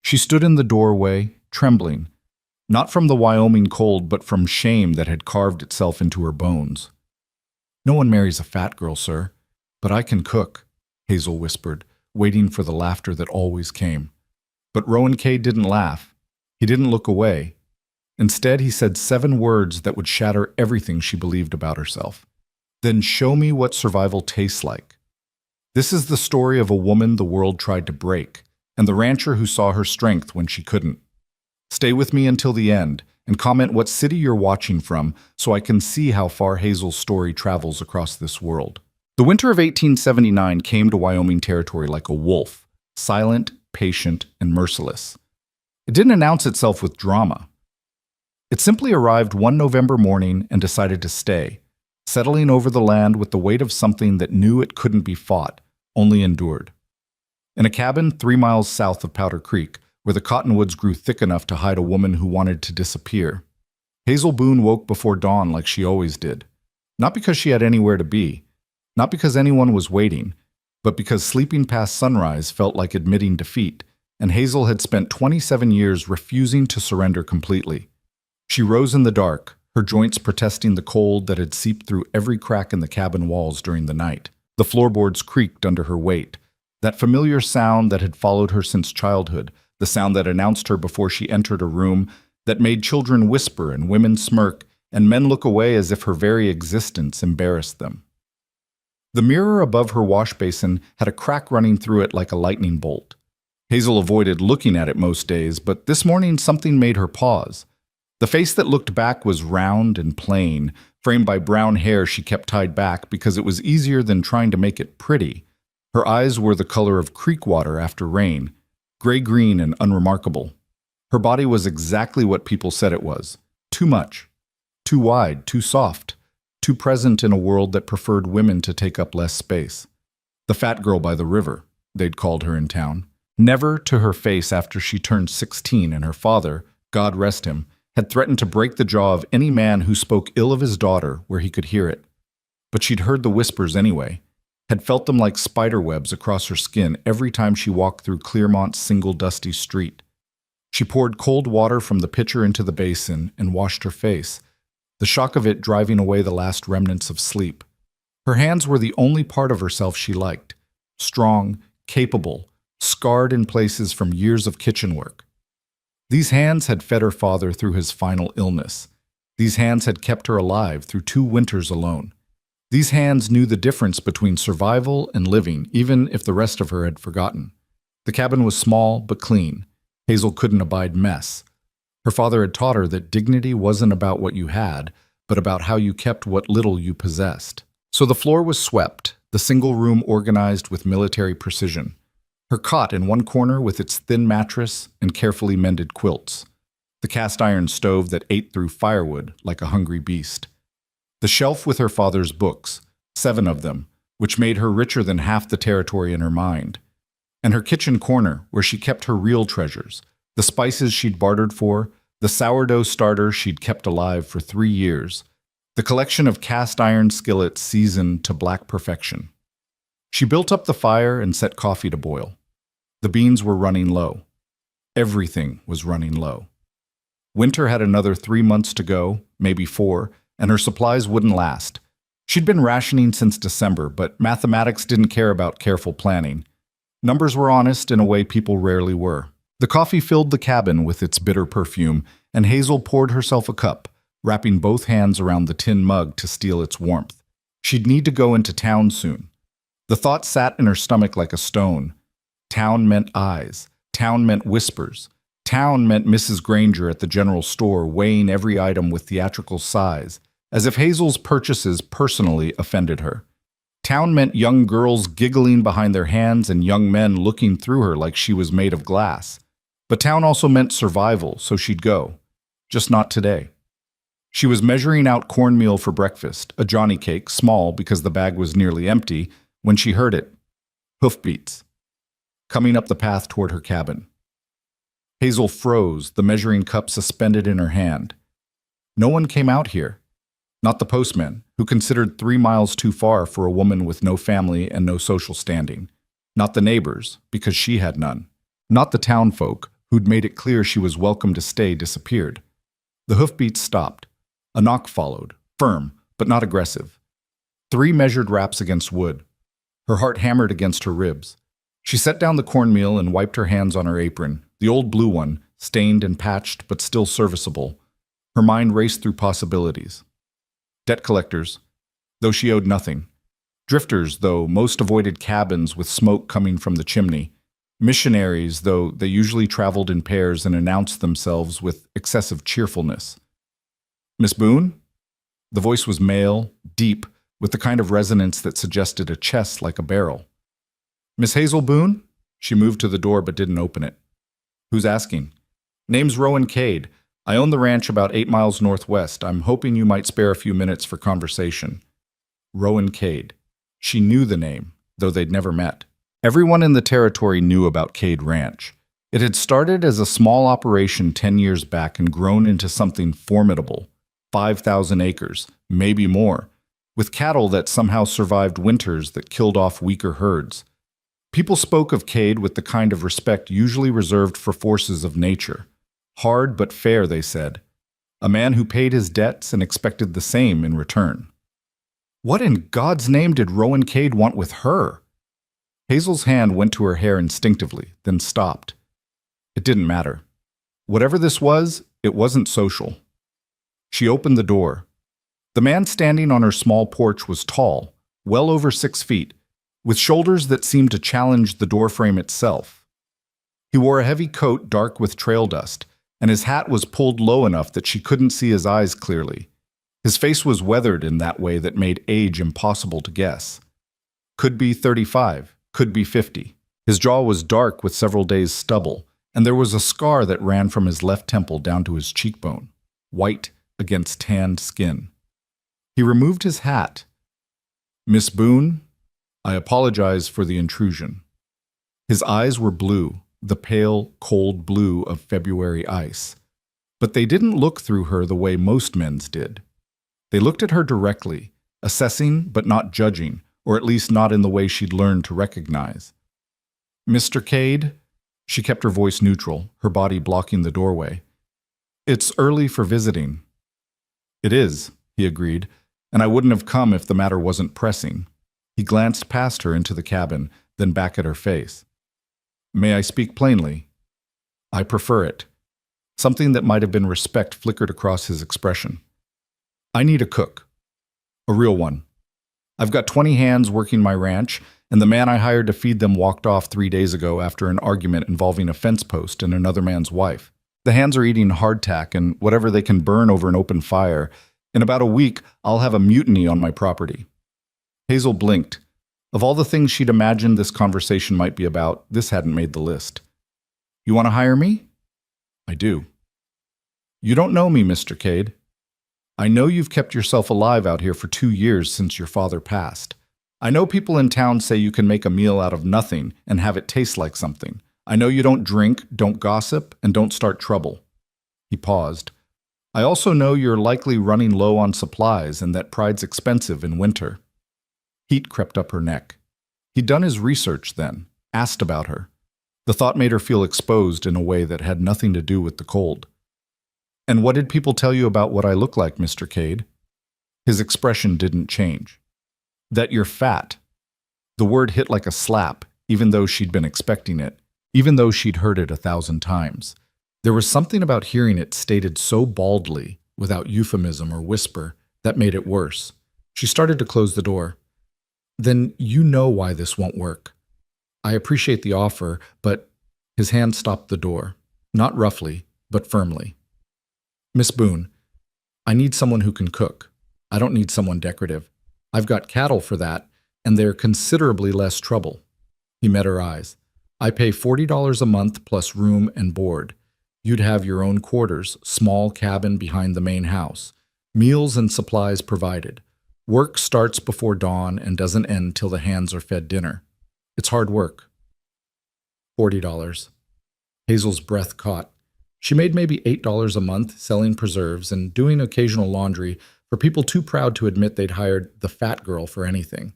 She stood in the doorway, trembling, not from the Wyoming cold, but from shame that had carved itself into her bones. "No one marries a fat girl, sir, but I can cook," Hazel whispered, waiting for the laughter that always came. But Rowan K. didn't laugh. He didn't look away. Instead, he said 7 words that would shatter everything she believed about herself. "Then show me what survival tastes like." This is the story of a woman the world tried to break, and the rancher who saw her strength when she couldn't. Stay with me until the end, and comment what city you're watching from so I can see how far Hazel's story travels across this world. The winter of 1879 came to Wyoming territory like a wolf, silent, patient, and merciless. It didn't announce itself with drama. It simply arrived one November morning and decided to stay, settling over the land with the weight of something that knew it couldn't be fought, only endured. In a cabin 3 miles south of Powder Creek, where the cottonwoods grew thick enough to hide a woman who wanted to disappear, Hazel Boone woke before dawn like she always did. Not because she had anywhere to be, not because anyone was waiting, but because sleeping past sunrise felt like admitting defeat, and Hazel had spent 27 years refusing to surrender completely. She rose in the dark, her joints protesting the cold that had seeped through every crack in the cabin walls during the night. The floorboards creaked under her weight, that familiar sound that had followed her since childhood, the sound that announced her before she entered a room, that made children whisper and women smirk, and men look away as if her very existence embarrassed them. The mirror above her wash basin had a crack running through it like a lightning bolt. Hazel avoided looking at it most days, but this morning something made her pause. The face that looked back was round and plain, framed by brown hair she kept tied back because it was easier than trying to make it pretty. Her eyes were the color of creek water after rain, gray-green and unremarkable. Her body was exactly what people said it was. Too much. Too wide, too soft, too present in a world that preferred women to take up less space. The fat girl by the river, they'd called her in town. Never to her face after she turned 16 and her father, God rest him, had threatened to break the jaw of any man who spoke ill of his daughter where he could hear it. But she'd heard the whispers anyway, had felt them like spider webs across her skin every time she walked through Clearmont's single dusty street. She poured cold water from the pitcher into the basin and washed her face, the shock of it driving away the last remnants of sleep. Her hands were the only part of herself she liked, strong, capable, scarred in places from years of kitchen work. These hands had fed her father through his final illness. These hands had kept her alive through 2 winters alone. These hands knew the difference between survival and living, even if the rest of her had forgotten. The cabin was small but clean. Hazel couldn't abide mess. Her father had taught her that dignity wasn't about what you had, but about how you kept what little you possessed. So the floor was swept, the single room organized with military precision. Her cot in one corner with its thin mattress and carefully mended quilts. The cast-iron stove that ate through firewood like a hungry beast. The shelf with her father's books, 7 of them, which made her richer than half the territory in her mind. And her kitchen corner where she kept her real treasures, the spices she'd bartered for, the sourdough starter she'd kept alive for 3 years, the collection of cast-iron skillets seasoned to black perfection. She built up the fire and set coffee to boil. The beans were running low. Everything was running low. Winter had another 3 months to go, maybe 4, and her supplies wouldn't last. She'd been rationing since December, but mathematics didn't care about careful planning. Numbers were honest in a way people rarely were. The coffee filled the cabin with its bitter perfume, and Hazel poured herself a cup, wrapping both hands around the tin mug to steal its warmth. She'd need to go into town soon. The thought sat in her stomach like a stone. Town meant eyes. Town meant whispers. Town meant Mrs. Granger at the general store weighing every item with theatrical size, as if Hazel's purchases personally offended her. Town meant young girls giggling behind their hands and young men looking through her like she was made of glass. But town also meant survival, so she'd go. Just not today. She was measuring out cornmeal for breakfast, a Johnny cake, small because the bag was nearly empty, when she heard it. Hoofbeats. Coming up the path toward her cabin. Hazel froze, the measuring cup suspended in her hand. No one came out here. Not the postman, who considered 3 miles too far for a woman with no family and no social standing. Not the neighbors, because she had none. Not the townfolk, who'd made it clear she was welcome to stay, disappeared. The hoofbeats stopped. A knock followed, firm, but not aggressive. 3 measured raps against wood. Her heart hammered against her ribs. She set down the cornmeal and wiped her hands on her apron, the old blue one, stained and patched but still serviceable. Her mind raced through possibilities. Debt collectors, though she owed nothing. Drifters, though most avoided cabins with smoke coming from the chimney. Missionaries, though they usually traveled in pairs and announced themselves with excessive cheerfulness. Miss Boone? The voice was male, deep, with the kind of resonance that suggested a chest like a barrel. Miss Hazel Boone? She moved to the door but didn't open it. Who's asking? Name's Rowan Cade. I own the ranch about 8 miles northwest. I'm hoping you might spare a few minutes for conversation. Rowan Cade. She knew the name, though they'd never met. Everyone in the territory knew about Cade Ranch. It had started as a small operation 10 years back and grown into something formidable. 5,000 acres, maybe more, with cattle that somehow survived winters that killed off weaker herds. People spoke of Cade with the kind of respect usually reserved for forces of nature. Hard but fair, they said. A man who paid his debts and expected the same in return. What in God's name did Rowan Cade want with her? Hazel's hand went to her hair instinctively, then stopped. It didn't matter. Whatever this was, it wasn't social. She opened the door. The man standing on her small porch was tall, well over 6 feet, with shoulders that seemed to challenge the doorframe itself. He wore a heavy coat dark with trail dust, and his hat was pulled low enough that she couldn't see his eyes clearly. His face was weathered in that way that made age impossible to guess. Could be 35, could be 50. His jaw was dark with several days' stubble, and there was a scar that ran from his left temple down to his cheekbone, white against tanned skin. He removed his hat. Miss Boone, I apologize for the intrusion. His eyes were blue, the pale, cold blue of February ice. But they didn't look through her the way most men's did. They looked at her directly, assessing but not judging, or at least not in the way she'd learned to recognize. Mr. Cade? She kept her voice neutral, her body blocking the doorway. It's early for visiting. It is, he agreed, and I wouldn't have come if the matter wasn't pressing. He glanced past her into the cabin, then back at her face. May I speak plainly? I prefer it. Something that might have been respect flickered across his expression. I need a cook. A real one. I've got 20 hands working my ranch, and the man I hired to feed them walked off 3 days ago after an argument involving a fence post and another man's wife. The hands are eating hardtack and whatever they can burn over an open fire. In about a week, I'll have a mutiny on my property. Hazel blinked. Of all the things she'd imagined this conversation might be about, this hadn't made the list. You want to hire me? I do. You don't know me, Mr. Cade. I know you've kept yourself alive out here for 2 years since your father passed. I know people in town say you can make a meal out of nothing and have it taste like something. I know you don't drink, don't gossip, and don't start trouble. He paused. I also know you're likely running low on supplies and that pride's expensive in winter. Heat crept up her neck. He'd done his research then, asked about her. The thought made her feel exposed in a way that had nothing to do with the cold. And what did people tell you about what I look like, Mr. Cade? His expression didn't change. That you're fat. The word hit like a slap, even though she'd been expecting it, even though she'd heard it 1,000 times. There was something about hearing it stated so baldly, without euphemism or whisper, that made it worse. She started to close the door. Then you know why this won't work. I appreciate the offer, but his hand stopped the door, not roughly, but firmly. Miss Boone, I need someone who can cook. I don't need someone decorative. I've got cattle for that, and they're considerably less trouble. He met her eyes. I pay $40 a month plus room and board. You'd have your own quarters, small cabin behind the main house. Meals and supplies provided. Work starts before dawn and doesn't end till the hands are fed dinner. It's hard work. $40. Hazel's breath caught. She made maybe $8 a month selling preserves and doing occasional laundry for people too proud to admit they'd hired the fat girl for anything.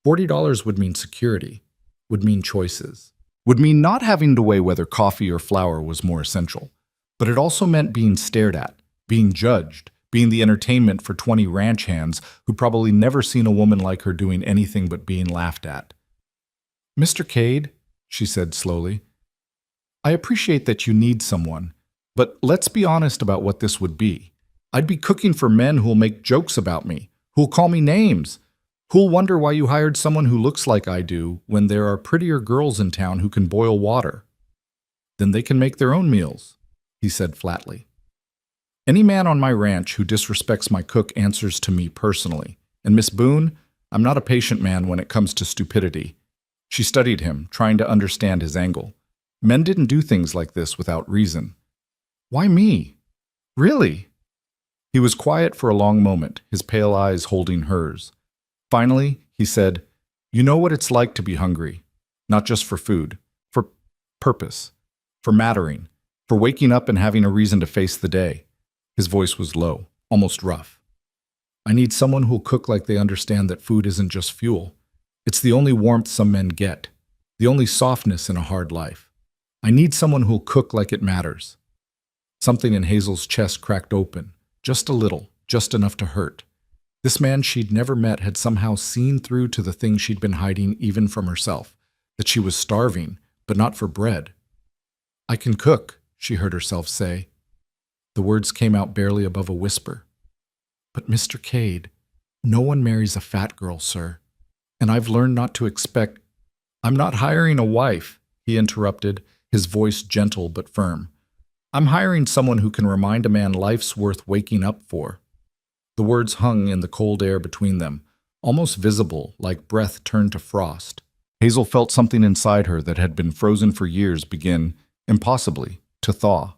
$40 would mean security, would mean choices. would mean not having to weigh whether coffee or flour was more essential. But it also meant being stared at, being judged, being the entertainment for 20 ranch hands who'd probably never seen a woman like her doing anything but being laughed at. "Mr. Cade," she said slowly, "I appreciate that you need someone, but let's be honest about what this would be. I'd be cooking for men who'll make jokes about me, who'll call me names, who'll wonder why you hired someone who looks like I do when there are prettier girls in town who can boil water." "Then they can make their own meals," he said flatly. "Any man on my ranch who disrespects my cook answers to me personally. And Miss Boone, I'm not a patient man when it comes to stupidity." She studied him, trying to understand his angle. Men didn't do things like this without reason. "Why me? Really?" He was quiet for a long moment, his pale eyes holding hers. Finally, he said, "You know what it's like to be hungry, not just for food, for purpose, for mattering, for waking up and having a reason to face the day." His voice was low, almost rough. "I need someone who'll cook like they understand that food isn't just fuel. It's the only warmth some men get, the only softness in a hard life. I need someone who'll cook like it matters." Something in Hazel's chest cracked open, just a little, just enough to hurt. This man she'd never met had somehow seen through to the thing she'd been hiding even from herself, that she was starving, but not for bread. "I can cook," she heard herself say. The words came out barely above a whisper. "But Mr. Cade, no one marries a fat girl, sir. And I've learned not to expect—" "I'm not hiring a wife," he interrupted, his voice gentle but firm. "I'm hiring someone who can remind a man life's worth waking up for." The words hung in the cold air between them, almost visible, like breath turned to frost. Hazel felt something inside her that had been frozen for years begin, impossibly, to thaw.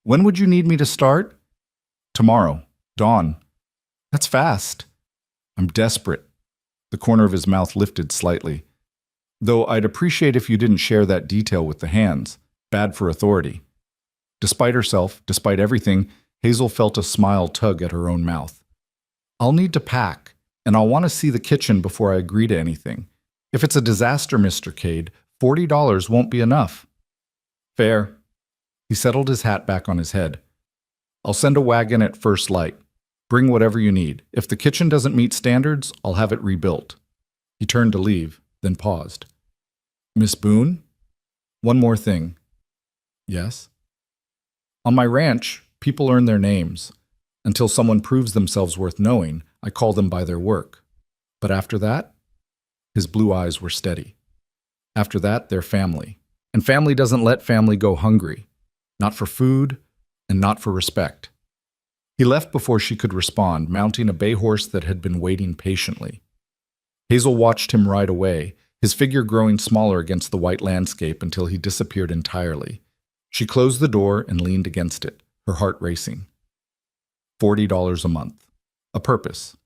"When would you need me to start?" "Tomorrow. Dawn." "That's fast." "I'm desperate." The corner of his mouth lifted slightly. "Though I'd appreciate if you didn't share that detail with the hands. Bad for authority." Despite herself, despite everything, Hazel felt a smile tug at her own mouth. "I'll need to pack, and I'll want to see the kitchen before I agree to anything. If it's a disaster, Mr. Cade, $40 won't be enough." "Fair." He settled his hat back on his head. "I'll send a wagon at first light. Bring whatever you need. If the kitchen doesn't meet standards, I'll have it rebuilt." He turned to leave, then paused. "Miss Boone? One more thing." "Yes?" "On my ranch, people earn their names. Until someone proves themselves worth knowing, I call them by their work. But after that?" His blue eyes were steady. "After that, they're family. And family doesn't let family go hungry. Not for food, and not for respect." He left before she could respond, mounting a bay horse that had been waiting patiently. Hazel watched him ride away, his figure growing smaller against the white landscape until he disappeared entirely. She closed the door and leaned against it, her heart racing. $40 a month. A purpose.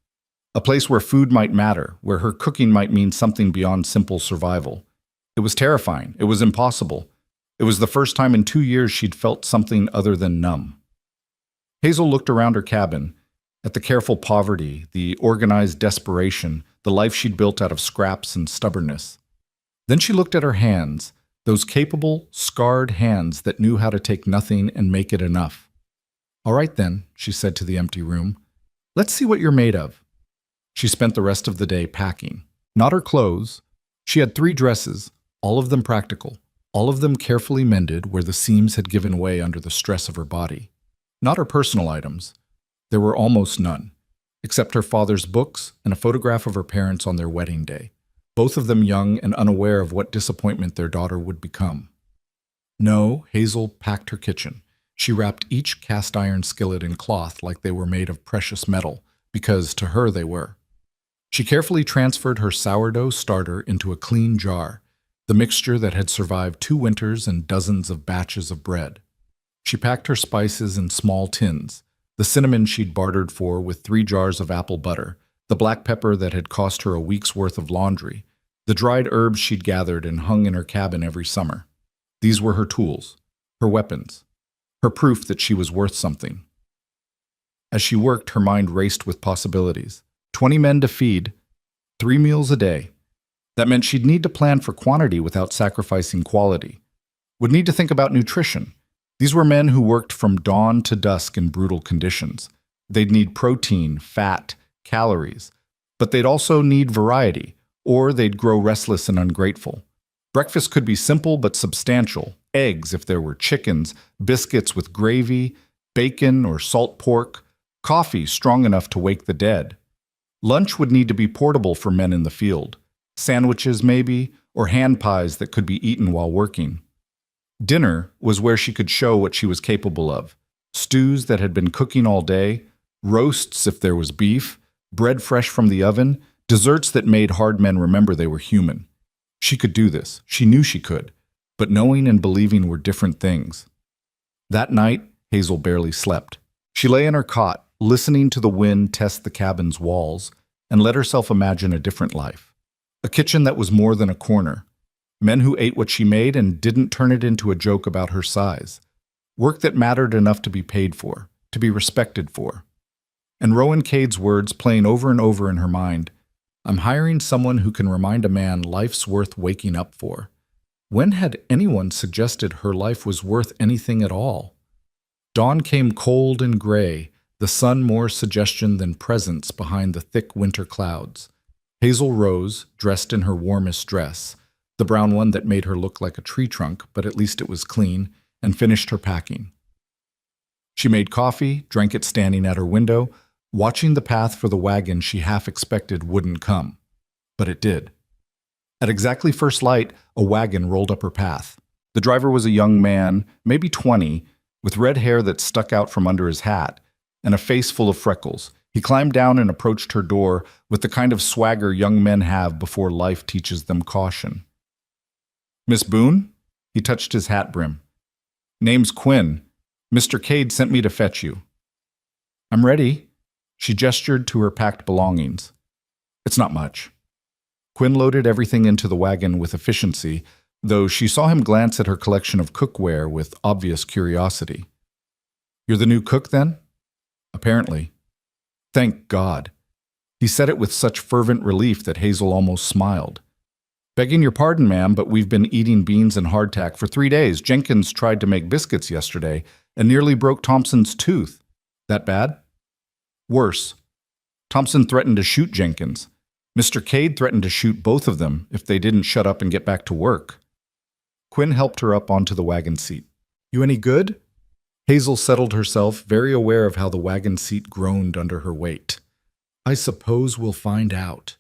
A place where food might matter, where her cooking might mean something beyond simple survival. It was terrifying. It was impossible. It was the first time in 2 years she'd felt something other than numb. Hazel looked around her cabin, at the careful poverty, the organized desperation, the life she'd built out of scraps and stubbornness. Then she looked at her hands, those capable, scarred hands that knew how to take nothing and make it enough. "All right then," she said to the empty room. "Let's see what you're made of." She spent the rest of the day packing. Not her clothes. She had 3 dresses, all of them practical, all of them carefully mended where the seams had given way under the stress of her body. Not her personal items. There were almost none, except her father's books and a photograph of her parents on their wedding day, both of them young and unaware of what disappointment their daughter would become. No, Hazel packed her kitchen. She wrapped each cast iron skillet in cloth like they were made of precious metal, because to her they were. She carefully transferred her sourdough starter into a clean jar, the mixture that had survived 2 winters and dozens of batches of bread. She packed her spices in small tins, the cinnamon she'd bartered for with 3 jars of apple butter, the black pepper that had cost her a week's worth of laundry, the dried herbs she'd gathered and hung in her cabin every summer. These were her tools, her weapons, her proof that she was worth something. As she worked, her mind raced with possibilities. 20 men to feed, 3 meals a day. That meant she'd need to plan for quantity without sacrificing quality. Would need to think about nutrition. These were men who worked from dawn to dusk in brutal conditions. They'd need protein, fat, calories, but they'd also need variety, or they'd grow restless and ungrateful. Breakfast could be simple but substantial: eggs if there were chickens, biscuits with gravy, bacon or salt pork, coffee strong enough to wake the dead. Lunch would need to be portable for men in the field. Sandwiches maybe, or hand pies that could be eaten while working. Dinner was where she could show what she was capable of. Stews that had been cooking all day, roasts if there was beef, bread fresh from the oven, desserts that made hard men remember they were human. She could do this. She knew she could. But knowing and believing were different things. That night, Hazel barely slept. She lay in her cot, listening to the wind test the cabin's walls, and let herself imagine a different life. A kitchen that was more than a corner. Men who ate what she made and didn't turn it into a joke about her size. Work that mattered enough to be paid for, to be respected for. And Rowan Cade's words playing over and over in her mind. I'm hiring someone who can remind a man life's worth waking up for. When had anyone suggested her life was worth anything at all? Dawn came cold and gray, the sun more suggestion than presence behind the thick winter clouds. Hazel rose, dressed in her warmest dress, the brown one that made her look like a tree trunk, but at least it was clean, and finished her packing. She made coffee, drank it standing at her window, watching the path for the wagon she half expected wouldn't come. But it did. At exactly first light, a wagon rolled up her path. The driver was a young man, maybe 20, with red hair that stuck out from under his hat, and a face full of freckles. He climbed down and approached her door with the kind of swagger young men have before life teaches them caution. Miss Boone? He touched his hat brim. Name's Quinn. Mr. Cade sent me to fetch you. I'm ready. She gestured to her packed belongings. It's not much. Quinn loaded everything into the wagon with efficiency, though she saw him glance at her collection of cookware with obvious curiosity. You're the new cook, then? Apparently. Thank God. He said it with such fervent relief that Hazel almost smiled. Begging your pardon, ma'am, but we've been eating beans and hardtack for 3 days. Jenkins tried to make biscuits yesterday and nearly broke Thompson's tooth. That bad? Worse. Thompson threatened to shoot Jenkins. Mr. Cade threatened to shoot both of them if they didn't shut up and get back to work. Quinn helped her up onto the wagon seat. You any good? Hazel settled herself, very aware of how the wagon seat groaned under her weight. I suppose we'll find out.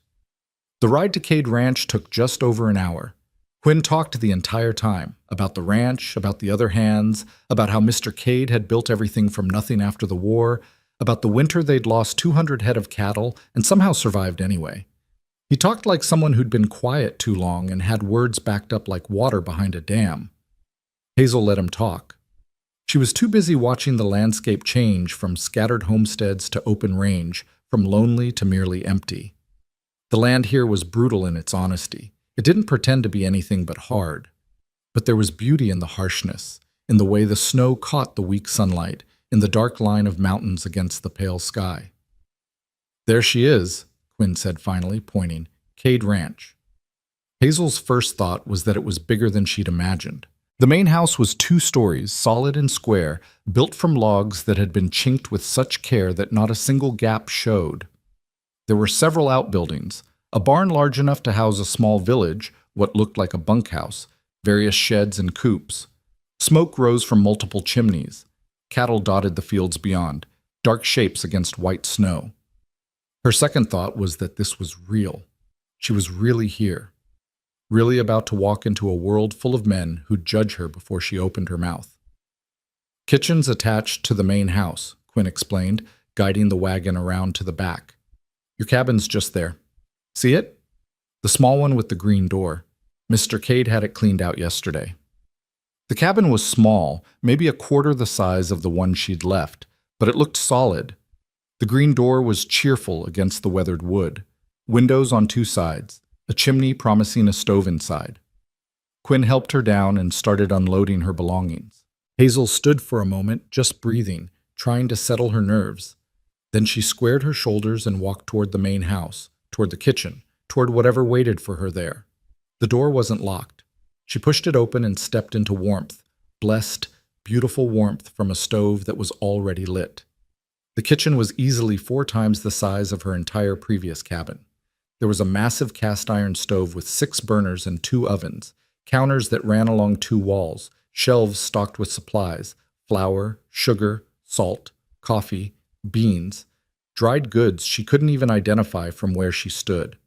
The ride to Cade Ranch took just over an hour. Quinn talked the entire time, about the ranch, about the other hands, about how Mr. Cade had built everything from nothing after the war, about the winter they'd lost 200 head of cattle and somehow survived anyway. He talked like someone who'd been quiet too long and had words backed up like water behind a dam. Hazel let him talk. She was too busy watching the landscape change from scattered homesteads to open range, from lonely to merely empty. The land here was brutal in its honesty. It didn't pretend to be anything but hard. But there was beauty in the harshness, in the way the snow caught the weak sunlight, in the dark line of mountains against the pale sky. There she is, Quinn said finally, pointing. Cade Ranch. Hazel's first thought was that it was bigger than she'd imagined. The main house was 2 stories, solid and square, built from logs that had been chinked with such care that not a single gap showed. There were several outbuildings, a barn large enough to house a small village, what looked like a bunkhouse, various sheds and coops. Smoke rose from multiple chimneys. Cattle dotted the fields beyond, dark shapes against white snow. Her second thought was that this was real. She was really here. Really about to walk into a world full of men who'd judge her before she opened her mouth. Kitchen's attached to the main house, Quinn explained, guiding the wagon around to the back. Your cabin's just there. See it? The small one with the green door. Mr. Cade had it cleaned out yesterday. The cabin was small, maybe a quarter the size of the one she'd left, but it looked solid. The green door was cheerful against the weathered wood. Windows on 2 sides. A chimney promising a stove inside. Quinn helped her down and started unloading her belongings. Hazel stood for a moment, just breathing, trying to settle her nerves. Then she squared her shoulders and walked toward the main house, toward the kitchen, toward whatever waited for her there. The door wasn't locked. She pushed it open and stepped into warmth, blessed, beautiful warmth from a stove that was already lit. The kitchen was easily 4 times the size of her entire previous cabin. There was a massive cast iron stove with 6 burners and 2 ovens, counters that ran along 2 walls, shelves stocked with supplies, flour, sugar, salt, coffee, beans, dried goods she couldn't even identify from where she stood.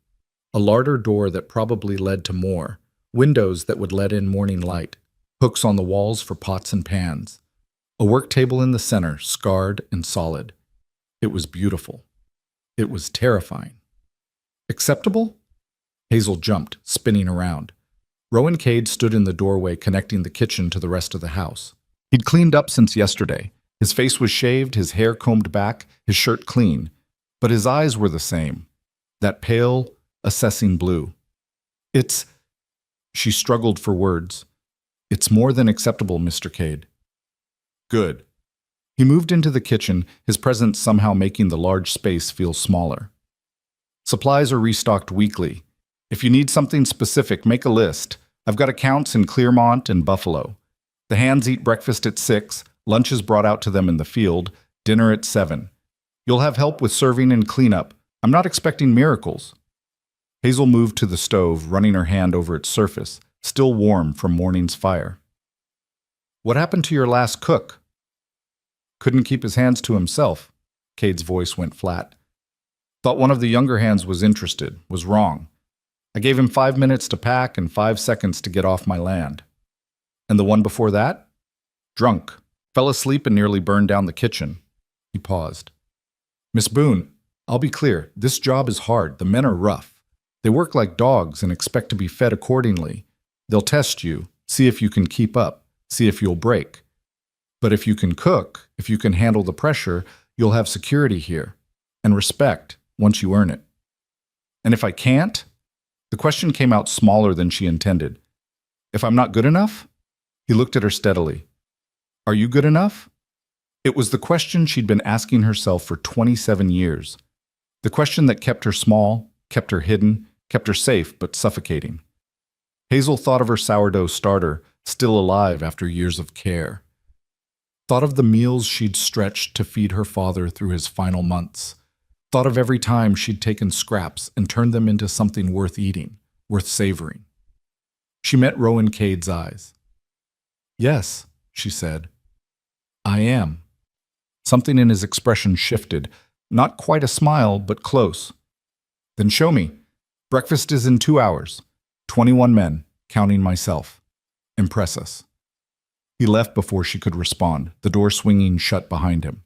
A larder door that probably led to more, windows that would let in morning light, hooks on the walls for pots and pans, a work table in the center, scarred and solid. It was beautiful. It was terrifying. Acceptable? Hazel jumped, spinning around. Rowan Cade stood in the doorway connecting the kitchen to the rest of the house. He'd cleaned up since yesterday. His face was shaved, his hair combed back, his shirt clean. But his eyes were the same. That pale, assessing blue. She struggled for words. It's more than acceptable, Mr. Cade. Good. He moved into the kitchen, his presence somehow making the large space feel smaller. Supplies are restocked weekly. If you need something specific, make a list. I've got accounts in Clearmont and Buffalo. The hands eat breakfast at 6, lunch is brought out to them in the field, dinner at 7. You'll have help with serving and cleanup. I'm not expecting miracles. Hazel moved to the stove, running her hand over its surface, still warm from morning's fire. What happened to your last cook? Couldn't keep his hands to himself. Cade's voice went flat. Thought one of the younger hands was interested, was wrong. I gave him 5 minutes to pack and 5 seconds to get off my land. And the one before that? Drunk. Fell asleep and nearly burned down the kitchen. He paused. Miss Boone, I'll be clear. This job is hard. The men are rough. They work like dogs and expect to be fed accordingly. They'll test you, see if you can keep up, see if you'll break. But if you can cook, if you can handle the pressure, you'll have security here. And respect, once you earn it. And if I can't? The question came out smaller than she intended. If I'm not good enough? He looked at her steadily. Are you good enough? It was the question she'd been asking herself for 27 years. The question that kept her small, kept her hidden, kept her safe but suffocating. Hazel thought of her sourdough starter, still alive after years of care. Thought of the meals she'd stretched to feed her father through his final months. Thought of every time she'd taken scraps and turned them into something worth eating, worth savoring. She met Rowan Cade's eyes. Yes, she said. I am. Something in his expression shifted, not quite a smile, but close. Then show me. Breakfast is in 2 hours. 21 men, counting myself. Impress us. He left before she could respond, the door swinging shut behind him.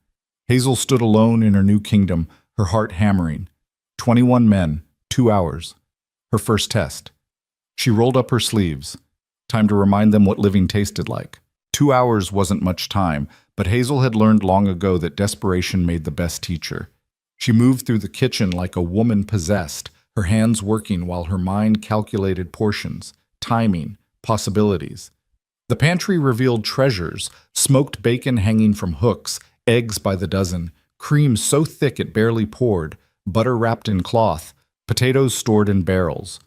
Hazel stood alone in her new kingdom, her heart hammering. 21 men, 2 hours. Her first test. She rolled up her sleeves. Time to remind them what living tasted like. 2 hours wasn't much time, but Hazel had learned long ago that desperation made the best teacher. She moved through the kitchen like a woman possessed, her hands working while her mind calculated portions, timing, possibilities. The pantry revealed treasures, smoked bacon hanging from hooks, eggs by the dozen, cream so thick it barely poured, butter wrapped in cloth, potatoes stored in barrels.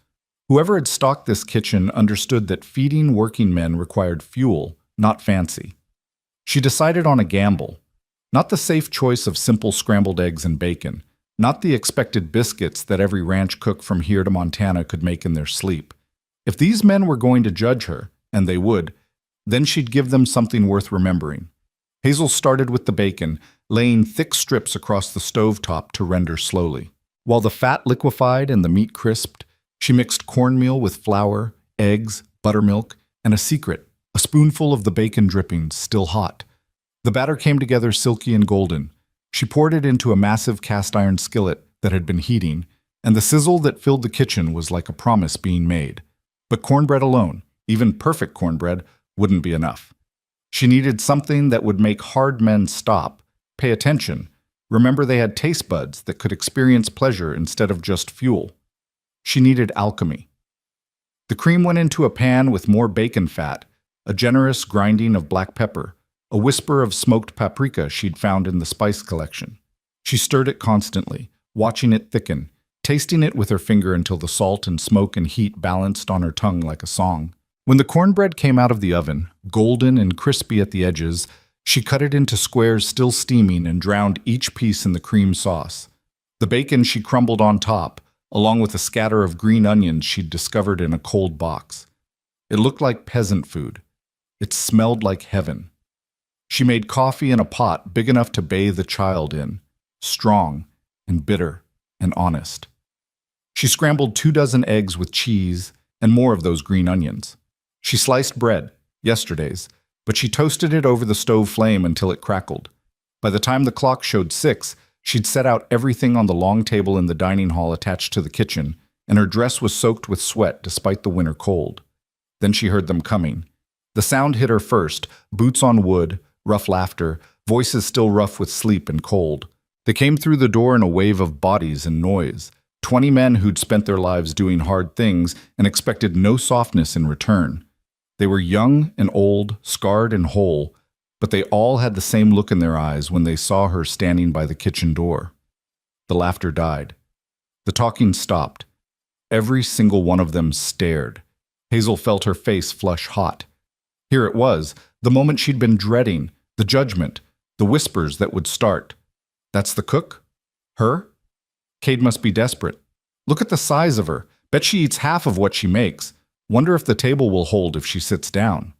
Whoever had stocked this kitchen understood that feeding working men required fuel, not fancy. She decided on a gamble. Not the safe choice of simple scrambled eggs and bacon, not the expected biscuits that every ranch cook from here to Montana could make in their sleep. If these men were going to judge her, and they would, then she'd give them something worth remembering. Hazel started with the bacon, laying thick strips across the stovetop to render slowly. While the fat liquefied and the meat crisped, she mixed cornmeal with flour, eggs, buttermilk, and a secret, a spoonful of the bacon drippings, still hot. The batter came together silky and golden. She poured it into a massive cast-iron skillet that had been heating, and the sizzle that filled the kitchen was like a promise being made. But cornbread alone, even perfect cornbread, wouldn't be enough. She needed something that would make hard men stop, pay attention, remember they had taste buds that could experience pleasure instead of just fuel. She needed alchemy. The cream went into a pan with more bacon fat, a generous grinding of black pepper, a whisper of smoked paprika she'd found in the spice collection. She stirred it constantly, watching it thicken, tasting it with her finger until the salt and smoke and heat balanced on her tongue like a song. When the cornbread came out of the oven, golden and crispy at the edges, she cut it into squares still steaming and drowned each piece in the cream sauce. The bacon she crumbled on top, along with a scatter of green onions she'd discovered in a cold box. It looked like peasant food. It smelled like heaven. She made coffee in a pot big enough to bathe a child in, strong and bitter and honest. She scrambled 24 eggs with cheese and more of those green onions. She sliced bread, yesterday's, but she toasted it over the stove flame until it crackled. By the time the clock showed 6, she'd set out everything on the long table in the dining hall attached to the kitchen, and her dress was soaked with sweat despite the winter cold. Then she heard them coming. The sound hit her first, boots on wood, rough laughter, voices still rough with sleep and cold. They came through the door in a wave of bodies and noise. 20 men who'd spent their lives doing hard things and expected no softness in return. They were young and old, scarred and whole, but they all had the same look in their eyes when they saw her standing by the kitchen door. The laughter died. The talking stopped. Every single one of them stared. Hazel felt her face flush hot. Here it was, the moment she'd been dreading, the judgment, the whispers that would start. That's the cook? Her? Cade must be desperate. Look at the size of her. Bet she eats half of what she makes. Wonder if the table will hold if she sits down.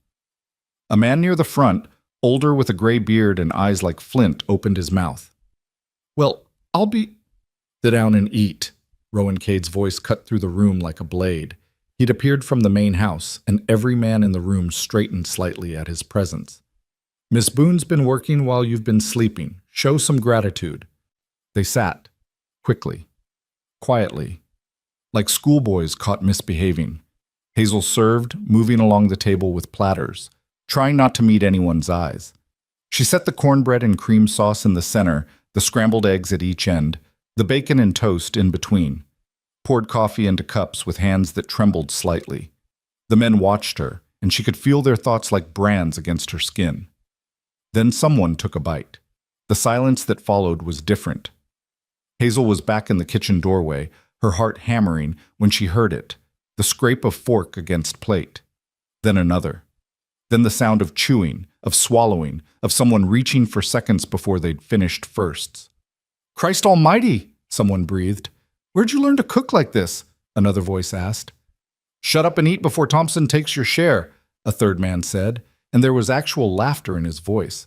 A man near the front, older with a gray beard and eyes like flint, opened his mouth. Well, I'll be... Sit down and eat. Rowan Cade's voice cut through the room like a blade. He'd appeared from the main house, and every man in the room straightened slightly at his presence. Miss Boone's been working while you've been sleeping. Show some gratitude. They sat, quickly, quietly, like schoolboys caught misbehaving. Hazel served, moving along the table with platters, trying not to meet anyone's eyes. She set the cornbread and cream sauce in the center, the scrambled eggs at each end, the bacon and toast in between. Poured coffee into cups with hands that trembled slightly. The men watched her, and she could feel their thoughts like brands against her skin. Then someone took a bite. The silence that followed was different. Hazel was back in the kitchen doorway, her heart hammering when she heard it, the scrape of fork against plate. Then another. Then the sound of chewing, of swallowing, of someone reaching for seconds before they'd finished firsts. Christ almighty, someone breathed. Where'd you learn to cook like this? Another voice asked. Shut up and eat before Thompson takes your share, a third man said, and there was actual laughter in his voice.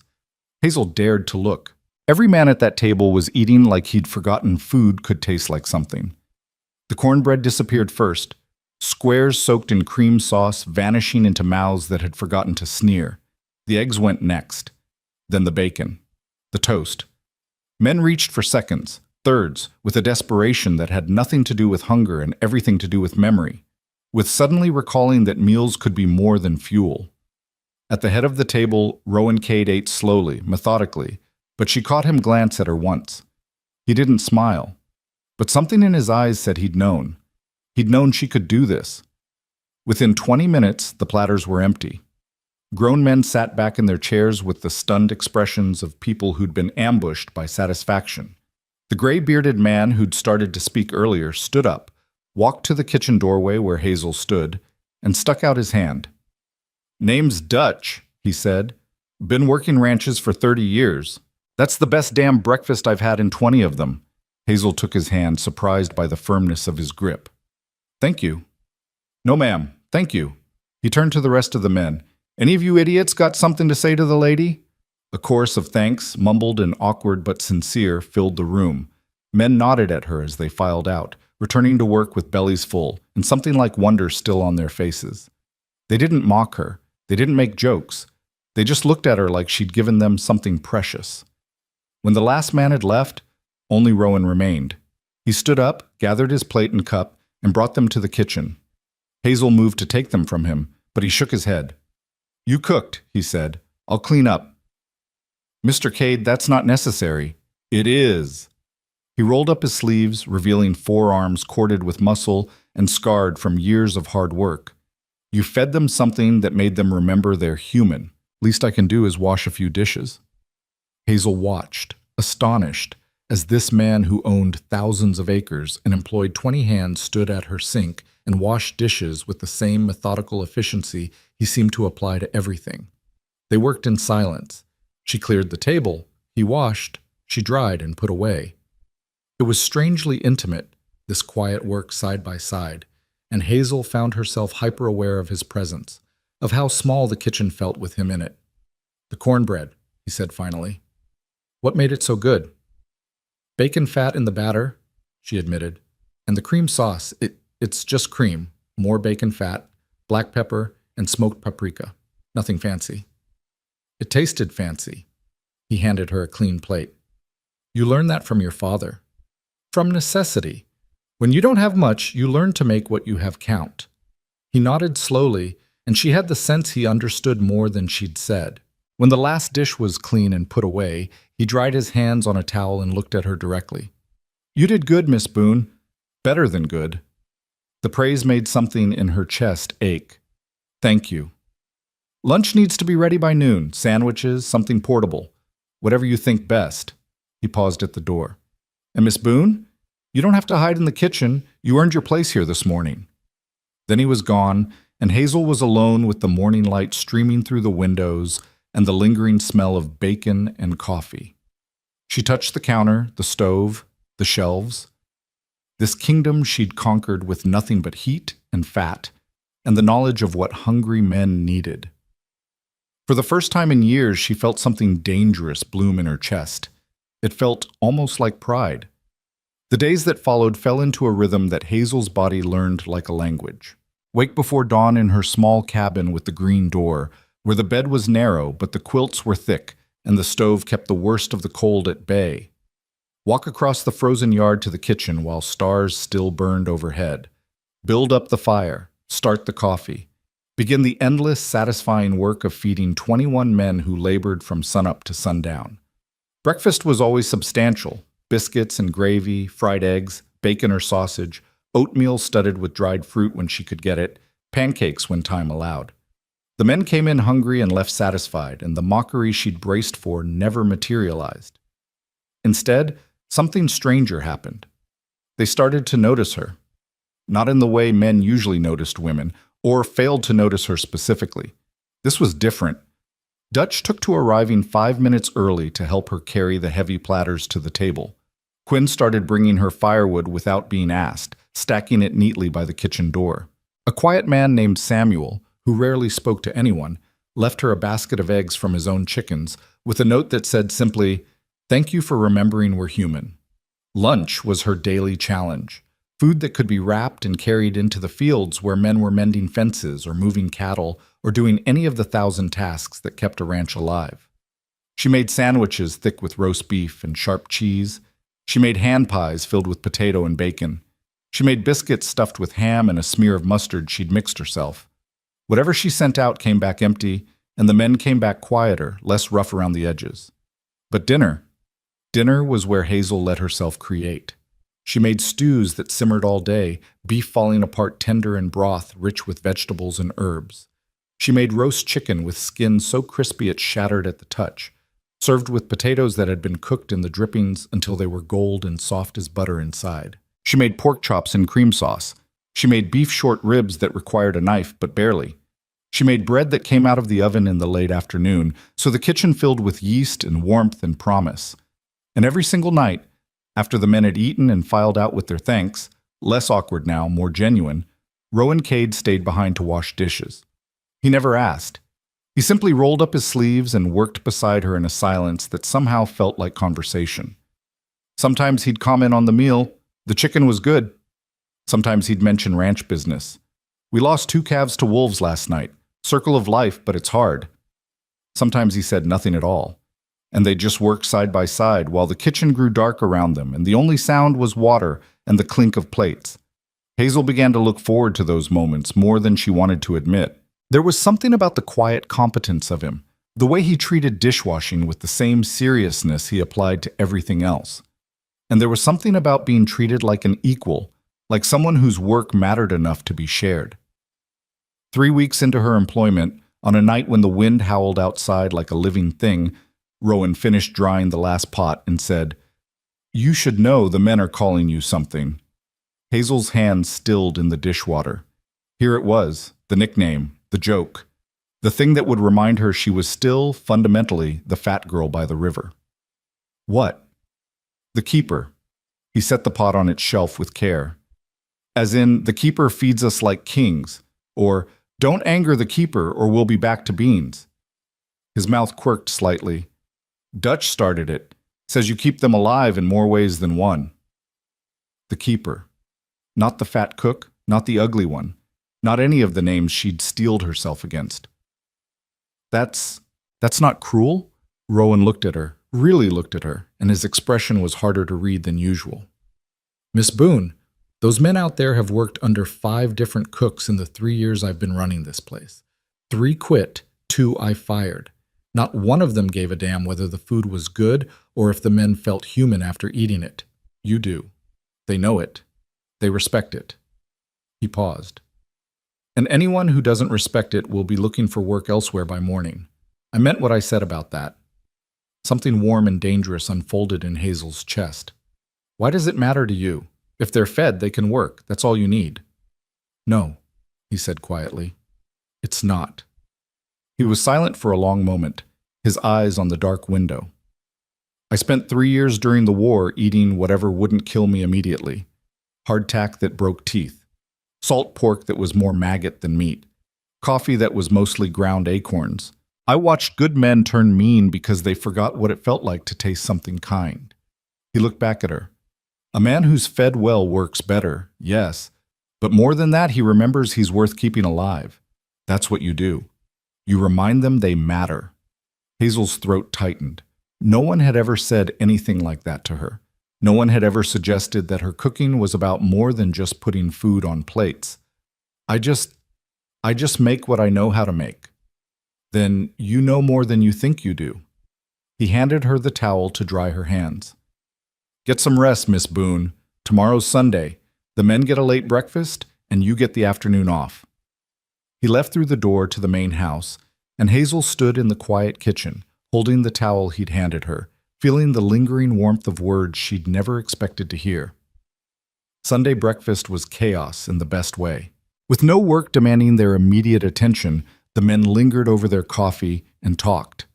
Hazel dared to look. Every man at that table was eating like he'd forgotten food could taste like something. The cornbread disappeared first, squares soaked in cream sauce vanishing into mouths that had forgotten to sneer. The eggs went next. Then the bacon. The toast. Men reached for seconds, thirds, with a desperation that had nothing to do with hunger and everything to do with memory, with suddenly recalling that meals could be more than fuel. At the head of the table, Rowan Cade ate slowly, methodically, but she caught him glance at her once. He didn't smile, but something in his eyes said he'd known. He'd known she could do this. Within 20 minutes, the platters were empty. Grown men sat back in their chairs with the stunned expressions of people who'd been ambushed by satisfaction. The gray-bearded man who'd started to speak earlier stood up, walked to the kitchen doorway where Hazel stood, and stuck out his hand. Name's Dutch, he said. Been working ranches for 30 years. That's the best damn breakfast I've had in 20 of them. Hazel took his hand, surprised by the firmness of his grip. Thank you. No, ma'am. Thank you. He turned to the rest of the men. Any of you idiots got something to say to the lady? A chorus of thanks, mumbled and awkward but sincere, filled the room. Men nodded at her as they filed out, returning to work with bellies full and something like wonder still on their faces. They didn't mock her. They didn't make jokes. They just looked at her like she'd given them something precious. When the last man had left, only Rowan remained. He stood up, gathered his plate and cup, and brought them to the kitchen. Hazel moved to take them from him, but he shook his head. You cooked, he said. I'll clean up. Mr. Cade, that's not necessary. It is. He rolled up his sleeves, revealing forearms corded with muscle and scarred from years of hard work. You fed them something that made them remember they're human. Least I can do is wash a few dishes. Hazel watched, astonished, as this man who owned thousands of acres and employed 20 hands stood at her sink and washed dishes with the same methodical efficiency he seemed to apply to everything. They worked in silence. She cleared the table, he washed, she dried and put away. It was strangely intimate, this quiet work side by side, and Hazel found herself hyper-aware of his presence, of how small the kitchen felt with him in it. "The cornbread," he said finally. "What made it so good?" "Bacon fat in the batter," she admitted. "And the cream sauce, it's just cream, more bacon fat, black pepper, and smoked paprika. Nothing fancy." It tasted fancy. He handed her a clean plate. "You learned that from your father." "From necessity. When you don't have much, you learn to make what you have count." He nodded slowly, and she had the sense he understood more than she'd said. When the last dish was clean and put away, he dried his hands on a towel and looked at her directly. "You did good, Miss Boone. Better than good." The praise made something in her chest ache. "Thank you. Lunch needs to be ready by noon. Sandwiches, something portable. Whatever you think best." He paused at the door. "And Miss Boone, you don't have to hide in the kitchen. You earned your place here this morning." Then he was gone, and Hazel was alone with the morning light streaming through the windows and the lingering smell of bacon and coffee. She touched the counter, the stove, the shelves. This kingdom she'd conquered with nothing but heat and fat, and the knowledge of what hungry men needed. For the first time in years, she felt something dangerous bloom in her chest. It felt almost like pride. The days that followed fell into a rhythm that Hazel's body learned like a language. Wake before dawn in her small cabin with the green door, where the bed was narrow but the quilts were thick and the stove kept the worst of the cold at bay. Walk across the frozen yard to the kitchen while stars still burned overhead. Build up the fire, start the coffee. Begin the endless, satisfying work of feeding 21 men who labored from sunup to sundown. Breakfast was always substantial: biscuits and gravy, fried eggs, bacon or sausage, oatmeal studded with dried fruit when she could get it, pancakes when time allowed. The men came in hungry and left satisfied, and the mockery she'd braced for never materialized. Instead, something stranger happened. They started to notice her. Not in the way men usually noticed women, or failed to notice her specifically. This was different. Dutch took to arriving 5 minutes early to help her carry the heavy platters to the table. Quinn started bringing her firewood without being asked, stacking it neatly by the kitchen door. A quiet man named Samuel, who rarely spoke to anyone, left her a basket of eggs from his own chickens, with a note that said simply, "Thank you for remembering we're human." Lunch was her daily challenge. Food that could be wrapped and carried into the fields where men were mending fences or moving cattle or doing any of the 1,000 tasks that kept a ranch alive. She made sandwiches thick with roast beef and sharp cheese. She made hand pies filled with potato and bacon. She made biscuits stuffed with ham and a smear of mustard she'd mixed herself. Whatever she sent out came back empty, and the men came back quieter, less rough around the edges. But dinner was where Hazel let herself create. She made stews that simmered all day, beef falling apart tender in broth rich with vegetables and herbs. She made roast chicken with skin so crispy it shattered at the touch, served with potatoes that had been cooked in the drippings until they were gold and soft as butter inside. She made pork chops in cream sauce. She made beef short ribs that required a knife, but barely. She made bread that came out of the oven in the late afternoon, so the kitchen filled with yeast and warmth and promise. And every single night, after the men had eaten and filed out with their thanks, less awkward now, more genuine, Rowan Cade stayed behind to wash dishes. He never asked. He simply rolled up his sleeves and worked beside her in a silence that somehow felt like conversation. Sometimes he'd comment on the meal. The chicken was good. Sometimes he'd mention ranch business. We lost 2 calves to wolves last night. Circle of life, but it's hard. Sometimes he said nothing at all, and they just worked side by side while the kitchen grew dark around them, and the only sound was water and the clink of plates. Hazel began to look forward to those moments more than she wanted to admit. There was something about the quiet competence of him, the way he treated dishwashing with the same seriousness he applied to everything else. And there was something about being treated like an equal, like someone whose work mattered enough to be shared. 3 weeks into her employment, on a night when the wind howled outside like a living thing, Rowan finished drying the last pot and said, You should know the men are calling you something. Hazel's hand stilled in the dishwater. Here it was, the nickname, the joke, the thing that would remind her she was still, fundamentally, the fat girl by the river. What? The keeper. He set the pot on its shelf with care. As in, the keeper feeds us like kings, or don't anger the keeper or we'll be back to beans. His mouth quirked slightly. Dutch started it. Says you keep them alive in more ways than one. The keeper. Not the fat cook, not the ugly one, not any of the names she'd steeled herself against. That's not cruel? Rowan looked at her, really looked at her, and his expression was harder to read than usual. Miss Boone, those men out there have worked under 5 different cooks in the 3 years I've been running this place. 3 quit, 2 I fired. Not one of them gave a damn whether the food was good or if the men felt human after eating it. You do. They know it. They respect it. He paused. And anyone who doesn't respect it will be looking for work elsewhere by morning. I meant what I said about that. Something warm and dangerous unfolded in Hazel's chest. Why does it matter to you? If they're fed, they can work. That's all you need. No, he said quietly. It's not. He was silent for a long moment, his eyes on the dark window. I spent 3 years during the war eating whatever wouldn't kill me immediately. Hardtack that broke teeth. Salt pork that was more maggot than meat. Coffee that was mostly ground acorns. I watched good men turn mean because they forgot what it felt like to taste something kind. He looked back at her. A man who's fed well works better, yes. But more than that, he remembers he's worth keeping alive. That's what you do. You remind them they matter. Hazel's throat tightened. No one had ever said anything like that to her. No one had ever suggested that her cooking was about more than just putting food on plates. I just make what I know how to make. Then you know more than you think you do. He handed her the towel to dry her hands. Get some rest, Miss Boone. Tomorrow's Sunday. The men get a late breakfast, and you get the afternoon off. He left through the door to the main house, and Hazel stood in the quiet kitchen, holding the towel he'd handed her, feeling the lingering warmth of words she'd never expected to hear. Sunday breakfast was chaos in the best way. With no work demanding their immediate attention, the men lingered over their coffee and talked.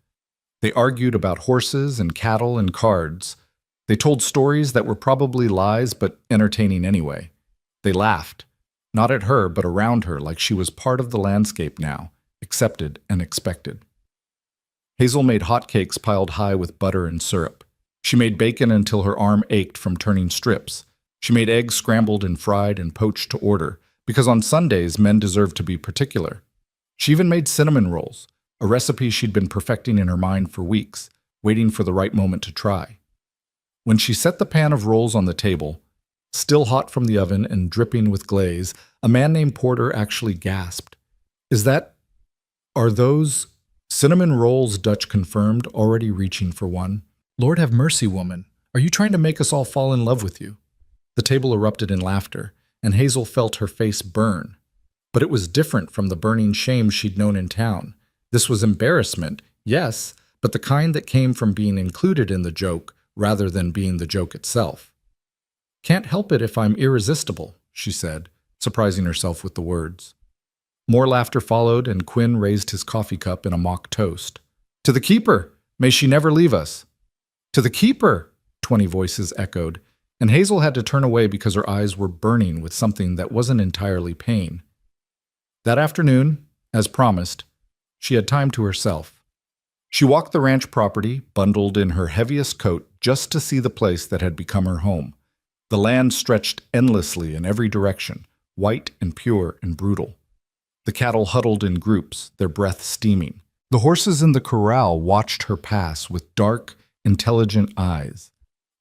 They argued about horses and cattle and cards. They told stories that were probably lies but entertaining anyway. They laughed. Not at her, but around her, like she was part of the landscape now, accepted and expected. Hazel made hotcakes piled high with butter and syrup. She made bacon until her arm ached from turning strips. She made eggs scrambled and fried and poached to order, because on Sundays men deserved to be particular. She even made cinnamon rolls, a recipe she'd been perfecting in her mind for weeks, waiting for the right moment to try. When she set the pan of rolls on the table, still hot from the oven and dripping with glaze, a man named Porter actually gasped. Are those cinnamon rolls, Dutch confirmed, already reaching for one? Lord have mercy, woman. Are you trying to make us all fall in love with you? The table erupted in laughter, and Hazel felt her face burn. But it was different from the burning shame she'd known in town. This was embarrassment, yes, but the kind that came from being included in the joke rather than being the joke itself. Can't help it if I'm irresistible, she said, surprising herself with the words. More laughter followed, and Quinn raised his coffee cup in a mock toast. To the keeper! May she never leave us! To the keeper! 20 voices echoed, and Hazel had to turn away because her eyes were burning with something that wasn't entirely pain. That afternoon, as promised, she had time to herself. She walked the ranch property, bundled in her heaviest coat, just to see the place that had become her home. The land stretched endlessly in every direction, white and pure and brutal. The cattle huddled in groups, their breath steaming. The horses in the corral watched her pass with dark, intelligent eyes.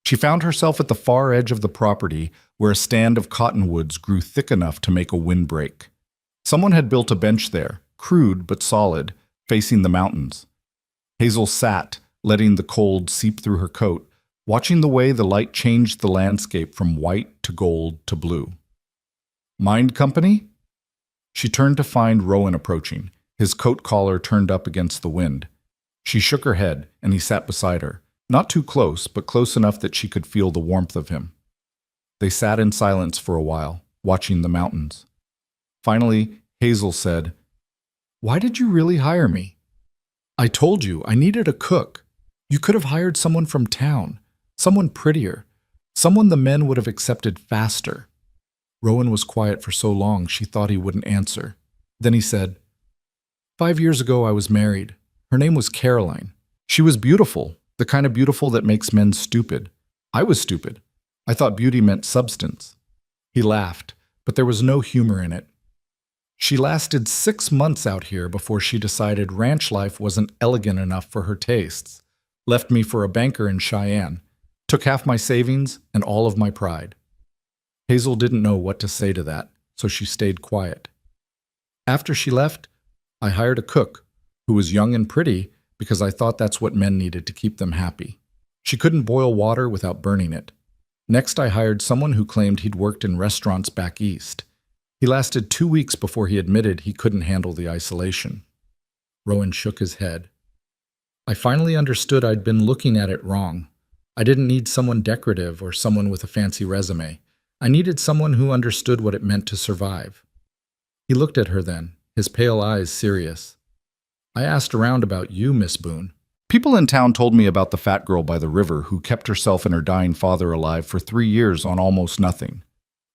She found herself at the far edge of the property where a stand of cottonwoods grew thick enough to make a windbreak. Someone had built a bench there, crude but solid, facing the mountains. Hazel sat, letting the cold seep through her coat, watching the way the light changed the landscape from white to gold to blue. Mind company? She turned to find Rowan approaching, his coat collar turned up against the wind. She shook her head, and he sat beside her, Not too close, but close enough that she could feel the warmth of him. They sat in silence for a while, watching the mountains. Finally, Hazel said, "Why did you really hire me?" "I told you, I needed a cook. You could have hired someone from town, someone prettier, someone the men would have accepted faster." Rowan was quiet for so long she thought he wouldn't answer. Then he said, "5 years ago I was married. Her name was Caroline. She was beautiful, the kind of beautiful that makes men stupid. I was stupid. I thought beauty meant substance." He laughed, but there was no humor in it. "She lasted 6 months out here before she decided ranch life wasn't elegant enough for her tastes. Left me for a banker in Cheyenne. Took half my savings and all of my pride." Hazel didn't know what to say to that, so she stayed quiet. "After she left, I hired a cook who was young and pretty because I thought that's what men needed to keep them happy. She couldn't boil water without burning it. Next, I hired someone who claimed he'd worked in restaurants back east. He lasted 2 weeks before he admitted he couldn't handle the isolation." Rowan shook his head. "I finally understood I'd been looking at it wrong. I didn't need someone decorative or someone with a fancy resume. I needed someone who understood what it meant to survive." He looked at her then, his pale eyes serious. "I asked around about you, Miss Boone. People in town told me about the fat girl by the river who kept herself and her dying father alive for 3 years on almost nothing.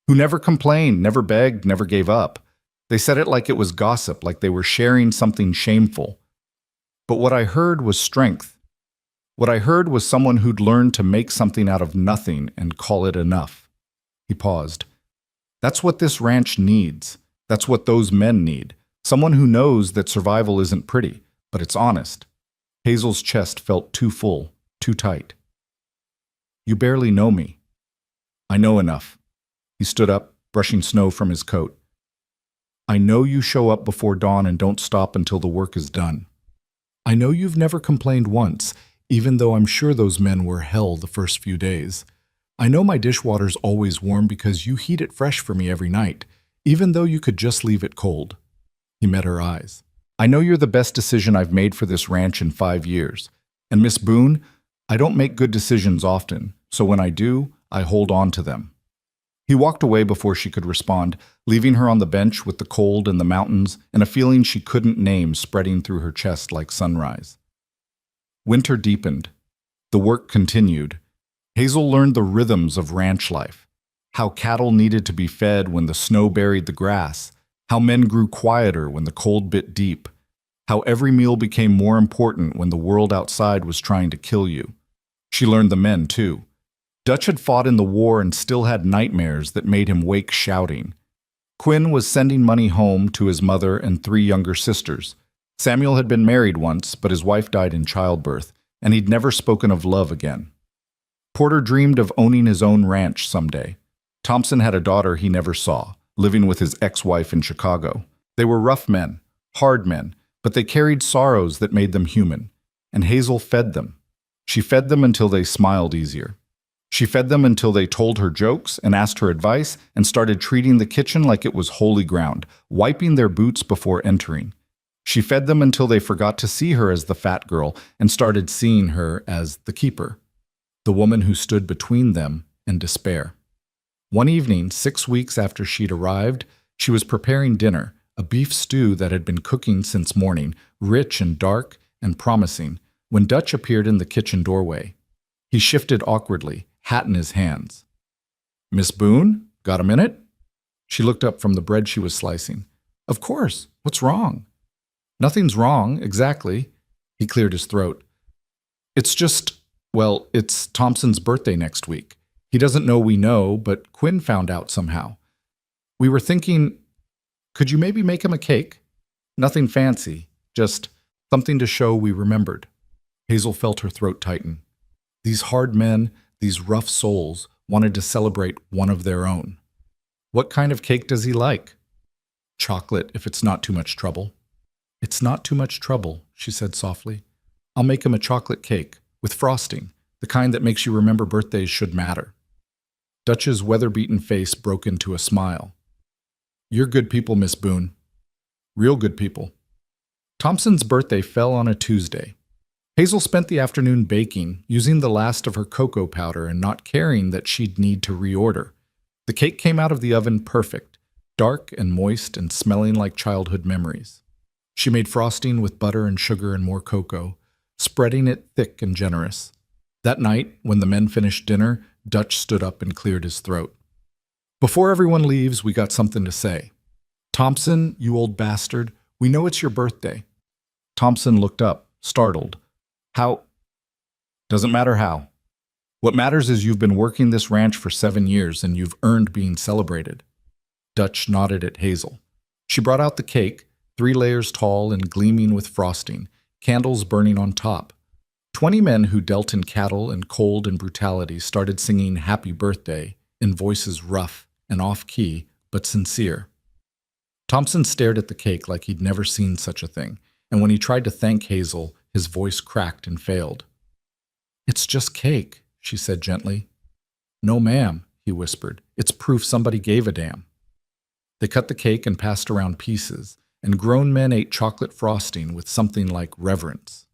Who never complained, never begged, never gave up. They said it like it was gossip, like they were sharing something shameful. But what I heard was strength. What I heard was someone who'd learned to make something out of nothing and call it enough." He paused. "That's what this ranch needs. That's what those men need. Someone who knows that survival isn't pretty, but it's honest." Hazel's chest felt too full, too tight. "You barely know me." "I know enough." He stood up, brushing snow from his coat. "I know you show up before dawn and don't stop until the work is done. I know you've never complained once, even though I'm sure those men were hell the first few days. I know my dishwater's always warm because you heat it fresh for me every night, even though you could just leave it cold." He met her eyes. "I know you're the best decision I've made for this ranch in 5 years. And Miss Boone, I don't make good decisions often, so when I do, I hold on to them." He walked away before she could respond, leaving her on the bench with the cold and the mountains and a feeling she couldn't name spreading through her chest like sunrise. Winter deepened. The work continued. Hazel learned the rhythms of ranch life, how cattle needed to be fed when the snow buried the grass, how men grew quieter when the cold bit deep, how every meal became more important when the world outside was trying to kill you. She learned the men, too. Dutch had fought in the war and still had nightmares that made him wake shouting. Quinn was sending money home to his mother and 3 younger sisters. Samuel had been married once, but his wife died in childbirth, and he'd never spoken of love again. Porter dreamed of owning his own ranch someday. Thompson had a daughter he never saw, living with his ex-wife in Chicago. They were rough men, hard men, but they carried sorrows that made them human. And Hazel fed them. She fed them until they smiled easier. She fed them until they told her jokes and asked her advice and started treating the kitchen like it was holy ground, wiping their boots before entering. She fed them until they forgot to see her as the fat girl and started seeing her as the keeper, the woman who stood between them and despair. One evening, 6 weeks after she'd arrived, she was preparing dinner, a beef stew that had been cooking since morning, rich and dark and promising, when Dutch appeared in the kitchen doorway. He shifted awkwardly, hat in his hands. "Miss Boone, got a minute?" She looked up from the bread she was slicing. "Of course. What's wrong?" "Nothing's wrong, exactly." He cleared his throat. "It's just, well, it's Thompson's birthday next week. He doesn't know we know, but Quinn found out somehow. We were thinking, could you maybe make him a cake? Nothing fancy, just something to show we remembered." Hazel felt her throat tighten. These hard men, these rough souls, wanted to celebrate one of their own. "What kind of cake does he like?" "Chocolate, if it's not too much trouble." "It's not too much trouble," she said softly. "I'll make him a chocolate cake, with frosting, the kind that makes you remember birthdays should matter." Dutch's weather-beaten face broke into a smile. "You're good people, Miss Boone. Real good people." Thompson's birthday fell on a Tuesday. Hazel spent the afternoon baking, using the last of her cocoa powder and not caring that she'd need to reorder. The cake came out of the oven perfect, dark and moist and smelling like childhood memories. She made frosting with butter and sugar and more cocoa, spreading it thick and generous. That night, when the men finished dinner, Dutch stood up and cleared his throat. "Before everyone leaves, we got something to say. Thompson, you old bastard, we know it's your birthday." Thompson looked up, startled. "How?" "Doesn't matter how. What matters is you've been working this ranch for 7 years and you've earned being celebrated." Dutch nodded at Hazel. She brought out the cake, 3 layers tall and gleaming with frosting, candles burning on top. 20 men who dealt in cattle and cold and brutality started singing "Happy Birthday" in voices rough and off-key, but sincere. Thompson stared at the cake like he'd never seen such a thing, and when he tried to thank Hazel, his voice cracked and failed. "It's just cake," she said gently. "No, ma'am," he whispered. "It's proof somebody gave a damn." They cut the cake and passed around pieces, and grown men ate chocolate frosting with something like reverence.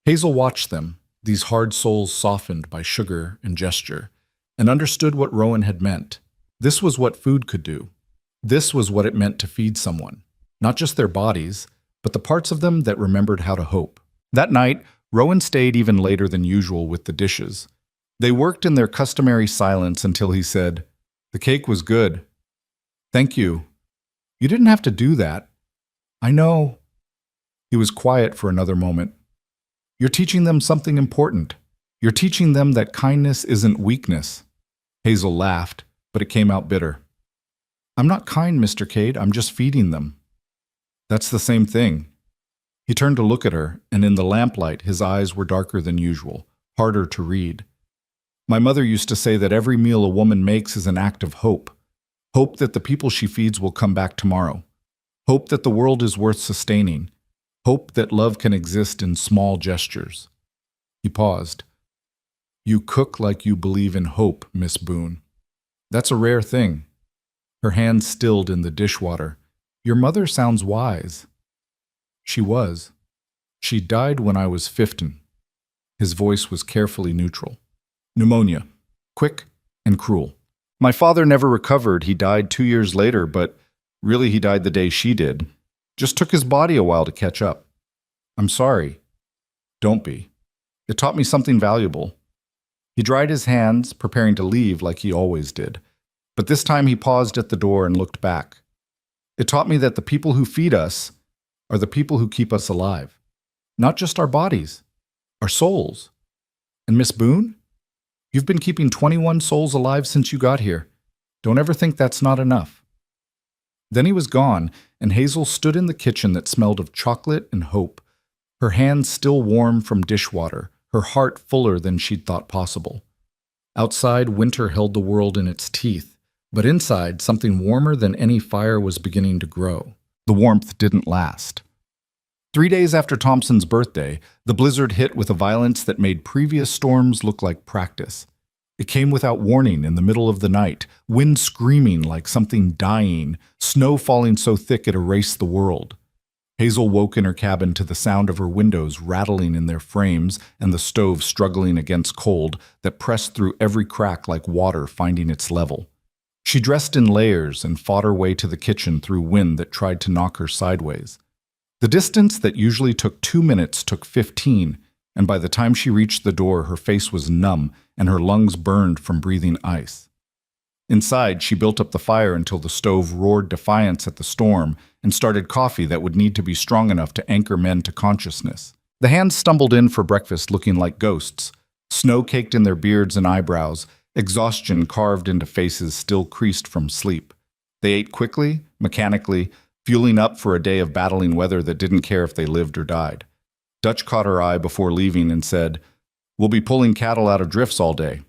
Hazel watched them, these hard souls softened by sugar and gesture, and understood what Rowan had meant. This was what food could do. This was what it meant to feed someone, not just their bodies, but the parts of them that remembered how to hope. That night, Rowan stayed even later than usual with the dishes. They worked in their customary silence until he said, "The cake was good." "Thank you. You didn't have to do that." "I know." He was quiet for another moment. "You're teaching them something important. You're teaching them that kindness isn't weakness." Hazel laughed, but it came out bitter. "I'm not kind, Mr. Cade. I'm just feeding them." "That's the same thing." He turned to look at her, and in the lamplight his eyes were darker than usual, harder to read. "My mother used to say that every meal a woman makes is an act of hope. Hope that the people she feeds will come back tomorrow. Hope that the world is worth sustaining. Hope that love can exist in small gestures." He paused. "You cook like you believe in hope, Miss Boone. That's a rare thing." Her hand stilled in the dishwater. "Your mother sounds wise." "She was. She died when I was 15. His voice was carefully neutral. "Pneumonia. Quick and cruel. My father never recovered. He died 2 years later, but really he died the day she did. Just took his body a while to catch up. I'm sorry." "Don't be. It taught me something valuable." He dried his hands, preparing to leave like he always did. But this time he paused at the door and looked back. "It taught me that the people who feed us are the people who keep us alive. Not just our bodies, our souls. And Miss Boone, you've been keeping 21 souls alive since you got here. Don't ever think that's not enough." Then he was gone, and Hazel stood in the kitchen that smelled of chocolate and hope, her hands still warm from dishwater, her heart fuller than she'd thought possible. Outside, winter held the world in its teeth, but inside, something warmer than any fire was beginning to grow. The warmth didn't last. 3 days after Thompson's birthday, the blizzard hit with a violence that made previous storms look like practice. It came without warning in the middle of the night, wind screaming like something dying, snow falling so thick it erased the world. Hazel woke in her cabin to the sound of her windows rattling in their frames and the stove struggling against cold that pressed through every crack like water finding its level. She dressed in layers and fought her way to the kitchen through wind that tried to knock her sideways. The distance that usually took 2 minutes took 15, and by the time she reached the door, her face was numb and her lungs burned from breathing ice. Inside, she built up the fire until the stove roared defiance at the storm and started coffee that would need to be strong enough to anchor men to consciousness. The hands stumbled in for breakfast looking like ghosts, snow caked in their beards and eyebrows, exhaustion carved into faces still creased from sleep. They ate quickly, mechanically, fueling up for a day of battling weather that didn't care if they lived or died. Dutch caught her eye before leaving and said, "We'll be pulling cattle out of drifts all day.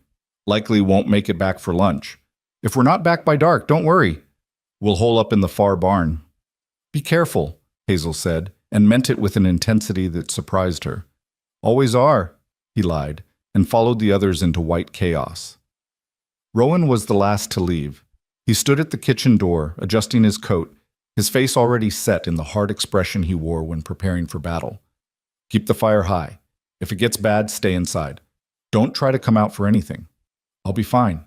Likely won't make it back for lunch. If we're not back by dark, don't worry. We'll hole up in the far barn." "Be careful," Hazel said, and meant it with an intensity that surprised her. "Always are," he lied, and followed the others into white chaos. Rowan was the last to leave. He stood at the kitchen door, adjusting his coat, his face already set in the hard expression he wore when preparing for battle. "Keep the fire high. If it gets bad, stay inside. Don't try to come out for anything. I'll be fine.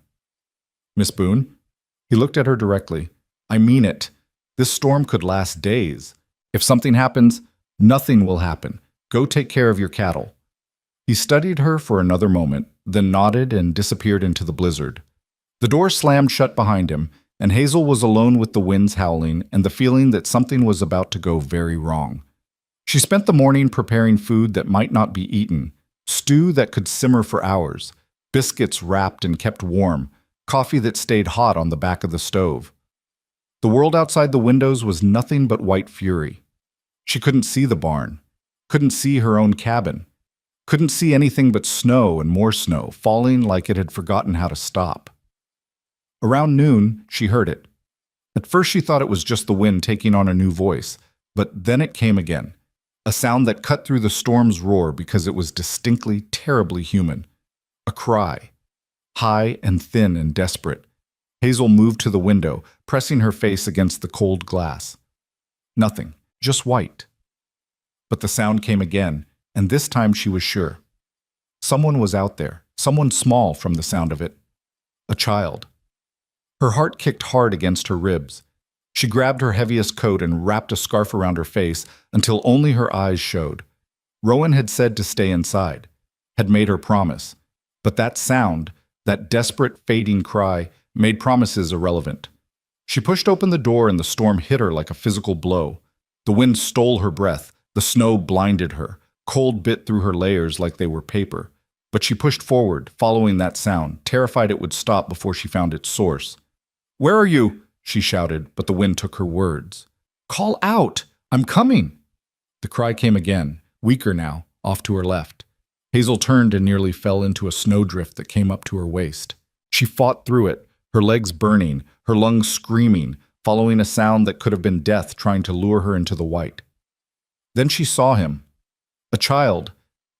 Miss Boone? He looked at her directly. I mean it. This storm could last days. If something happens, nothing will happen. Go take care of your cattle. He studied her for another moment, then nodded and disappeared into the blizzard. The door slammed shut behind him, and Hazel was alone with the winds howling and the feeling that something was about to go very wrong. She spent the morning preparing food that might not be eaten, stew that could simmer for hours, biscuits wrapped and kept warm, coffee that stayed hot on the back of the stove. The world outside the windows was nothing but white fury. She couldn't see the barn, couldn't see her own cabin, couldn't see anything but snow and more snow, falling like it had forgotten how to stop. Around noon, she heard it. At first she thought it was just the wind taking on a new voice, but then it came again, a sound that cut through the storm's roar because it was distinctly, terribly human. A cry, high and thin and desperate. Hazel moved to the window, pressing her face against the cold glass. Nothing, just white. But the sound came again, and this time she was sure. Someone was out there, someone small from the sound of it. A child. Her heart kicked hard against her ribs. She grabbed her heaviest coat and wrapped a scarf around her face until only her eyes showed. Rowan had said to stay inside, had made her promise. But that sound, that desperate, fading cry, made promises irrelevant. She pushed open the door and the storm hit her like a physical blow. The wind stole her breath, the snow blinded her, cold bit through her layers like they were paper. But she pushed forward, following that sound, terrified it would stop before she found its source. "Where are you?" she shouted, but the wind took her words. "Call out! I'm coming!" The cry came again, weaker now, off to her left. Hazel turned and nearly fell into a snowdrift that came up to her waist. She fought through it, her legs burning, her lungs screaming, following a sound that could have been death trying to lure her into the white. Then she saw him. A child,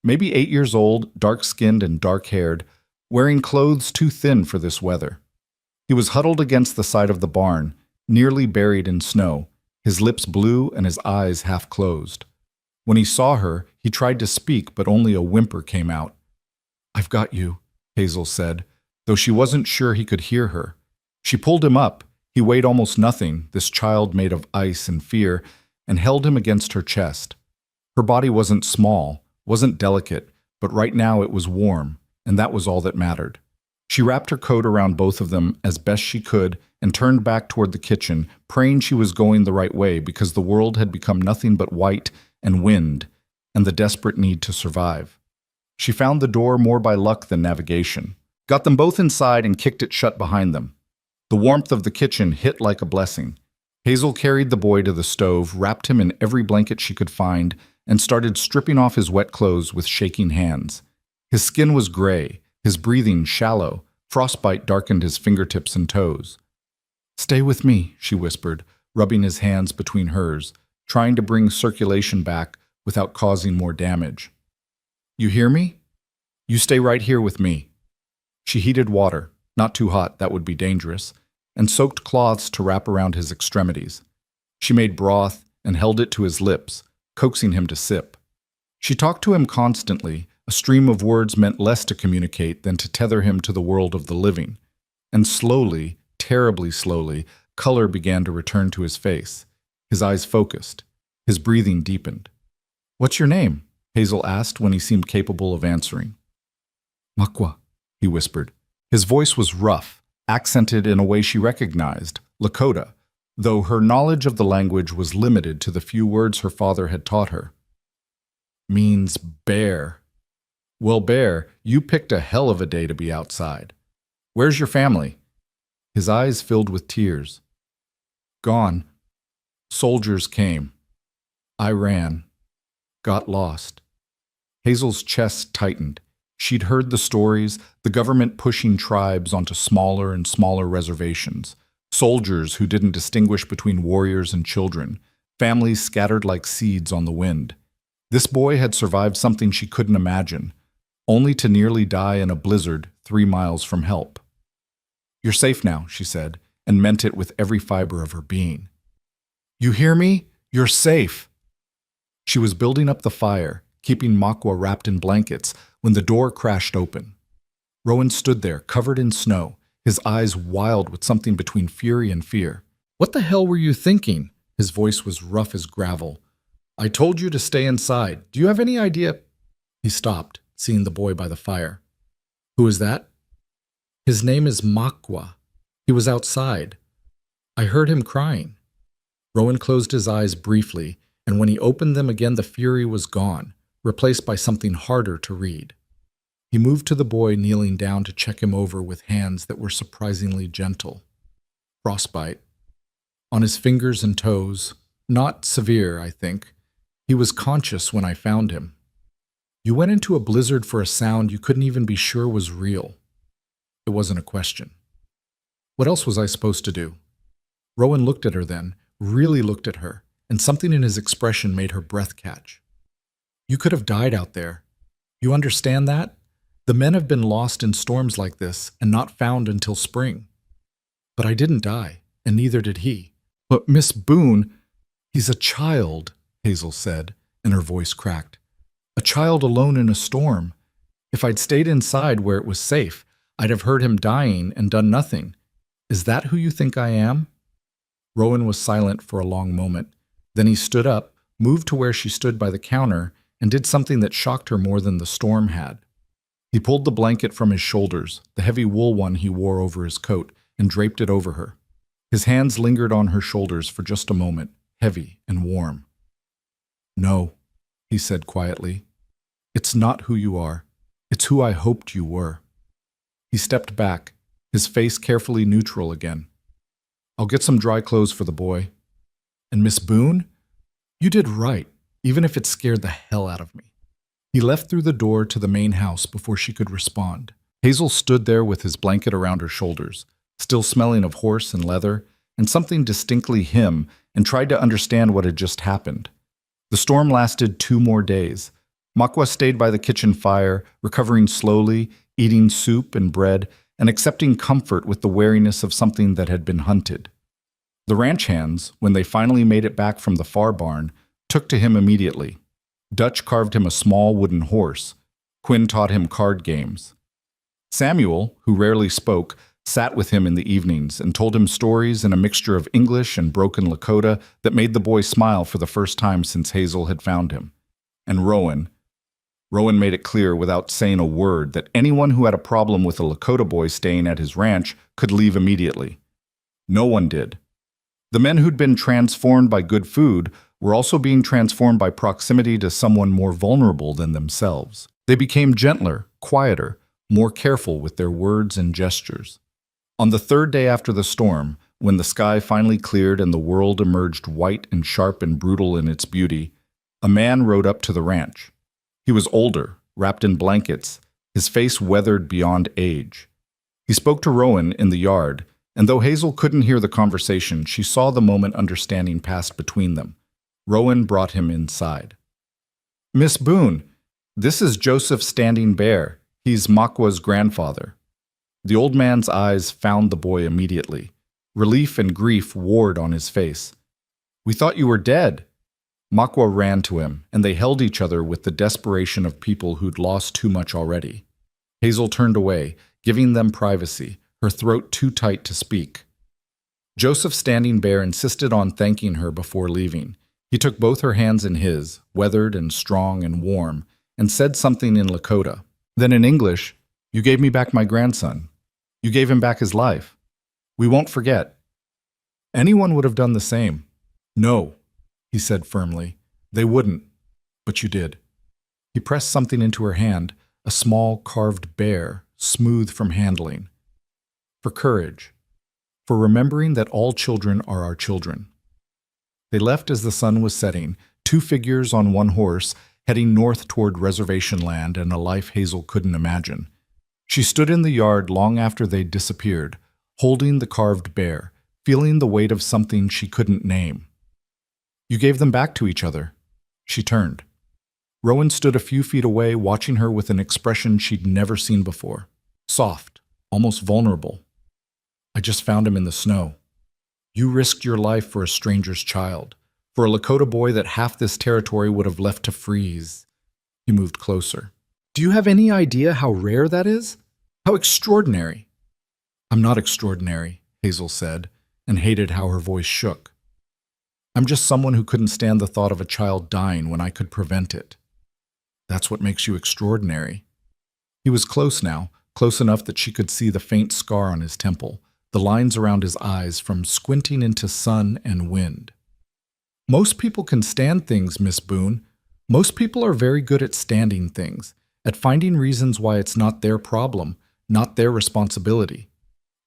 maybe 8 years old, dark-skinned and dark-haired, wearing clothes too thin for this weather. He was huddled against the side of the barn, nearly buried in snow, his lips blue and his eyes half closed. When he saw her, he tried to speak, but only a whimper came out. "I've got you," Hazel said, though she wasn't sure he could hear her. She pulled him up. He weighed almost nothing, this child made of ice and fear, and held him against her chest. Her body wasn't small, wasn't delicate, but right now it was warm, and that was all that mattered. She wrapped her coat around both of them as best she could and turned back toward the kitchen, praying she was going the right way because the world had become nothing but white and wind and the desperate need to survive. She found the door more by luck than navigation, got them both inside and kicked it shut behind them. The warmth of the kitchen hit like a blessing. Hazel carried the boy to the stove, wrapped him in every blanket she could find, and started stripping off his wet clothes with shaking hands. His skin was gray, his breathing shallow. Frostbite darkened his fingertips and toes. "Stay with me," she whispered, rubbing his hands between hers, trying to bring circulation back without causing more damage. "You hear me? You stay right here with me." She heated water, not too hot, that would be dangerous, and soaked cloths to wrap around his extremities. She made broth and held it to his lips, coaxing him to sip. She talked to him constantly. A stream of words meant less to communicate than to tether him to the world of the living. And slowly, terribly slowly, color began to return to his face. His eyes focused. His breathing deepened. "What's your name?" Hazel asked when he seemed capable of answering. "Makwa," he whispered. His voice was rough, accented in a way she recognized, Lakota, though her knowledge of the language was limited to the few words her father had taught her. "Means bear." "Well, Bear, you picked a hell of a day to be outside. Where's your family?" His eyes filled with tears. "Gone. Soldiers came. I ran. Got lost." Hazel's chest tightened. She'd heard the stories, the government pushing tribes onto smaller and smaller reservations, soldiers who didn't distinguish between warriors and children, families scattered like seeds on the wind. This boy had survived something she couldn't imagine, only to nearly die in a blizzard 3 miles from help. "You're safe now," she said, and meant it with every fiber of her being. "You hear me? You're safe." She was building up the fire, keeping Makwa wrapped in blankets, when the door crashed open. Rowan stood there, covered in snow, his eyes wild with something between fury and fear. "What the hell were you thinking?" His voice was rough as gravel. "I told you to stay inside. Do you have any idea?" He stopped, seeing the boy by the fire. "Who is that?" "His name is Makwa. He was outside. I heard him crying." Rowan closed his eyes briefly, and when he opened them again the fury was gone, replaced by something harder to read. He moved to the boy, kneeling down to check him over with hands that were surprisingly gentle. Frostbite. On his fingers and toes. Not severe, I think. He was conscious when I found him. You went into a blizzard for a sound you couldn't even be sure was real. It wasn't a question. What else was I supposed to do? Rowan looked at her then, really looked at her, and something in his expression made her breath catch. You could have died out there. You understand that? The men have been lost in storms like this and not found until spring. But I didn't die, and neither did he. But Miss Boone, he's a child, Hazel said, and her voice cracked. A child alone in a storm. If I'd stayed inside where it was safe, I'd have heard him dying and done nothing. Is that who you think I am? Rowan was silent for a long moment. Then he stood up, moved to where she stood by the counter, and did something that shocked her more than the storm had. He pulled the blanket from his shoulders, the heavy wool one he wore over his coat, and draped it over her. His hands lingered on her shoulders for just a moment, heavy and warm. No, he said quietly. It's not who you are. It's who I hoped you were. He stepped back, his face carefully neutral again. I'll get some dry clothes for the boy. And Miss Boone? You did right, even if it scared the hell out of me. He left through the door to the main house before she could respond. Hazel stood there with his blanket around her shoulders, still smelling of horse and leather, and something distinctly him, and tried to understand what had just happened. The storm lasted 2 more days. Makwa stayed by the kitchen fire, recovering slowly, eating soup and bread, and accepting comfort with the wariness of something that had been hunted. The ranch hands, when they finally made it back from the far barn, took to him immediately. Dutch carved him a small wooden horse. Quinn taught him card games. Samuel, who rarely spoke, sat with him in the evenings and told him stories in a mixture of English and broken Lakota that made the boy smile for the first time since Hazel had found him. And Rowan made it clear without saying a word that anyone who had a problem with a Lakota boy staying at his ranch could leave immediately. No one did. The men who'd been transformed by good food were also being transformed by proximity to someone more vulnerable than themselves. They became gentler, quieter, more careful with their words and gestures. On the 3rd day after the storm, when the sky finally cleared and the world emerged white and sharp and brutal in its beauty, a man rode up to the ranch. He was older, wrapped in blankets, his face weathered beyond age. He spoke to Rowan in the yard, and though Hazel couldn't hear the conversation, she saw the moment understanding passed between them. Rowan brought him inside. Miss Boone, this is Joseph Standing Bear. He's Makwa's grandfather. The old man's eyes found the boy immediately. Relief and grief warred on his face. We thought you were dead. Makwa ran to him, and they held each other with the desperation of people who'd lost too much already. Hazel turned away, giving them privacy, her throat too tight to speak. Joseph Standing Bear insisted on thanking her before leaving. He took both her hands in his, weathered and strong and warm, and said something in Lakota. Then in English, you gave me back my grandson. You gave him back his life. We won't forget. Anyone would have done the same. No, he said firmly. They wouldn't, but you did. He pressed something into her hand, a small carved bear, smooth from handling. For courage, for remembering that all children are our children. They left as the sun was setting, 2 figures on one horse, heading north toward reservation land and a life Hazel couldn't imagine. She stood in the yard long after they'd disappeared, holding the carved bear, feeling the weight of something she couldn't name. You gave them back to each other. She turned. Rowan stood a few feet away, watching her with an expression she'd never seen before. Soft, almost vulnerable. I just found him in the snow. You risked your life for a stranger's child, for a Lakota boy that half this territory would have left to freeze. He moved closer. Do you have any idea how rare that is? How extraordinary? I'm not extraordinary, Hazel said, and hated how her voice shook. I'm just someone who couldn't stand the thought of a child dying when I could prevent it. That's what makes you extraordinary. He was close now, close enough that she could see the faint scar on his temple, the lines around his eyes from squinting into sun and wind. Most people can stand things, Miss Boone. Most people are very good at standing things, at finding reasons why it's not their problem, not their responsibility.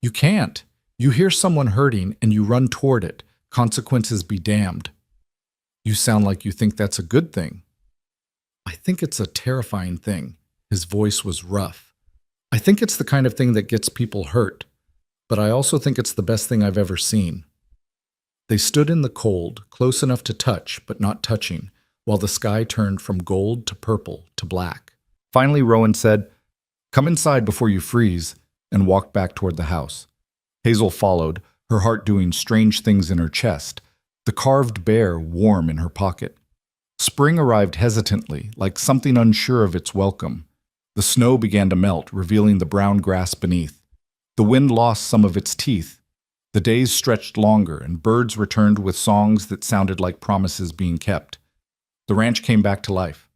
You can't. You hear someone hurting and you run toward it, consequences be damned. You sound like you think that's a good thing. I think it's a terrifying thing. His voice was rough. I think it's the kind of thing that gets people hurt, but I also think it's the best thing I've ever seen. They stood in the cold, close enough to touch, but not touching, while the sky turned from gold to purple to black. Finally, Rowan said, "Come inside before you freeze," and walked back toward the house. Hazel followed, her heart doing strange things in her chest, the carved bear warm in her pocket. Spring arrived hesitantly, like something unsure of its welcome. The snow began to melt, revealing the brown grass beneath. The wind lost some of its teeth. The days stretched longer, and birds returned with songs that sounded like promises being kept. The ranch came back to life.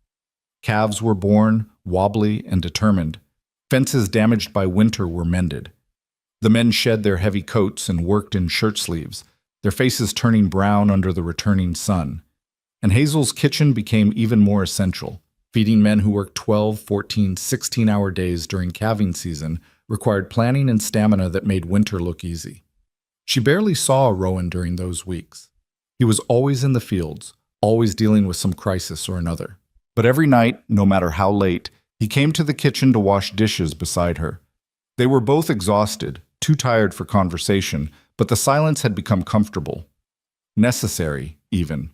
Calves were born, wobbly and determined. Fences damaged by winter were mended. The men shed their heavy coats and worked in shirt sleeves, their faces turning brown under the returning sun. And Hazel's kitchen became even more essential. Feeding men who worked 12, 14, 16-hour days during calving season required planning and stamina that made winter look easy. She barely saw Rowan during those weeks. He was always in the fields, always dealing with some crisis or another. But every night, no matter how late, he came to the kitchen to wash dishes beside her. They were both exhausted, too tired for conversation, but the silence had become comfortable. Necessary, even.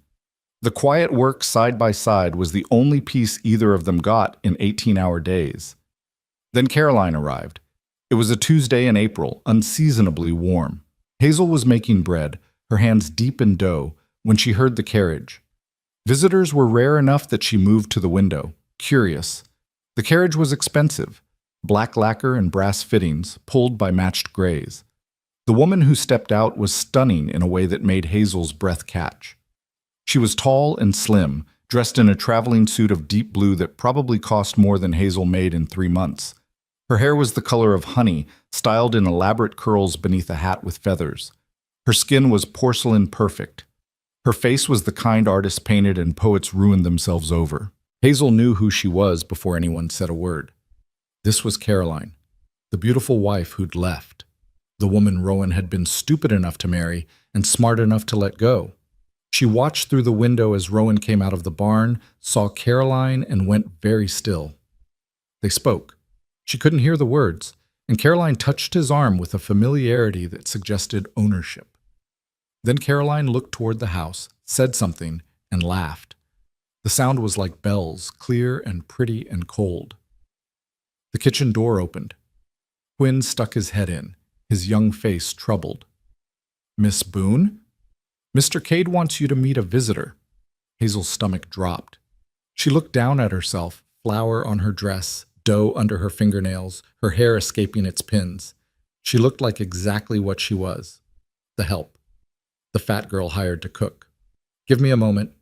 The quiet work side by side was the only peace either of them got in 18-hour days. Then Caroline arrived. It was a Tuesday in April, unseasonably warm. Hazel was making bread, her hands deep in dough, when she heard the carriage. Visitors were rare enough that she moved to the window, curious. The carriage was expensive, black lacquer and brass fittings, pulled by matched grays. The woman who stepped out was stunning in a way that made Hazel's breath catch. She was tall and slim, dressed in a traveling suit of deep blue that probably cost more than Hazel made in 3 months. Her hair was the color of honey, styled in elaborate curls beneath a hat with feathers. Her skin was porcelain perfect. Her face was the kind artists painted and poets ruined themselves over. Hazel knew who she was before anyone said a word. This was Caroline, the beautiful wife who'd left, the woman Rowan had been stupid enough to marry and smart enough to let go. She watched through the window as Rowan came out of the barn, saw Caroline, and went very still. They spoke. She couldn't hear the words, and Caroline touched his arm with a familiarity that suggested ownership. Then Caroline looked toward the house, said something, and laughed. The sound was like bells, clear and pretty and cold. The kitchen door opened. Quinn stuck his head in, his young face troubled. "Miss Boone? Mr. Cade wants you to meet a visitor." Hazel's stomach dropped. She looked down at herself, flour on her dress, dough under her fingernails, her hair escaping its pins. She looked like exactly what she was. The help. The fat girl hired to cook. "Give me a moment."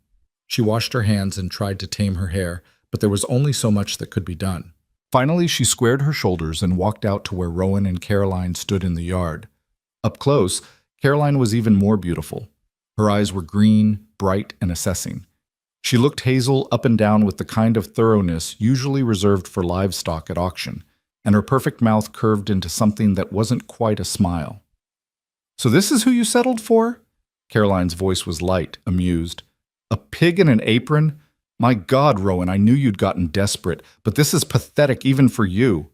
She washed her hands and tried to tame her hair, but there was only so much that could be done. Finally, she squared her shoulders and walked out to where Rowan and Caroline stood in the yard. Up close, Caroline was even more beautiful. Her eyes were green, bright, and assessing. She looked Hazel up and down with the kind of thoroughness usually reserved for livestock at auction, and her perfect mouth curved into something that wasn't quite a smile. "So this is who you settled for?" Caroline's voice was light, amused. "A pig in an apron? My God, Rowan, I knew you'd gotten desperate, but this is pathetic even for you."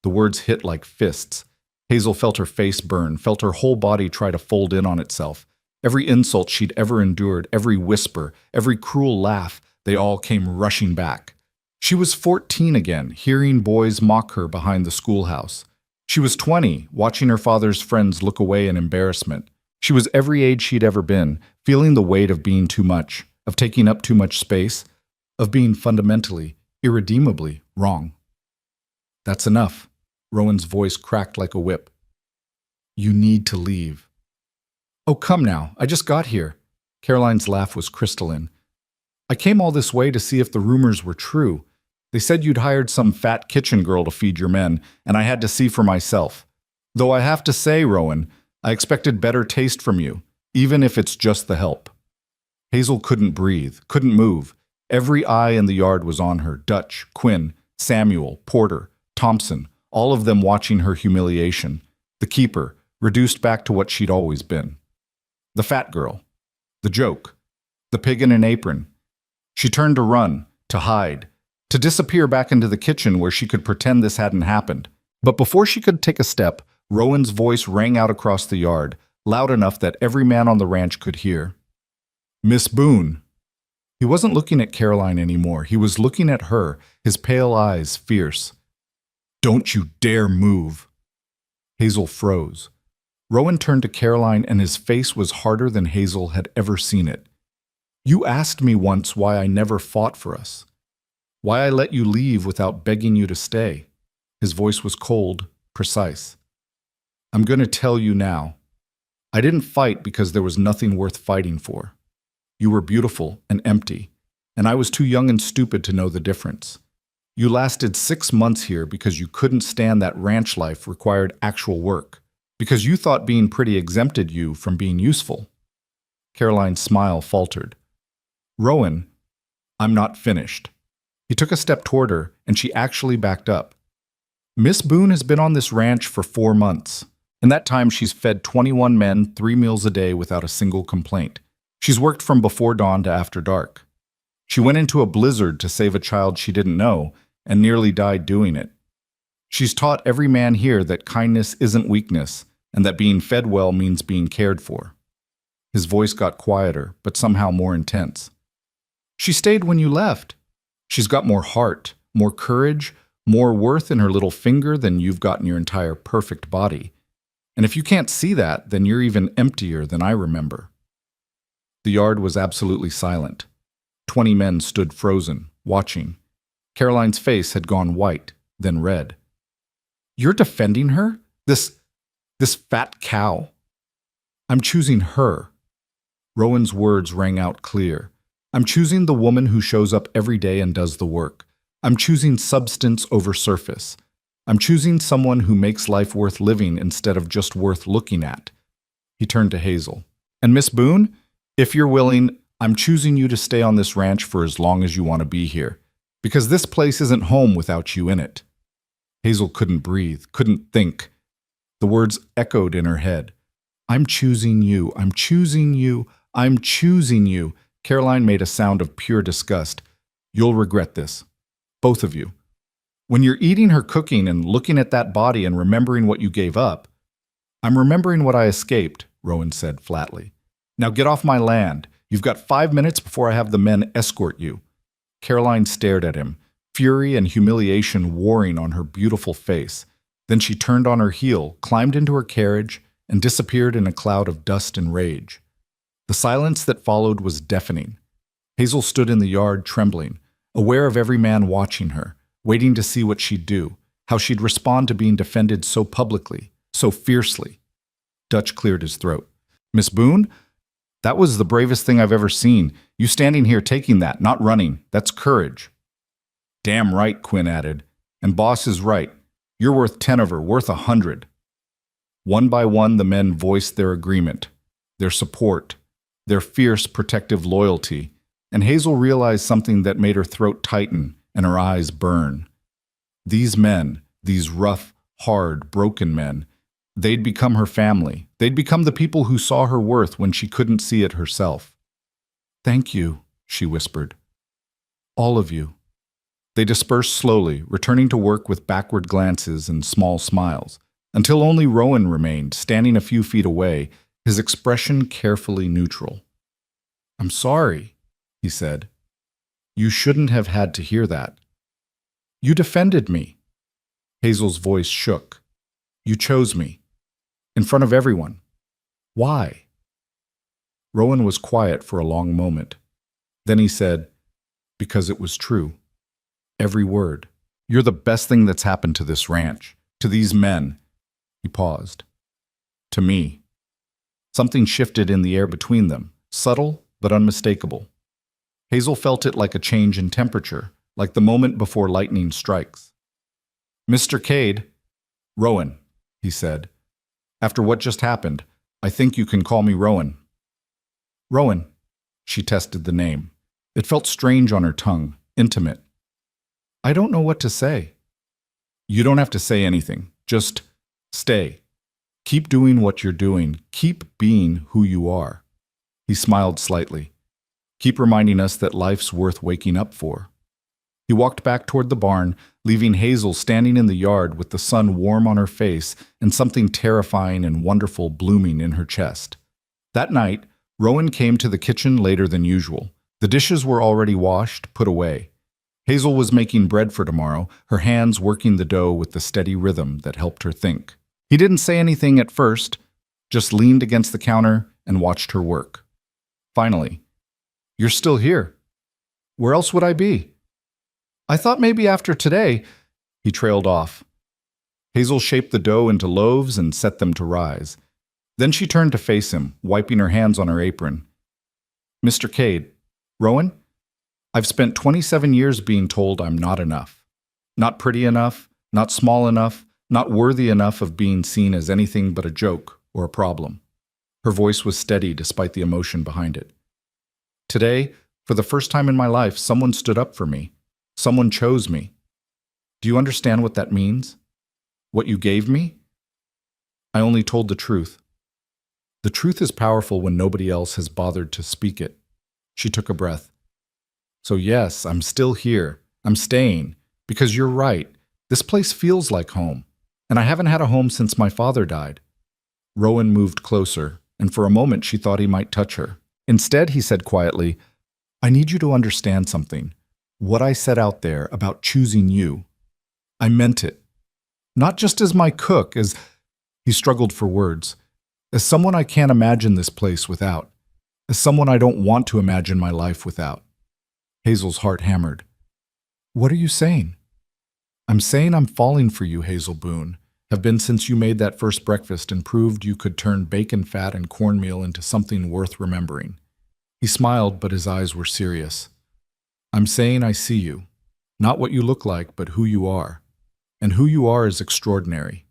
The words hit like fists. Hazel felt her face burn, felt her whole body try to fold in on itself. Every insult she'd ever endured, every whisper, every cruel laugh, they all came rushing back. She was 14 again, hearing boys mock her behind the schoolhouse. She was 20, watching her father's friends look away in embarrassment. She was every age she'd ever been, feeling the weight of being too much, of taking up too much space, of being fundamentally, irredeemably wrong. That's enough. Rowan's voice cracked like a whip. You need to leave. Oh, come now. I just got here. Caroline's laugh was crystalline. I came all this way to see if the rumors were true. They said you'd hired some fat kitchen girl to feed your men, and I had to see for myself. Though I have to say, Rowan, I expected better taste from you, even if it's just the help. Hazel couldn't breathe, couldn't move. Every eye in the yard was on her. Dutch, Quinn, Samuel, Porter, Thompson, all of them watching her humiliation. The keeper, reduced back to what she'd always been. The fat girl. The joke. The pig in an apron. She turned to run, to hide, to disappear back into the kitchen where she could pretend this hadn't happened. But before she could take a step, Rowan's voice rang out across the yard, loud enough that every man on the ranch could hear. Miss Boone. He wasn't looking at Caroline anymore. He was looking at her, his pale eyes fierce. Don't you dare move. Hazel froze. Rowan turned to Caroline and his face was harder than Hazel had ever seen it. You asked me once why I never fought for us. Why I let you leave without begging you to stay. His voice was cold, precise. I'm going to tell you now. I didn't fight because there was nothing worth fighting for. You were beautiful and empty, and I was too young and stupid to know the difference. You lasted 6 months here because you couldn't stand that ranch life required actual work, because you thought being pretty exempted you from being useful. Caroline's smile faltered. Rowan, I'm not finished. He took a step toward her, and she actually backed up. Miss Boone has been on this ranch for 4 months. In that time, she's fed 21 men 3 meals a day without a single complaint. She's worked from before dawn to after dark. She went into a blizzard to save a child she didn't know and nearly died doing it. She's taught every man here that kindness isn't weakness and that being fed well means being cared for. His voice got quieter, but somehow more intense. She stayed when you left. She's got more heart, more courage, more worth in her little finger than you've got in your entire perfect body. And if you can't see that, then you're even emptier than I remember. The yard was absolutely silent. 20 men stood frozen, watching. Caroline's face had gone white, then red. You're defending her? This fat cow? I'm choosing her. Rowan's words rang out clear. I'm choosing the woman who shows up every day and does the work. I'm choosing substance over surface. I'm choosing someone who makes life worth living instead of just worth looking at. He turned to Hazel. And Miss Boone, if you're willing, I'm choosing you to stay on this ranch for as long as you want to be here, because this place isn't home without you in it. Hazel couldn't breathe, couldn't think. The words echoed in her head. I'm choosing you, I'm choosing you, I'm choosing you. Caroline made a sound of pure disgust. You'll regret this. Both of you. When you're eating her cooking and looking at that body and remembering what you gave up, I'm remembering what I escaped, Rowan said flatly. Now get off my land. You've got 5 minutes before I have the men escort you. Caroline stared at him, fury and humiliation warring on her beautiful face. Then she turned on her heel, climbed into her carriage, and disappeared in a cloud of dust and rage. The silence that followed was deafening. Hazel stood in the yard trembling, aware of every man watching her, waiting to see what she'd do, how she'd respond to being defended so publicly, so fiercely. Dutch cleared his throat. Miss Boone? That was the bravest thing I've ever seen. You standing here taking that, not running. That's courage. Damn right, Quinn added. And boss is right. You're worth 10 of her, worth 100. One by one, the men voiced their agreement, their support, their fierce protective loyalty, and Hazel realized something that made her throat tighten and her eyes burn. These men, these rough, hard, broken men, they'd become her family. They'd become the people who saw her worth when she couldn't see it herself. Thank you, she whispered. All of you. They dispersed slowly, returning to work with backward glances and small smiles, until only Rowan remained, standing a few feet away, his expression carefully neutral. I'm sorry, he said. You shouldn't have had to hear that. You defended me. Hazel's voice shook. You chose me. In front of everyone. Why? Rowan was quiet for a long moment. Then he said, because it was true. Every word. You're the best thing that's happened to this ranch, to these men. He paused. To me. Something shifted in the air between them, subtle but unmistakable. Hazel felt it like a change in temperature, like the moment before lightning strikes. Mr. Cade, Rowan, he said. After what just happened, I think you can call me Rowan. Rowan. She tested the name. It felt strange on her tongue, intimate. I don't know what to say. You don't have to say anything. Just stay. Keep doing what you're doing. Keep being who you are. He smiled slightly. Keep reminding us that life's worth waking up for. He walked back toward the barn, leaving Hazel standing in the yard with the sun warm on her face and something terrifying and wonderful blooming in her chest. That night, Rowan came to the kitchen later than usual. The dishes were already washed, put away. Hazel was making bread for tomorrow, her hands working the dough with the steady rhythm that helped her think. He didn't say anything at first, just leaned against the counter and watched her work. Finally, "You're still here. Where else would I be?" "I thought maybe after today," he trailed off. Hazel shaped the dough into loaves and set them to rise. Then she turned to face him, wiping her hands on her apron. "Mr. Cade, Rowan, I've spent 27 years being told I'm not enough. Not pretty enough, not small enough, not worthy enough of being seen as anything but a joke or a problem." Her voice was steady despite the emotion behind it. "Today, for the first time in my life, someone stood up for me. Someone chose me. Do you understand what that means? What you gave me? I only told the truth. The truth is powerful when nobody else has bothered to speak it." She took a breath. "So yes, I'm still here. I'm staying. Because you're right. This place feels like home. And I haven't had a home since my father died." Rowan moved closer, and for a moment she thought he might touch her. Instead, he said quietly, "I need you to understand something. What I said out there about choosing you, I meant it. Not just as my cook, as—" He struggled for words. "As someone I can't imagine this place without. As someone I don't want to imagine my life without." Hazel's heart hammered. "What are you saying?" "I'm saying I'm falling for you, Hazel Boone. Have been since you made that first breakfast and proved you could turn bacon fat and cornmeal into something worth remembering." He smiled, but his eyes were serious. "I'm saying I see you. Not what you look like, but who you are. And who you are is extraordinary."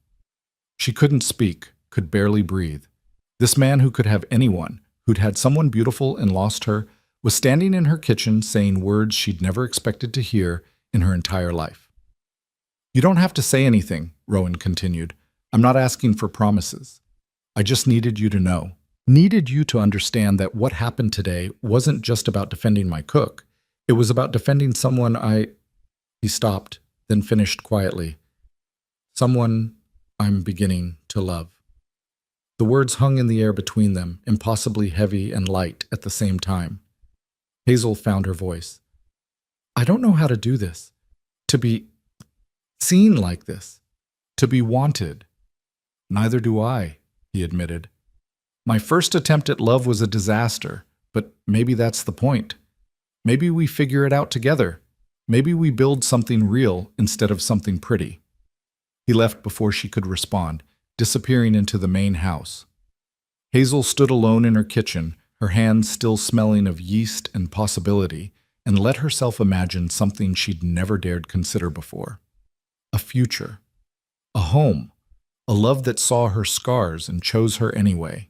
She couldn't speak, could barely breathe. This man who could have anyone, who'd had someone beautiful and lost her, was standing in her kitchen saying words she'd never expected to hear in her entire life. "You don't have to say anything," Rowan continued. "I'm not asking for promises. I just needed you to know. Needed you to understand that what happened today wasn't just about defending my cook. It was about defending someone I—" He stopped, then finished quietly. "Someone I'm beginning to love." The words hung in the air between them, impossibly heavy and light at the same time. Hazel found her voice. "I don't know how to do this. To be seen like this. To be wanted." "Neither do I," he admitted. "My first attempt at love was a disaster, but maybe that's the point. Maybe we figure it out together. Maybe we build something real instead of something pretty." He left before she could respond, disappearing into the main house. Hazel stood alone in her kitchen, her hands still smelling of yeast and possibility, and let herself imagine something she'd never dared consider before. A future. A home. A love that saw her scars and chose her anyway.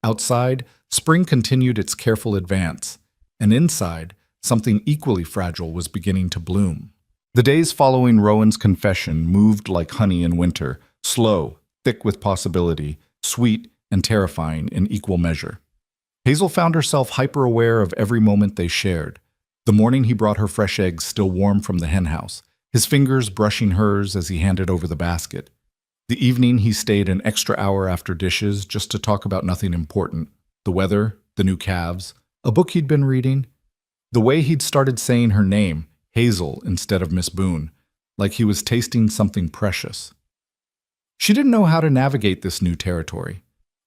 Outside, spring continued its careful advance, and inside, something equally fragile was beginning to bloom. The days following Rowan's confession moved like honey in winter, slow, thick with possibility, sweet and terrifying in equal measure. Hazel found herself hyper-aware of every moment they shared. The morning he brought her fresh eggs still warm from the henhouse, his fingers brushing hers as he handed over the basket. The evening he stayed an extra hour after dishes just to talk about nothing important. The weather, the new calves, a book he'd been reading. The way he'd started saying her name, Hazel instead of Miss Boone, like he was tasting something precious. She didn't know how to navigate this new territory.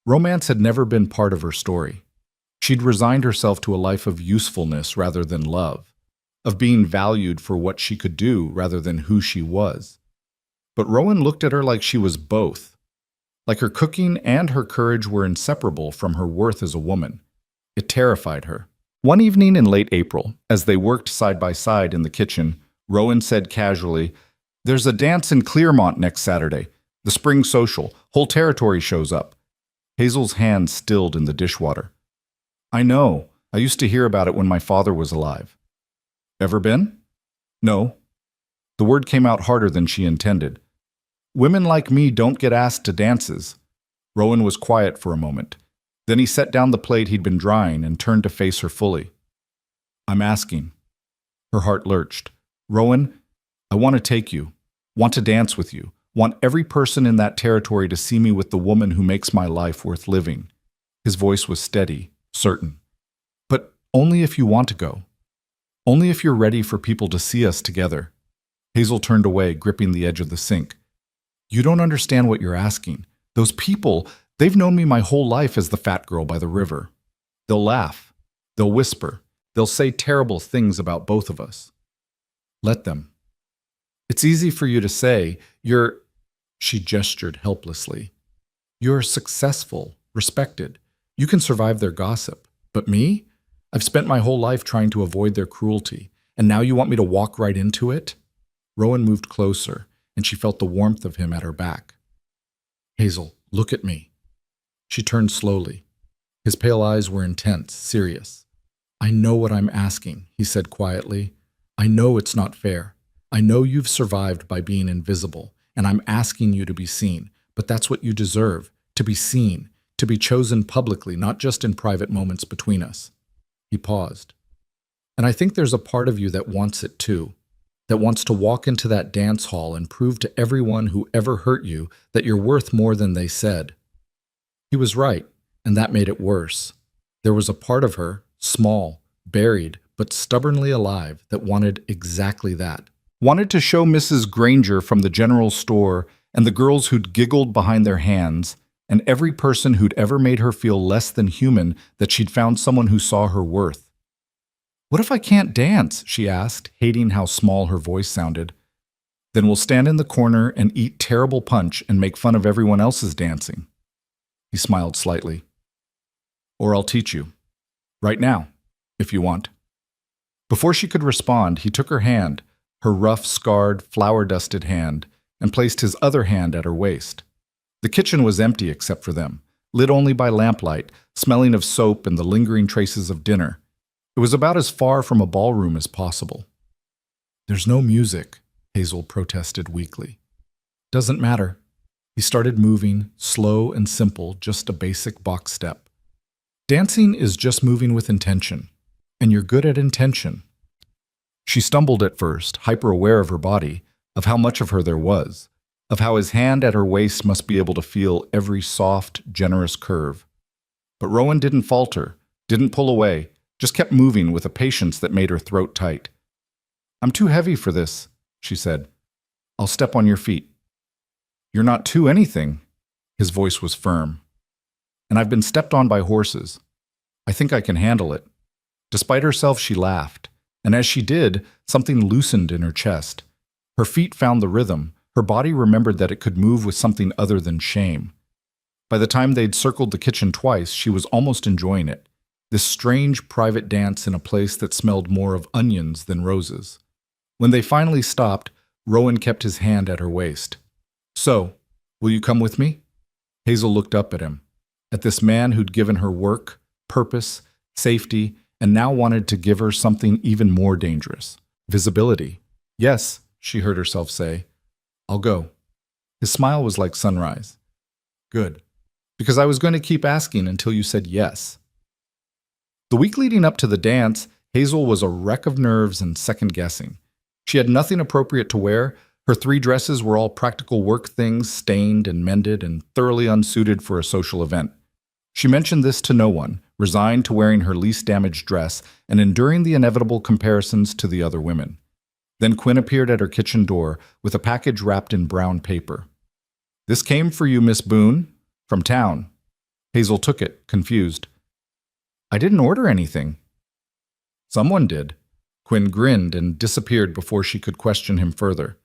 Romance had never been part of her story. She'd resigned herself to a life of usefulness rather than love. of being valued for what she could do rather than who she was. But Rowan looked at her like she was both, like her cooking and her courage were inseparable from her worth as a woman. It terrified her. One evening in late April, as they worked side by side in the kitchen, Rowan said casually, "There's a dance in Clearmont next Saturday. The spring social. Whole territory shows up." Hazel's hand stilled in the dishwater. "I know. I used to hear about it when my father was alive." "Ever been?" "No." The word came out harder than she intended. "Women like me don't get asked to dances." Rowan was quiet for a moment. Then he set down the plate he'd been drying and turned to face her fully. "I'm asking." Her heart lurched. "Rowan, I want to take you, want to dance with you, want every person in that territory to see me with the woman who makes my life worth living." His voice was steady, certain. "But only if you want to go. Only if you're ready for people to see us together." Hazel turned away, gripping the edge of the sink. "You don't understand what you're asking. Those people, they've known me my whole life as the fat girl by the river. They'll laugh. They'll whisper. They'll say terrible things about both of us. Let them. It's easy for you to say, you're—" She gestured helplessly. "You're successful, respected. You can survive their gossip. But me? I've spent my whole life trying to avoid their cruelty, and now you want me to walk right into it?" Rowan moved closer, and she felt the warmth of him at her back. "Hazel, look at me." She turned slowly. His pale eyes were intense, serious. "I know what I'm asking," he said quietly. "I know it's not fair. I know you've survived by being invisible, and I'm asking you to be seen. But that's what you deserve, to be seen, to be chosen publicly, not just in private moments between us." He paused. "And I think there's a part of you that wants it too, that wants to walk into that dance hall and prove to everyone who ever hurt you that you're worth more than they said." He was right, and that made it worse. There was a part of her, small, buried, but stubbornly alive, that wanted exactly that. Wanted to show Mrs. Granger from the general store and the girls who'd giggled behind their hands and every person who'd ever made her feel less than human that she'd found someone who saw her worth. "What if I can't dance?" she asked, hating how small her voice sounded. "Then we'll stand in the corner and eat terrible punch and make fun of everyone else's dancing." He smiled slightly. "Or I'll teach you. Right now, if you want." Before she could respond, he took her hand, her rough, scarred, flour-dusted hand, and placed his other hand at her waist. The kitchen was empty except for them, lit only by lamplight, smelling of soap and the lingering traces of dinner. It was about as far from a ballroom as possible. "There's no music," Hazel protested weakly. "Doesn't matter." He started moving, slow and simple, just a basic box step. "Dancing is just moving with intention, and you're good at intention." She stumbled at first, hyper-aware of her body, of how much of her there was, of how his hand at her waist must be able to feel every soft, generous curve. But Rowan didn't falter, didn't pull away, just kept moving with a patience that made her throat tight. "I'm too heavy for this," she said. "I'll step on your feet." "You're not too anything." His voice was firm. "And I've been stepped on by horses. I think I can handle it." Despite herself, she laughed. And as she did, something loosened in her chest. Her feet found the rhythm. Her body remembered that it could move with something other than shame. By the time they'd circled the kitchen twice, she was almost enjoying it. This strange private dance in a place that smelled more of onions than roses. When they finally stopped, Rowan kept his hand at her waist. "So, will you come with me?" Hazel looked up at him, at this man who'd given her work, purpose, safety, and now wanted to give her something even more dangerous, visibility. "Yes," she heard herself say. "I'll go." His smile was like sunrise. "Good, because I was going to keep asking until you said yes." The week leading up to the dance, Hazel was a wreck of nerves and second-guessing. She had nothing appropriate to wear. Her 3 dresses were all practical work things, stained and mended and thoroughly unsuited for a social event. She mentioned this to no one, resigned to wearing her least damaged dress and enduring the inevitable comparisons to the other women. Then Quinn appeared at her kitchen door with a package wrapped in brown paper. "This came for you, Miss Boone, from town." Hazel took it, confused. "I didn't order anything." "Someone did." Quinn grinned and disappeared before she could question him further.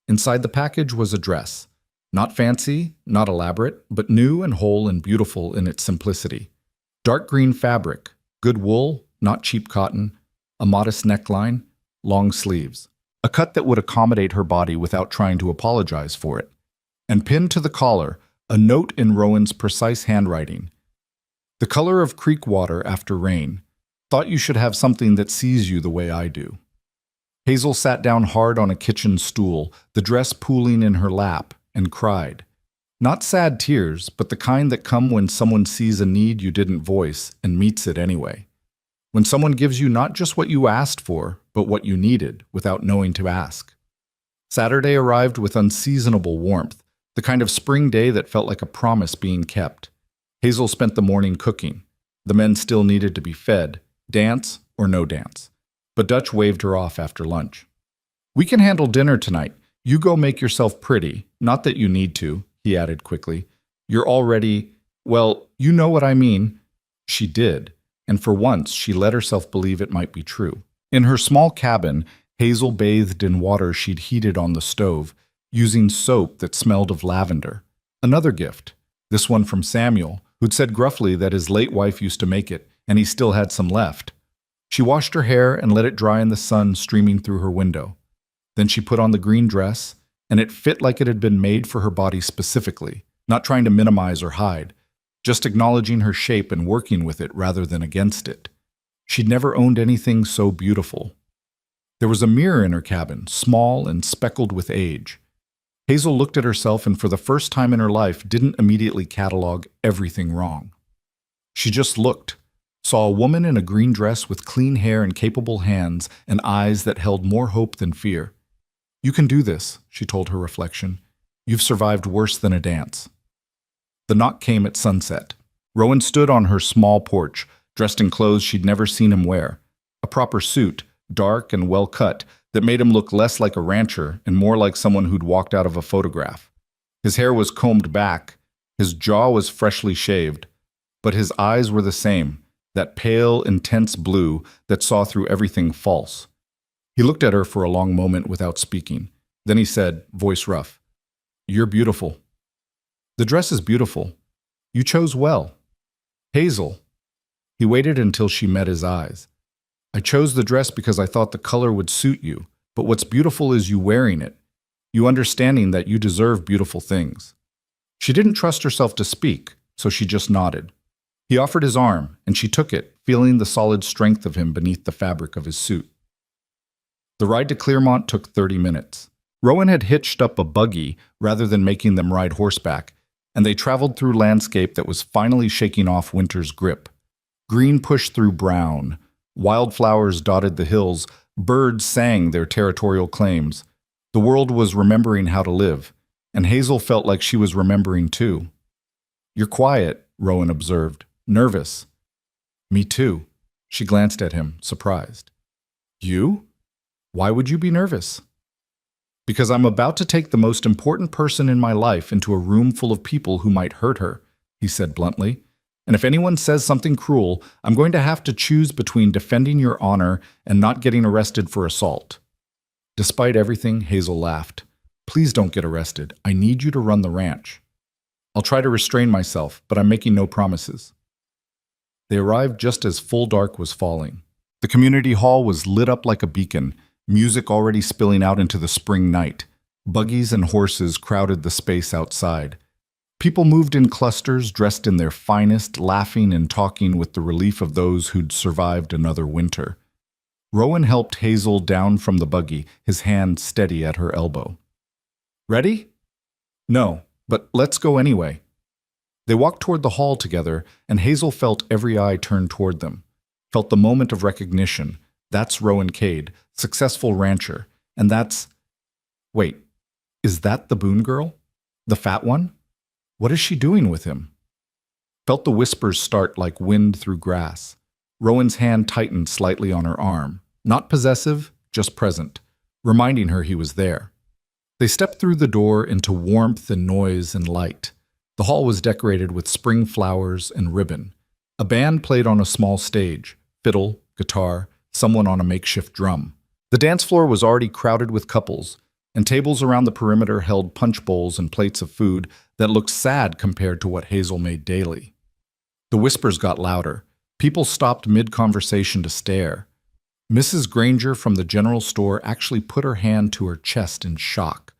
Inside the package was a dress. Not fancy, not elaborate, but new and whole and beautiful in its simplicity. Dark green fabric, good wool, not cheap cotton, a modest neckline, long sleeves. A cut that would accommodate her body without trying to apologize for it. And pinned to the collar, a note in Rowan's precise handwriting. The color of creek water after rain. Thought you should have something that sees you the way I do. Hazel sat down hard on a kitchen stool, the dress pooling in her lap, and cried. Not sad tears, but the kind that come when someone sees a need you didn't voice and meets it anyway. When someone gives you not just what you asked for, but what you needed without knowing to ask. Saturday arrived with unseasonable warmth, the kind of spring day that felt like a promise being kept. Hazel spent the morning cooking. The men still needed to be fed, dance or no dance. But Dutch waved her off after lunch. We can handle dinner tonight. You go make yourself pretty. Not that you need to, he added quickly. You're already, well, you know what I mean. She did, and for once she let herself believe it might be true. In her small cabin, Hazel bathed in water she'd heated on the stove, using soap that smelled of lavender. Another gift, this one from Samuel, who'd said gruffly that his late wife used to make it, and he still had some left. She washed her hair and let it dry in the sun streaming through her window. Then she put on the green dress, and it fit like it had been made for her body specifically, not trying to minimize or hide, just acknowledging her shape and working with it rather than against it. She'd never owned anything so beautiful. There was a mirror in her cabin, small and speckled with age. Hazel looked at herself and for the first time in her life didn't immediately catalog everything wrong. She just looked, saw a woman in a green dress with clean hair and capable hands and eyes that held more hope than fear. You can do this, she told her reflection. You've survived worse than a dance. The knock came at sunset. Rowan stood on her small porch, dressed in clothes she'd never seen him wear. A proper suit, dark and well cut, that made him look less like a rancher and more like someone who'd walked out of a photograph. His hair was combed back, his jaw was freshly shaved, but his eyes were the same, that pale, intense blue that saw through everything false. He looked at her for a long moment without speaking. Then he said, voice rough, "You're beautiful. The dress is beautiful. You chose well. Hazel." He waited until she met his eyes. "I chose the dress because I thought the color would suit you, but what's beautiful is you wearing it, you understanding that you deserve beautiful things." She didn't trust herself to speak, so she just nodded. He offered his arm, and she took it, feeling the solid strength of him beneath the fabric of his suit. The ride to Clearmont took 30 minutes. Rowan had hitched up a buggy rather than making them ride horseback, and they traveled through landscape that was finally shaking off winter's grip. Green pushed through brown. Wildflowers dotted the hills. Birds sang their territorial claims. The world was remembering how to live, and Hazel felt like she was remembering too. "You're quiet," Rowan observed. "Nervous." "Me too." She glanced at him, surprised. "You? Why would you be nervous?" "Because I'm about to take the most important person in my life into a room full of people who might hurt her," he said bluntly. "And if anyone says something cruel, I'm going to have to choose between defending your honor and not getting arrested for assault." Despite everything, Hazel laughed. "Please don't get arrested. I need you to run the ranch." "I'll try to restrain myself, but I'm making no promises." They arrived just as full dark was falling. The community hall was lit up like a beacon, music already spilling out into the spring night. Buggies and horses crowded the space outside. People moved in clusters, dressed in their finest, laughing and talking with the relief of those who'd survived another winter. Rowan helped Hazel down from the buggy, his hand steady at her elbow. "Ready?" "No, but let's go anyway." They walked toward the hall together, and Hazel felt every eye turn toward them. Felt the moment of recognition. That's Rowan Cade, successful rancher, and that's... Wait, is that the Boone girl? The fat one? What is she doing with him? Felt the whispers start like wind through grass. Rowan's hand tightened slightly on her arm. Not possessive, just present, reminding her he was there. They stepped through the door into warmth and noise and light. The hall was decorated with spring flowers and ribbon. A band played on a small stage, fiddle, guitar, someone on a makeshift drum. The dance floor was already crowded with couples, and tables around the perimeter held punch bowls and plates of food that looked sad compared to what Hazel made daily. The whispers got louder. People stopped mid-conversation to stare. Mrs. Granger from the general store actually put her hand to her chest in shock.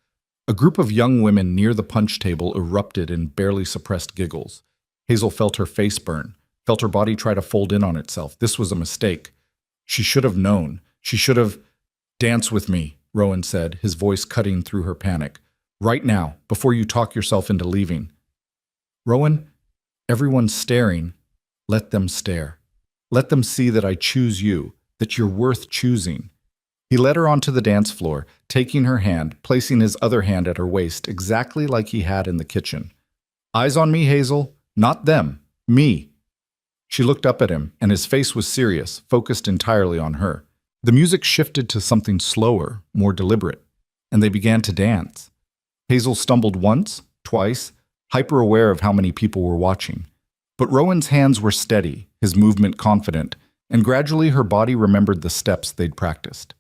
A group of young women near the punch table erupted in barely suppressed giggles. Hazel felt her face burn, felt her body try to fold in on itself. This was a mistake. She should have known. She should have... "Dance with me," Rowan said, his voice cutting through her panic. "Right now, before you talk yourself into leaving." "Rowan, everyone's staring. Let them stare. Let them see that I choose you, that you're worth choosing." He led her onto the dance floor, taking her hand, placing his other hand at her waist, exactly like he had in the kitchen. "Eyes on me, Hazel. Not them. Me." She looked up at him, and his face was serious, focused entirely on her. The music shifted to something slower, more deliberate, and they began to dance. Hazel stumbled once, twice, hyper-aware of how many people were watching. But Rowan's hands were steady, his movement confident, and gradually her body remembered the steps they'd practiced.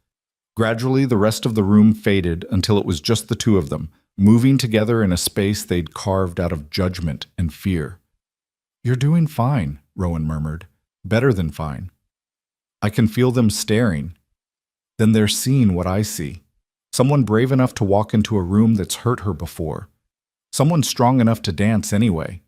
Gradually, the rest of the room faded until it was just the two of them, moving together in a space they'd carved out of judgment and fear. "You're doing fine," Rowan murmured. "Better than fine. I can feel them staring. Then they're seeing what I see. Someone brave enough to walk into a room that's hurt her before. Someone strong enough to dance anyway."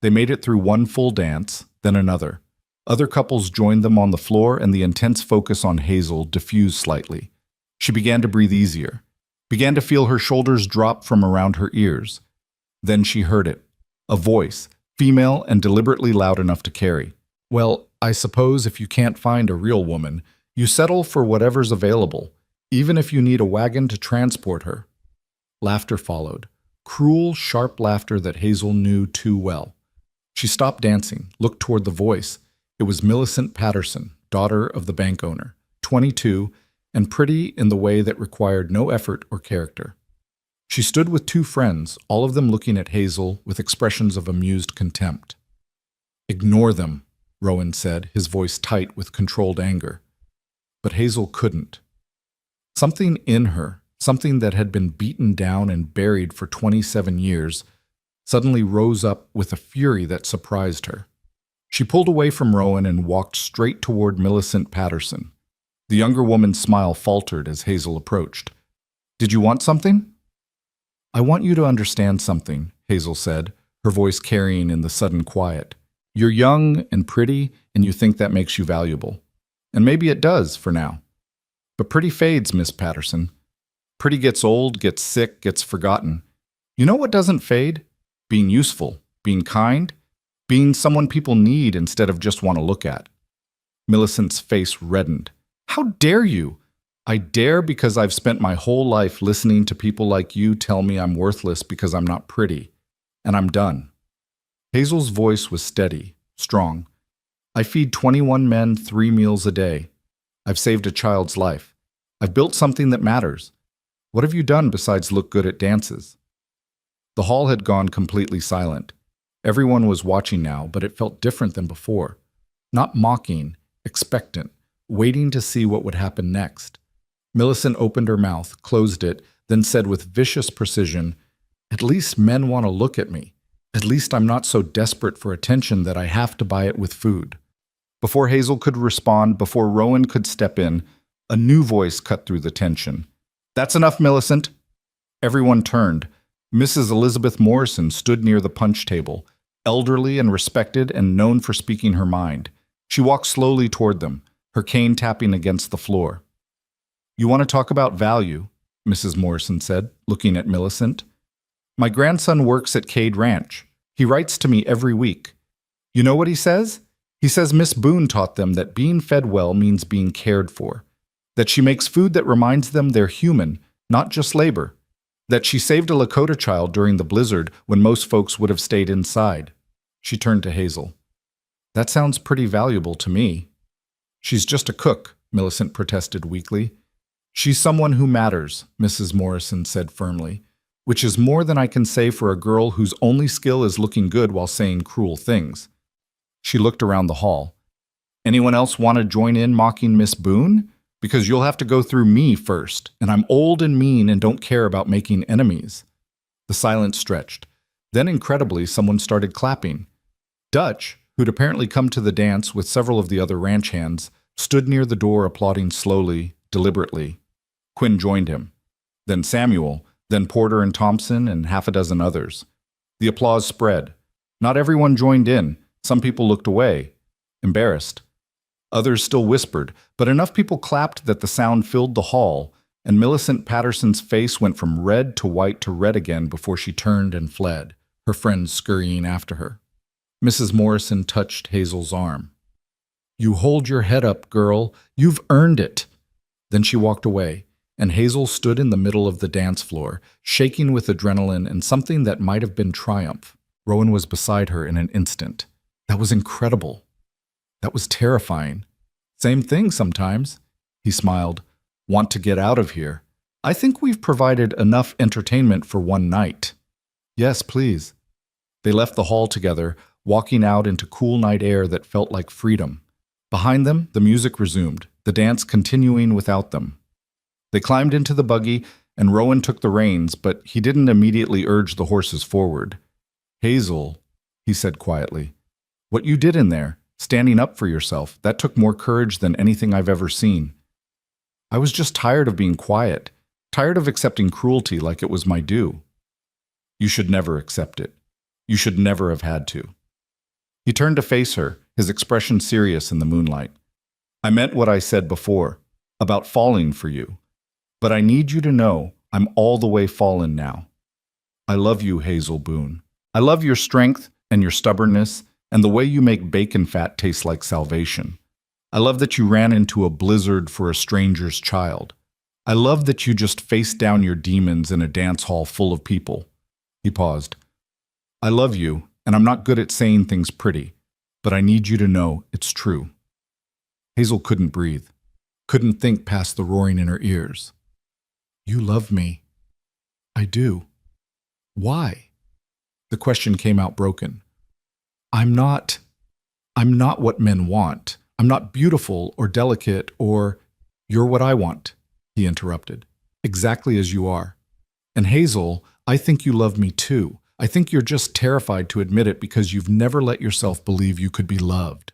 They made it through one full dance, then another. Other couples joined them on the floor, and the intense focus on Hazel diffused slightly. She began to breathe easier, began to feel her shoulders drop from around her ears. Then she heard it. A voice, female and deliberately loud enough to carry. "Well, I suppose if you can't find a real woman, you settle for whatever's available, even if you need a wagon to transport her." Laughter followed. Cruel, sharp laughter that Hazel knew too well. She stopped dancing, looked toward the voice. It was Millicent Patterson, daughter of the bank owner, 22, and pretty in the way that required no effort or character. She stood with two friends, all of them looking at Hazel with expressions of amused contempt. "Ignore them," Rowan said, his voice tight with controlled anger. But Hazel couldn't. Something in her, something that had been beaten down and buried for 27 years, suddenly rose up with a fury that surprised her. She pulled away from Rowan and walked straight toward Millicent Patterson. The younger woman's smile faltered as Hazel approached. "Did you want something?" "I want you to understand something," Hazel said, her voice carrying in the sudden quiet. "You're young and pretty, and you think that makes you valuable. And maybe it does, for now. But pretty fades, Miss Patterson. Pretty gets old, gets sick, gets forgotten. You know what doesn't fade? Being useful, being kind, being someone people need instead of just want to look at." Millicent's face reddened. "How dare you? I dare because I've spent my whole life listening to people like you tell me I'm worthless because I'm not pretty. And I'm done." Hazel's voice was steady, strong. "I feed 21 men 3 meals a day. I've saved a child's life. I've built something that matters. What have you done besides look good at dances?" The hall had gone completely silent. Everyone was watching now, but it felt different than before. Not mocking, expectant, waiting to see what would happen next. Millicent opened her mouth, closed it, then said with vicious precision, "At least men want to look at me. At least I'm not so desperate for attention that I have to buy it with food." Before Hazel could respond, before Rowan could step in, a new voice cut through the tension. "That's enough, Millicent." Everyone turned. Mrs. Elizabeth Morrison stood near the punch table, elderly and respected and known for speaking her mind. She walked slowly toward them, her cane tapping against the floor. "You want to talk about value?" Mrs. Morrison said, looking at Millicent. "My grandson works at Cade Ranch. He writes to me every week. You know what he says? He says Miss Boone taught them that being fed well means being cared for, that she makes food that reminds them they're human, not just labor, that she saved a Lakota child during the blizzard when most folks would have stayed inside." She turned to Hazel. "That sounds pretty valuable to me." "She's just a cook," Millicent protested weakly. "She's someone who matters," Mrs. Morrison said firmly, "which is more than I can say for a girl whose only skill is looking good while saying cruel things." She looked around the hall. Anyone else want to join in mocking Miss Boone? Because you'll have to go through me first, and I'm old and mean and don't care about making enemies." The silence stretched. Then, incredibly, someone started clapping. Dutch, who'd apparently come to the dance with several of the other ranch hands, stood near the door applauding slowly, deliberately. Quinn joined him. Then Samuel, then Porter and Thompson, and half a dozen others. The applause spread. Not everyone joined in. Some people looked away, embarrassed. Others still whispered, but enough people clapped that the sound filled the hall, and Millicent Patterson's face went from red to white to red again before she turned and fled, her friends scurrying after her. Mrs. Morrison touched Hazel's arm. "You hold your head up, girl. You've earned it." Then she walked away, and Hazel stood in the middle of the dance floor, shaking with adrenaline and something that might have been triumph. Rowan was beside her in an instant. That was incredible. That was terrifying. "Same thing sometimes," he smiled. "Want to get out of here? I think we've provided enough entertainment for one night." "Yes, please." They left the hall together, walking out into cool night air that felt like freedom. Behind them, the music resumed, the dance continuing without them. They climbed into the buggy, and Rowan took the reins, but he didn't immediately urge the horses forward. "Hazel," he said quietly, "what you did in there, standing up for yourself, that took more courage than anything I've ever seen. I was just tired of being quiet, tired of accepting cruelty like it was my due." "You should never accept it. You should never have had to." He turned to face her, his expression serious in the moonlight. "I meant what I said before, about falling for you. But I need you to know I'm all the way fallen now. I love you, Hazel Boone. I love your strength and your stubbornness and the way you make bacon fat taste like salvation. I love that you ran into a blizzard for a stranger's child. I love that you just faced down your demons in a dance hall full of people." He paused. "I love you, and I'm not good at saying things pretty, but I need you to know it's true." Hazel couldn't breathe, couldn't think past the roaring in her ears. "You love me." "I do." "Why?" The question came out broken. I'm not what men want. I'm not beautiful or delicate or—" "You're what I want," he interrupted. "Exactly as you are. And Hazel, I think you love me too. I think you're just terrified to admit it because you've never let yourself believe you could be loved."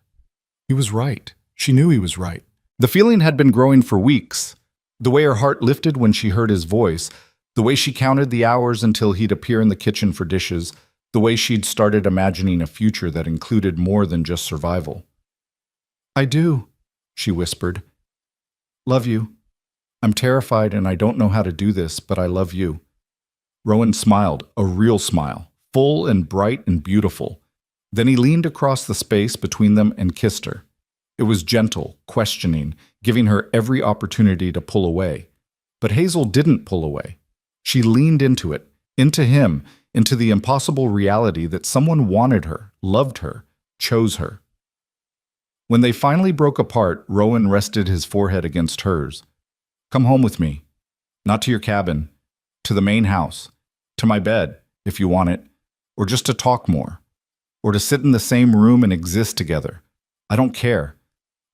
He was right. She knew he was right. The feeling had been growing for weeks. The way her heart lifted when she heard his voice, the way she counted the hours until he'd appear in the kitchen for dishes, the way she'd started imagining a future that included more than just survival. "I do," she whispered. "Love you. I'm terrified and I don't know how to do this, but I love you." Rowan smiled, a real smile, full and bright and beautiful. Then he leaned across the space between them and kissed her. It was gentle, questioning, giving her every opportunity to pull away. But Hazel didn't pull away. She leaned into it, into him, into the impossible reality that someone wanted her, loved her, chose her. When they finally broke apart, Rowan rested his forehead against hers. "Come home with me. Not to your cabin. To the main house. To my bed, if you want it. Or just to talk more. Or to sit in the same room and exist together. I don't care.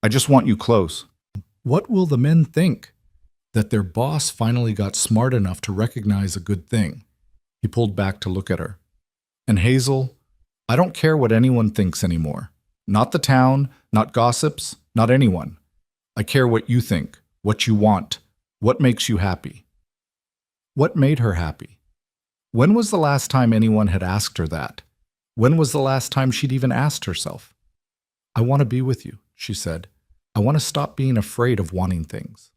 I just want you close." What will the men think? That their boss finally got smart enough to recognize a good thing. He pulled back to look at her. "And Hazel, I don't care what anyone thinks anymore. Not the town, not gossips, not anyone. I care what you think, what you want, what makes you happy." What made her happy? When was the last time anyone had asked her that? When was the last time she'd even asked herself? "I want to be with you," she said. "I want to stop being afraid of wanting things.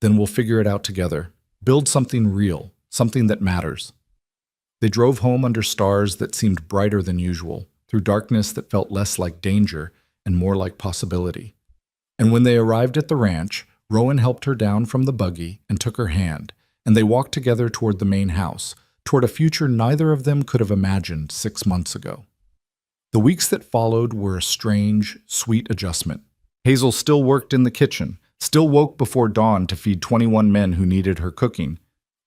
Then we'll figure it out together. Build something real, something that matters." They drove home under stars that seemed brighter than usual, through darkness that felt less like danger and more like possibility. And when they arrived at the ranch, Rowan helped her down from the buggy and took her hand, and they walked together toward the main house, toward a future neither of them could have imagined 6 months ago. The weeks that followed were a strange, sweet adjustment. Hazel still worked in the kitchen, still woke before dawn to feed 21 men who needed her cooking.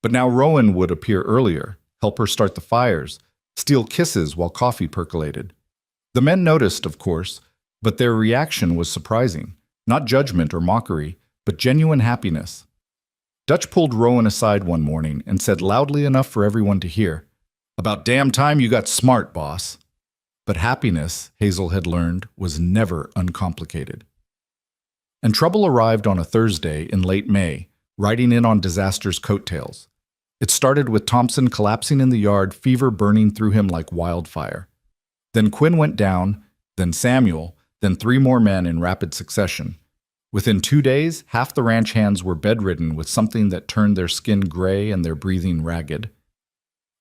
But now Rowan would appear earlier, help her start the fires, steal kisses while coffee percolated. The men noticed, of course, But their reaction was surprising. Not judgment or mockery, but genuine happiness. Dutch pulled Rowan aside one morning and said loudly enough for everyone to hear, "About damn time you got smart, boss." But happiness, Hazel had learned, was never uncomplicated. And trouble arrived on a Thursday in late May, riding in on disaster's coattails. It started with Thompson collapsing in the yard, fever burning through him like wildfire. Then Quinn went down, then Samuel, then 3 more men in rapid succession. Within 2 days, half the ranch hands were bedridden with something that turned their skin gray and their breathing ragged.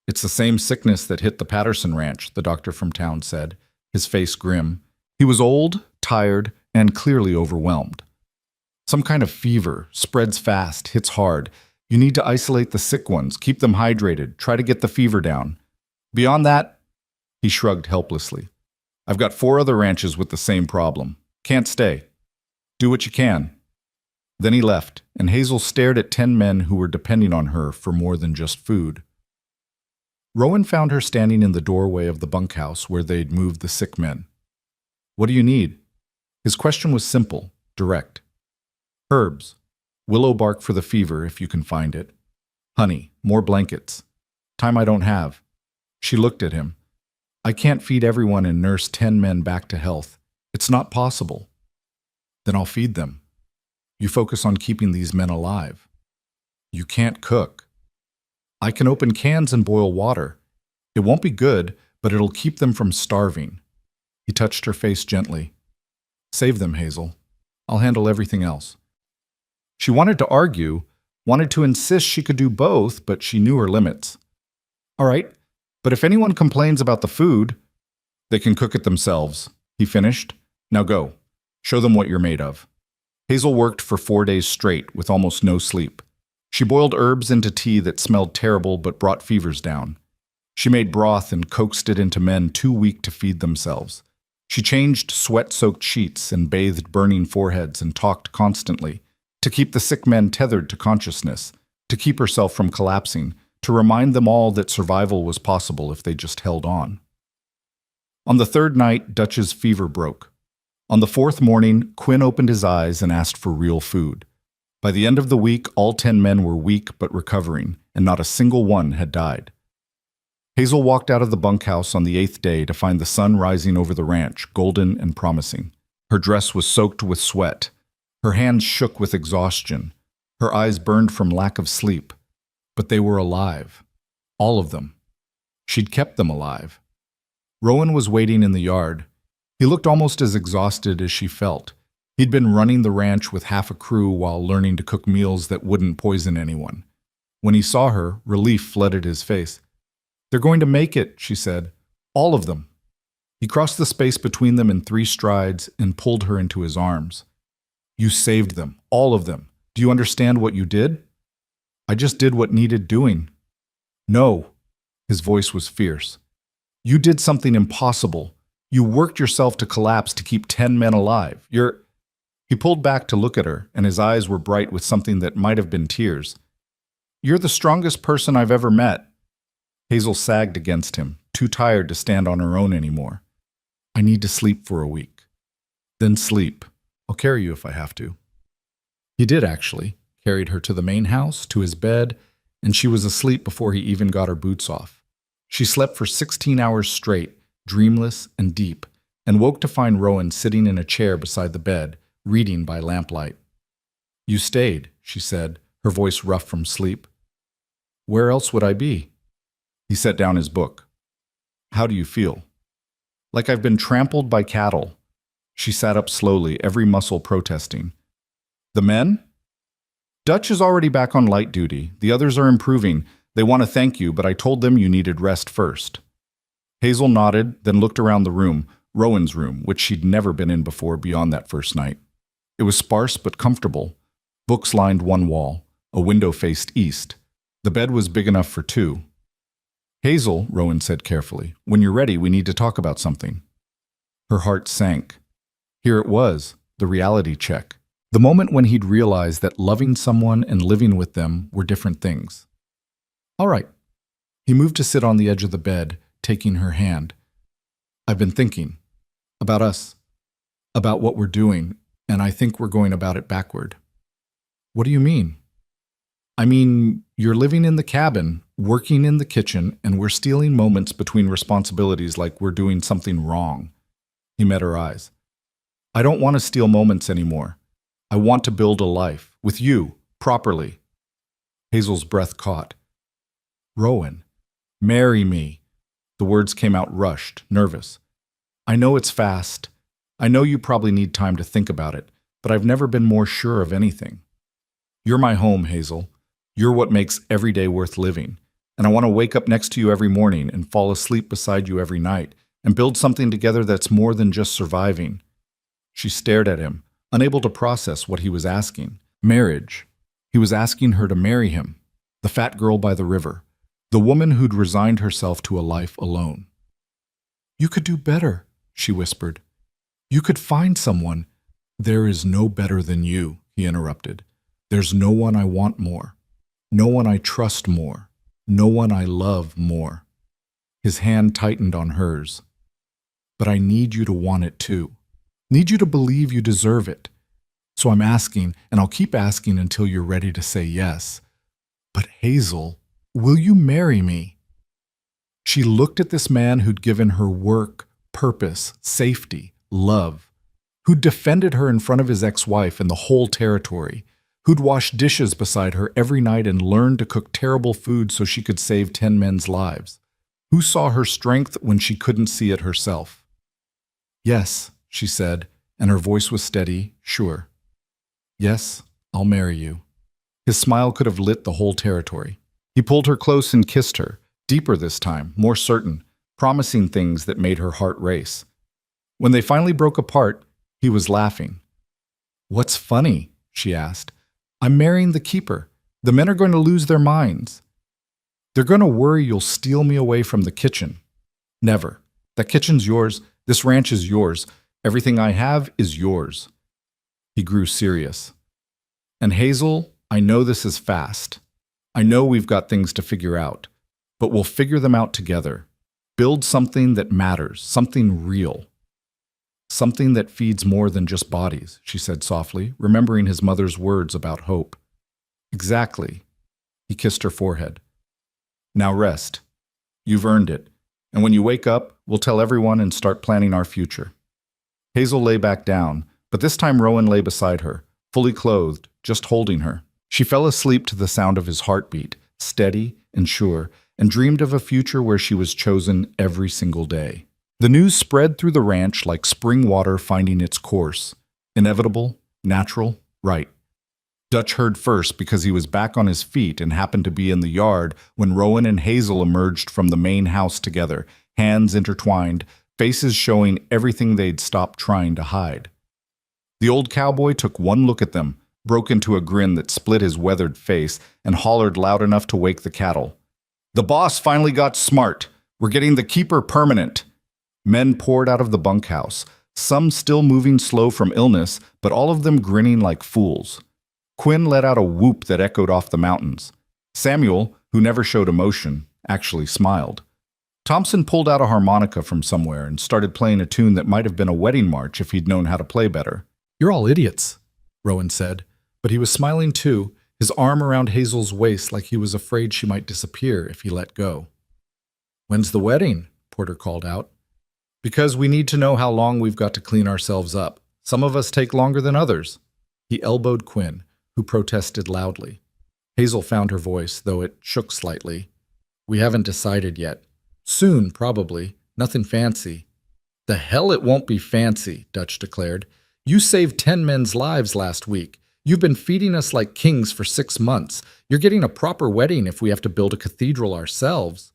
"It's the same sickness that hit the Patterson ranch," the doctor from town said, his face grim. He was old, tired, and clearly overwhelmed. "Some kind of fever, spreads fast, hits hard. You need to isolate the sick ones, keep them hydrated, try to get the fever down. Beyond that," he shrugged helplessly, "I've got 4 other ranches with the same problem. Can't stay. Do what you can." Then he left, and Hazel stared at 10 men who were depending on her for more than just food. Rowan found her standing in the doorway of the bunkhouse where they'd moved the sick men. "What do you need?" His question was simple, direct. "Herbs. Willow bark for the fever, if you can find it. Honey, more blankets. Time I don't have." She looked at him. "I can't feed everyone and nurse 10 men back to health. It's not possible." "Then I'll feed them. You focus on keeping these men alive." "You can't cook." "I can open cans and boil water. It won't be good, but it'll keep them from starving." He touched her face gently. "Save them, Hazel. I'll handle everything else." She wanted to argue, wanted to insist she could do both, but she knew her limits. "All right, but if anyone complains about the food, they can cook it themselves," he finished. "Now go. Show them what you're made of." Hazel worked for 4 days straight with almost no sleep. She boiled herbs into tea that smelled terrible but brought fevers down. She made broth and coaxed it into men too weak to feed themselves. She changed sweat-soaked sheets and bathed burning foreheads and talked constantly, to keep the sick men tethered to consciousness, to keep herself from collapsing, to remind them all that survival was possible if they just held on. On the 3rd night, Dutch's fever broke. On the 4th morning, Quinn opened his eyes and asked for real food. By the end of the week, all 10 men were weak but recovering, and not a single one had died. Hazel walked out of the bunkhouse on the 8th day to find the sun rising over the ranch, golden and promising. Her dress was soaked with sweat. Her hands shook with exhaustion. Her eyes burned from lack of sleep. But they were alive. All of them. She'd kept them alive. Rowan was waiting in the yard. He looked almost as exhausted as she felt. He'd been running the ranch with half a crew while learning to cook meals that wouldn't poison anyone. When he saw her, relief flooded his face. "They're going to make it," she said. "All of them." He crossed the space between them in 3 strides and pulled her into his arms. "You saved them, all of them. Do you understand what you did?" "I just did what needed doing." "No." His voice was fierce. "You did something impossible. You worked yourself to collapse to keep 10 men alive. He pulled back to look at her, and his eyes were bright with something that might have been tears. "You're the strongest person I've ever met." Hazel sagged against him, too tired to stand on her own anymore. "I need to sleep for a week." "Then sleep. I'll carry you if I have to." He did, actually. Carried her to the main house, to his bed, and she was asleep before he even got her boots off. She slept for 16 hours straight, dreamless and deep, and woke to find Rowan sitting in a chair beside the bed, reading by lamplight. "You stayed," she said, her voice rough from sleep. "Where else would I be?" He set down his book. "How do you feel?" "Like I've been trampled by cattle." She sat up slowly, every muscle protesting. "The men?" "Dutch is already back on light duty. The others are improving. They want to thank you, but I told them you needed rest first." Hazel nodded, then looked around the room, Rowan's room, which she'd never been in before beyond that first night. It was sparse but comfortable. Books lined one wall. A window faced east. The bed was big enough for 2. "Hazel," Rowan said carefully, "when you're ready, we need to talk about something." Her heart sank. Here it was, the reality check. The moment when he'd realized that loving someone and living with them were different things. "All right." He moved to sit on the edge of the bed, taking her hand. "I've been thinking. About us. about what we're doing, and I think we're going about it backward. What do you mean? I mean, you're living in the cabin, working in the kitchen, and we're stealing moments between responsibilities like we're doing something wrong. He met her eyes. I don't want to steal moments anymore. I want to build a life, with you, properly. Hazel's breath caught. Rowan, marry me. The words came out rushed, nervous. I know it's fast. I know you probably need time to think about it, but I've never been more sure of anything. You're my home, Hazel. You're what makes every day worth living. And I want to wake up next to you every morning and fall asleep beside you every night and build something together that's more than just surviving. She stared at him, unable to process what he was asking. Marriage. He was asking her to marry him. The fat girl by the river. The woman who'd resigned herself to a life alone. You could do better, she whispered. You could find someone. There is no better than you, he interrupted. There's no one I want more. No one I trust more. No one I love more. His hand tightened on hers. But I need you to want it too. Need you to believe you deserve it. So I'm asking, and I'll keep asking until you're ready to say yes. But Hazel, will you marry me? She looked at this man who'd given her work, purpose, safety, love, who'd defended her in front of his ex-wife and the whole territory, who'd washed dishes beside her every night and learned to cook terrible food so she could save 10 men's lives, who saw her strength when she couldn't see it herself. Yes, she said, and her voice was steady, sure. Yes, I'll marry you. His smile could have lit the whole territory. He pulled her close and kissed her, deeper this time, more certain, promising things that made her heart race. When they finally broke apart, he was laughing. What's funny? She asked. I'm marrying the keeper. The men are going to lose their minds. They're going to worry you'll steal me away from the kitchen. Never. That kitchen's yours. This ranch is yours. Everything I have is yours. He grew serious. And Hazel, I know this is fast. I know we've got things to figure out, but we'll figure them out together. Build something that matters, something real. Something that feeds more than just bodies, she said softly, remembering his mother's words about hope. Exactly. He kissed her forehead. Now rest. You've earned it. And when you wake up, we'll tell everyone and start planning our future. Hazel lay back down, but this time Rowan lay beside her, fully clothed, just holding her. She fell asleep to the sound of his heartbeat, steady and sure, and dreamed of a future where she was chosen every single day. The news spread through the ranch like spring water finding its course. Inevitable, natural, right. Dutch heard first because he was back on his feet and happened to be in the yard when Rowan and Hazel emerged from the main house together, hands intertwined, faces showing everything they'd stopped trying to hide. The old cowboy took one look at them, broke into a grin that split his weathered face, and hollered loud enough to wake the cattle. The boss finally got smart. We're getting the keeper permanent. Men poured out of the bunkhouse, some still moving slow from illness, but all of them grinning like fools. Quinn let out a whoop that echoed off the mountains. Samuel, who never showed emotion, actually smiled. Thompson pulled out a harmonica from somewhere and started playing a tune that might have been a wedding march if he'd known how to play better. You're all idiots, Rowan said, but he was smiling too, his arm around Hazel's waist like he was afraid she might disappear if he let go. When's the wedding? Porter called out. Because we need to know how long we've got to clean ourselves up. Some of us take longer than others. He elbowed Quinn, who protested loudly. Hazel found her voice, though it shook slightly. We haven't decided yet. Soon, probably. Nothing fancy. The hell it won't be fancy, Dutch declared. You saved 10 men's lives last week. You've been feeding us like kings for 6 months. You're getting a proper wedding if we have to build a cathedral ourselves.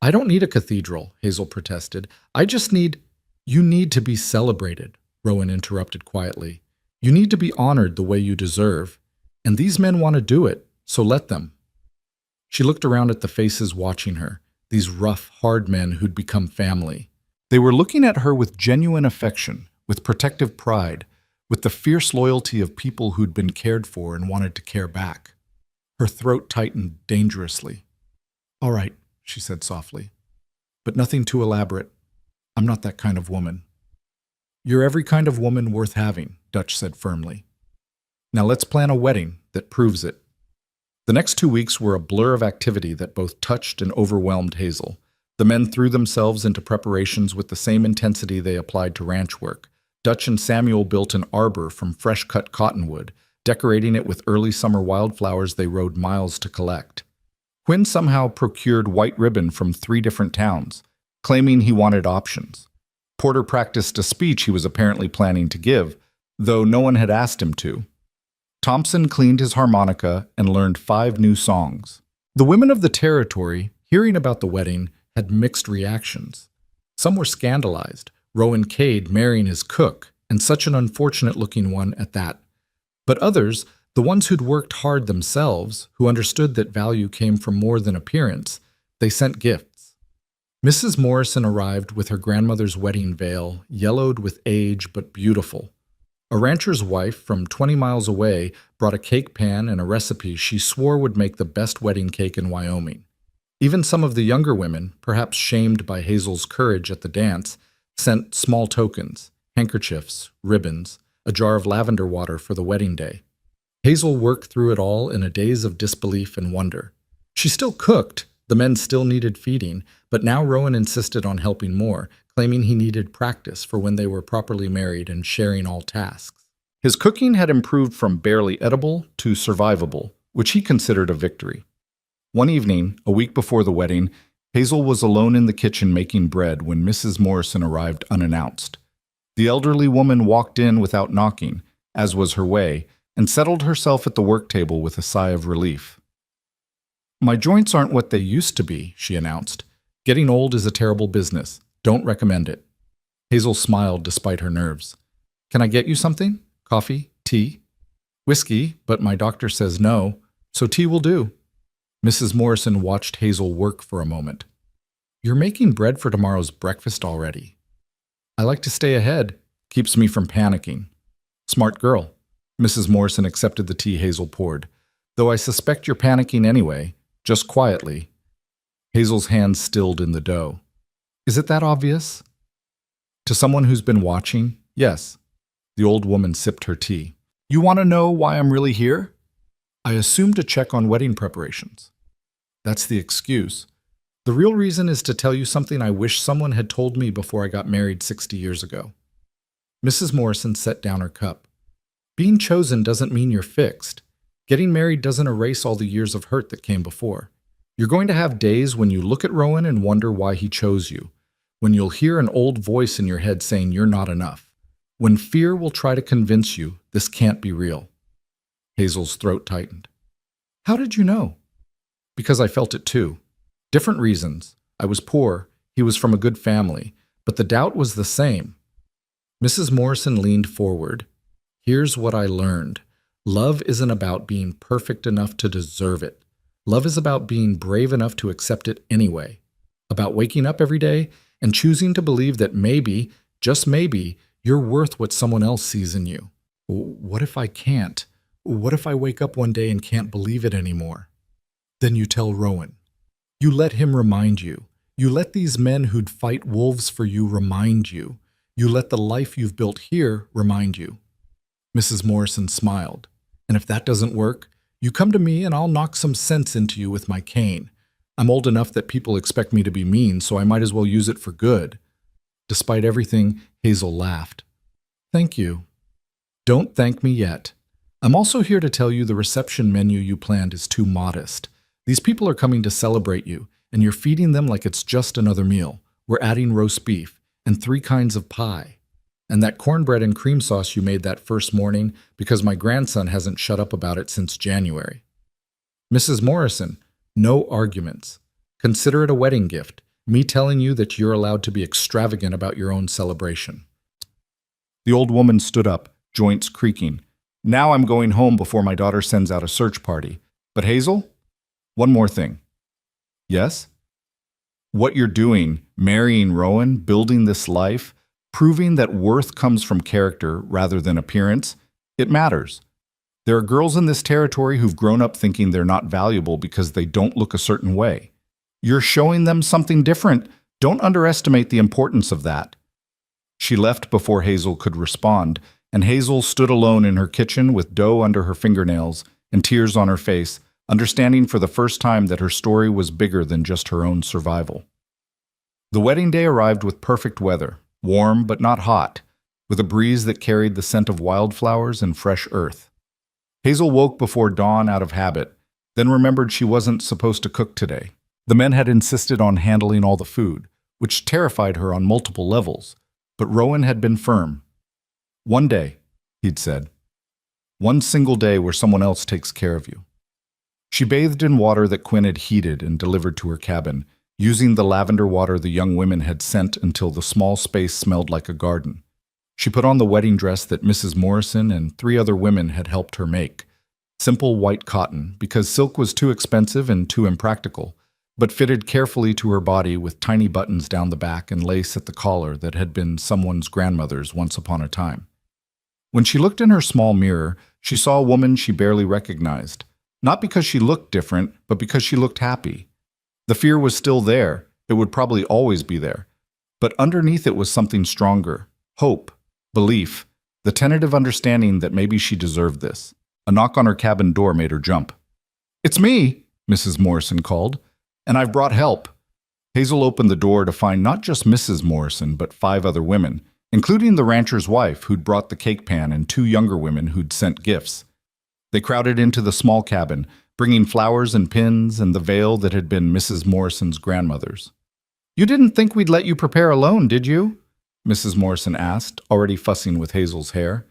I don't need a cathedral, Hazel protested. I just need— You need to be celebrated, Rowan interrupted quietly. You need to be honored the way you deserve. And these men want to do it, so let them. She looked around at the faces watching her, these rough, hard men who'd become family. They were looking at her with genuine affection, with protective pride, with the fierce loyalty of people who'd been cared for and wanted to care back. Her throat tightened dangerously. All right, she said softly, but nothing too elaborate. I'm not that kind of woman. You're every kind of woman worth having, Dutch said firmly. Now let's plan a wedding that proves it. The next 2 weeks were a blur of activity that both touched and overwhelmed Hazel. The men threw themselves into preparations with the same intensity they applied to ranch work. Dutch and Samuel built an arbor from fresh-cut cottonwood, decorating it with early summer wildflowers they rode miles to collect. Quinn somehow procured white ribbon from 3 different towns, claiming he wanted options. Porter practiced a speech he was apparently planning to give, though no one had asked him to. Thompson cleaned his harmonica and learned 5 new songs. The women of the territory, hearing about the wedding, had mixed reactions. Some were scandalized, Rowan Cade marrying his cook, and such an unfortunate-looking one at that. But others, the ones who'd worked hard themselves, who understood that value came from more than appearance, they sent gifts. Mrs. Morrison arrived with her grandmother's wedding veil, yellowed with age but beautiful. A rancher's wife from 20 miles away brought a cake pan and a recipe she swore would make the best wedding cake in Wyoming. Even some of the younger women, perhaps shamed by Hazel's courage at the dance, sent small tokens, handkerchiefs, ribbons, a jar of lavender water for the wedding day. Hazel worked through it all in a daze of disbelief and wonder. She still cooked, the men still needed feeding, but now Rowan insisted on helping more, claiming he needed practice for when they were properly married and sharing all tasks. His cooking had improved from barely edible to survivable, which he considered a victory. One evening, a week before the wedding, Hazel was alone in the kitchen making bread when Mrs. Morrison arrived unannounced. The elderly woman walked in without knocking, as was her way, and settled herself at the work table with a sigh of relief. "My joints aren't what they used to be," she announced. "Getting old is a terrible business. Don't recommend it." Hazel smiled despite her nerves. "Can I get you something? Coffee? Tea?" "Whiskey, but my doctor says no, so tea will do." Mrs. Morrison watched Hazel work for a moment. "You're making bread for tomorrow's breakfast already." "I like to stay ahead. Keeps me from panicking." "Smart girl." Mrs. Morrison accepted the tea Hazel poured. "Though I suspect you're panicking anyway, just quietly." Hazel's hands stilled in the dough. "Is it that obvious?" "To someone who's been watching, yes." The old woman sipped her tea. "You want to know why I'm really here?" "I assume to check on wedding preparations." "That's the excuse. The real reason is to tell you something I wish someone had told me before I got married 60 years ago." Mrs. Morrison set down her cup. "Being chosen doesn't mean you're fixed. Getting married doesn't erase all the years of hurt that came before. You're going to have days when you look at Rowan and wonder why he chose you, when you'll hear an old voice in your head saying you're not enough, when fear will try to convince you this can't be real." Hazel's throat tightened. "How did you know?" "Because I felt it too. Different reasons. I was poor, he was from a good family, but the doubt was the same." Mrs. Morrison leaned forward. "Here's what I learned. Love isn't about being perfect enough to deserve it. Love is about being brave enough to accept it anyway. About waking up every day and choosing to believe that maybe, just maybe, you're worth what someone else sees in you. What if I can't? What if I wake up one day and can't believe it anymore?" Then you tell Rowan. You let him remind you. You let these men who'd fight wolves for you remind you. You let the life you've built here remind you. Mrs. Morrison smiled. "And if that doesn't work, you come to me and I'll knock some sense into you with my cane. I'm old enough that people expect me to be mean, so I might as well use it for good." Despite everything, Hazel laughed. "Thank you." "Don't thank me yet. I'm also here to tell you the reception menu you planned is too modest. These people are coming to celebrate you, and you're feeding them like it's just another meal. We're adding roast beef and 3 kinds of pie. And that cornbread and cream sauce you made that first morning because my grandson hasn't shut up about it since January." "Mrs. Morrison, no arguments. Consider it a wedding gift, me telling you that you're allowed to be extravagant about your own celebration." The old woman stood up, joints creaking. "Now I'm going home before my daughter sends out a search party. But Hazel, one more thing." "Yes?" "What you're doing, marrying Rowan, building this life, proving that worth comes from character rather than appearance, it matters. There are girls in this territory who've grown up thinking they're not valuable because they don't look a certain way. You're showing them something different. Don't underestimate the importance of that." She left before Hazel could respond, and Hazel stood alone in her kitchen with dough under her fingernails and tears on her face, understanding for the first time that her story was bigger than just her own survival. The wedding day arrived with perfect weather, warm but not hot, with a breeze that carried the scent of wildflowers and fresh earth. Hazel woke before dawn out of habit, then remembered she wasn't supposed to cook today. The men had insisted on handling all the food, which terrified her on multiple levels, but Rowan had been firm. "One day," he'd said. "One single day where someone else takes care of you." She bathed in water that Quinn had heated and delivered to her cabin, using the lavender water the young women had sent until the small space smelled like a garden. She put on the wedding dress that Mrs. Morrison and 3 other women had helped her make. Simple white cotton, because silk was too expensive and too impractical, but fitted carefully to her body with tiny buttons down the back and lace at the collar that had been someone's grandmother's once upon a time. When she looked in her small mirror, she saw a woman she barely recognized, not because she looked different, but because she looked happy. The fear was still there, it would probably always be there, but underneath it was something stronger: hope, belief, the tentative understanding that maybe she deserved this. A knock on her cabin door made her jump. "It's me," Mrs. Morrison called, "and I've brought help." Hazel opened the door to find not just Mrs. Morrison, but 5 other women, including the rancher's wife who'd brought the cake pan and 2 younger women who'd sent gifts. They crowded into the small cabin, bringing flowers and pins and the veil that had been Mrs. Morrison's grandmother's. "You didn't think we'd let you prepare alone, did you?" Mrs. Morrison asked, already fussing with Hazel's hair.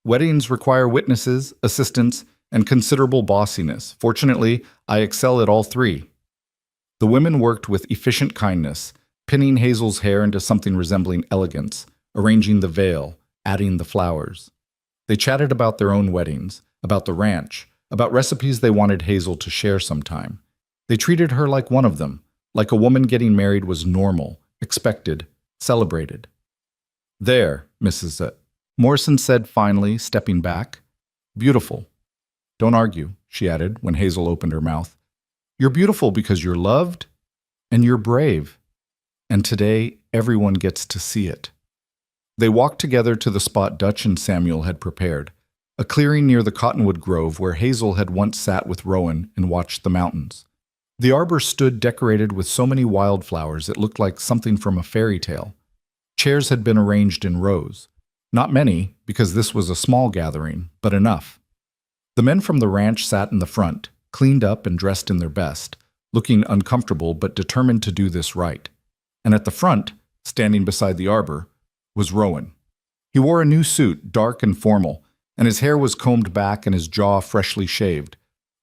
"Weddings require witnesses, assistants, and considerable bossiness. Fortunately, I excel at all 3. The women worked with efficient kindness, pinning Hazel's hair into something resembling elegance, arranging the veil, adding the flowers. They chatted about their own weddings, about the ranch, about recipes they wanted Hazel to share sometime. They treated her like one of them, like a woman getting married was normal, expected, celebrated. "There," Mrs. Morrison said finally, stepping back. "Beautiful. Don't argue," she added when Hazel opened her mouth. "You're beautiful because you're loved, and you're brave. And today, everyone gets to see it." They walked together to the spot Dutch and Samuel had prepared, a clearing near the cottonwood grove where Hazel had once sat with Rowan and watched the mountains. The arbor stood decorated with so many wildflowers it looked like something from a fairy tale. Chairs had been arranged in rows. Not many, because this was a small gathering, but enough. The men from the ranch sat in the front, cleaned up and dressed in their best, looking uncomfortable but determined to do this right. And at the front, standing beside the arbor, was Rowan. He wore a new suit, dark and formal, and his hair was combed back and his jaw freshly shaved.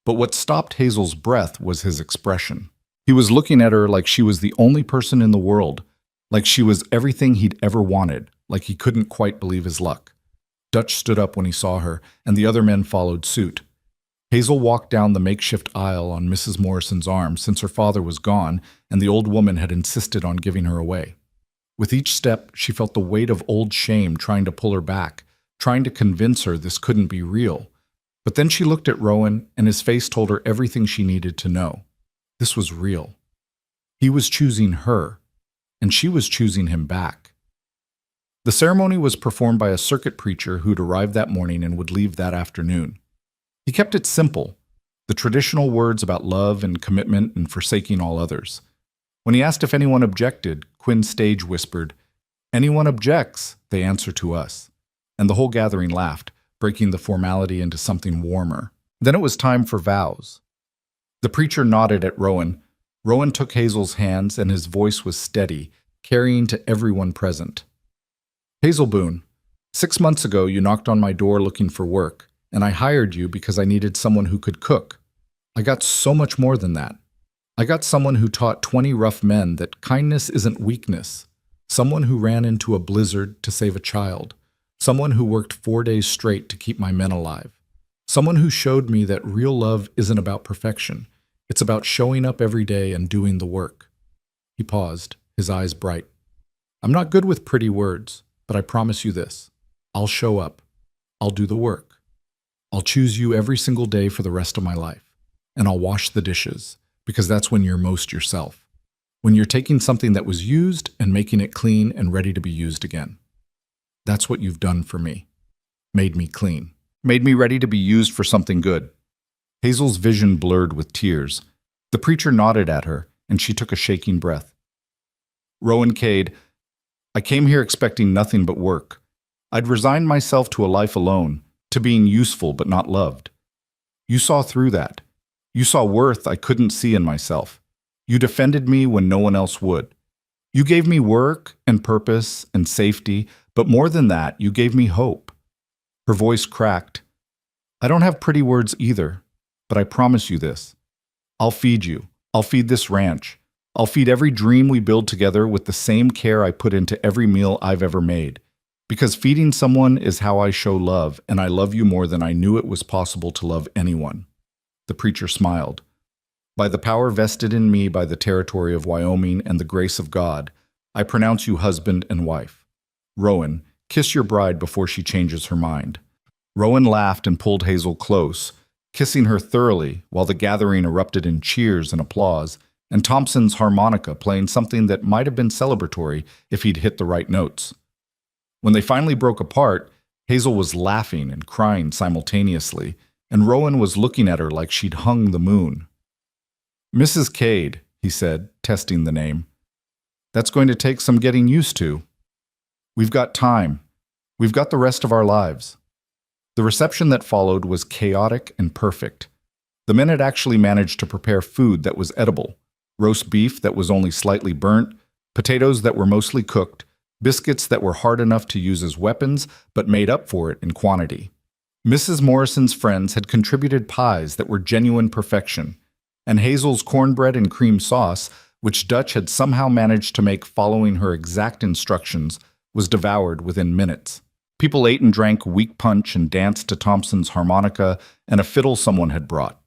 But what stopped Hazel's breath was his expression. He was looking at her like she was the only person in the world, like she was everything he'd ever wanted, like he couldn't quite believe his luck. Dutch stood up when he saw her, and the other men followed suit. Hazel walked down the makeshift aisle on Mrs. Morrison's arm since her father was gone and the old woman had insisted on giving her away. With each step, she felt the weight of old shame trying to pull her back, trying to convince her this couldn't be real. But then she looked at Rowan, and his face told her everything she needed to know. This was real. He was choosing her, and she was choosing him back. The ceremony was performed by a circuit preacher who'd arrived that morning and would leave that afternoon. He kept it simple, the traditional words about love and commitment and forsaking all others. When he asked if anyone objected, Quinn Stage whispered, "Anyone objects, they answer to us." And the whole gathering laughed, breaking the formality into something warmer. Then it was time for vows. The preacher nodded at Rowan. Rowan took Hazel's hands, and his voice was steady, carrying to everyone present. "Hazel Boone, 6 months ago you knocked on my door looking for work, and I hired you because I needed someone who could cook. I got so much more than that. I got someone who taught 20 rough men that kindness isn't weakness, someone who ran into a blizzard to save a child, someone who worked 4 days straight to keep my men alive, someone who showed me that real love isn't about perfection, it's about showing up every day and doing the work." He paused, his eyes bright. "I'm not good with pretty words, but I promise you this. I'll show up. I'll do the work. I'll choose you every single day for the rest of my life. And I'll wash the dishes, because that's when you're most yourself. When you're taking something that was used and making it clean and ready to be used again." That's what you've done for me. Made me clean. Made me ready to be used for something good." Hazel's vision blurred with tears. The preacher nodded at her, and she took a shaking breath. "Rowan Cade, I came here expecting nothing but work. I'd resigned myself to a life alone, to being useful but not loved. You saw through that. You saw worth I couldn't see in myself. You defended me when no one else would. You gave me work and purpose and safety, but more than that, you gave me hope." Her voice cracked. "I don't have pretty words either, but I promise you this. I'll feed you. I'll feed this ranch. I'll feed every dream we build together with the same care I put into every meal I've ever made. Because feeding someone is how I show love, and I love you more than I knew it was possible to love anyone." The preacher smiled. "By the power vested in me by the territory of Wyoming and the grace of God, I pronounce you husband and wife. Rowan, kiss your bride before she changes her mind." Rowan laughed and pulled Hazel close, kissing her thoroughly while the gathering erupted in cheers and applause, and Thompson's harmonica playing something that might have been celebratory if he'd hit the right notes. When they finally broke apart, Hazel was laughing and crying simultaneously, and Rowan was looking at her like she'd hung the moon. "Mrs. Cade," he said, testing the name. "That's going to take some getting used to. We've got time. We've got the rest of our lives." The reception that followed was chaotic and perfect. The men had actually managed to prepare food that was edible: roast beef that was only slightly burnt, potatoes that were mostly cooked, biscuits that were hard enough to use as weapons but made up for it in quantity. Mrs. Morrison's friends had contributed pies that were genuine perfection, and Hazel's cornbread and cream sauce, which Dutch had somehow managed to make following her exact instructions, was devoured within minutes. People ate and drank weak punch and danced to Thompson's harmonica and a fiddle someone had brought.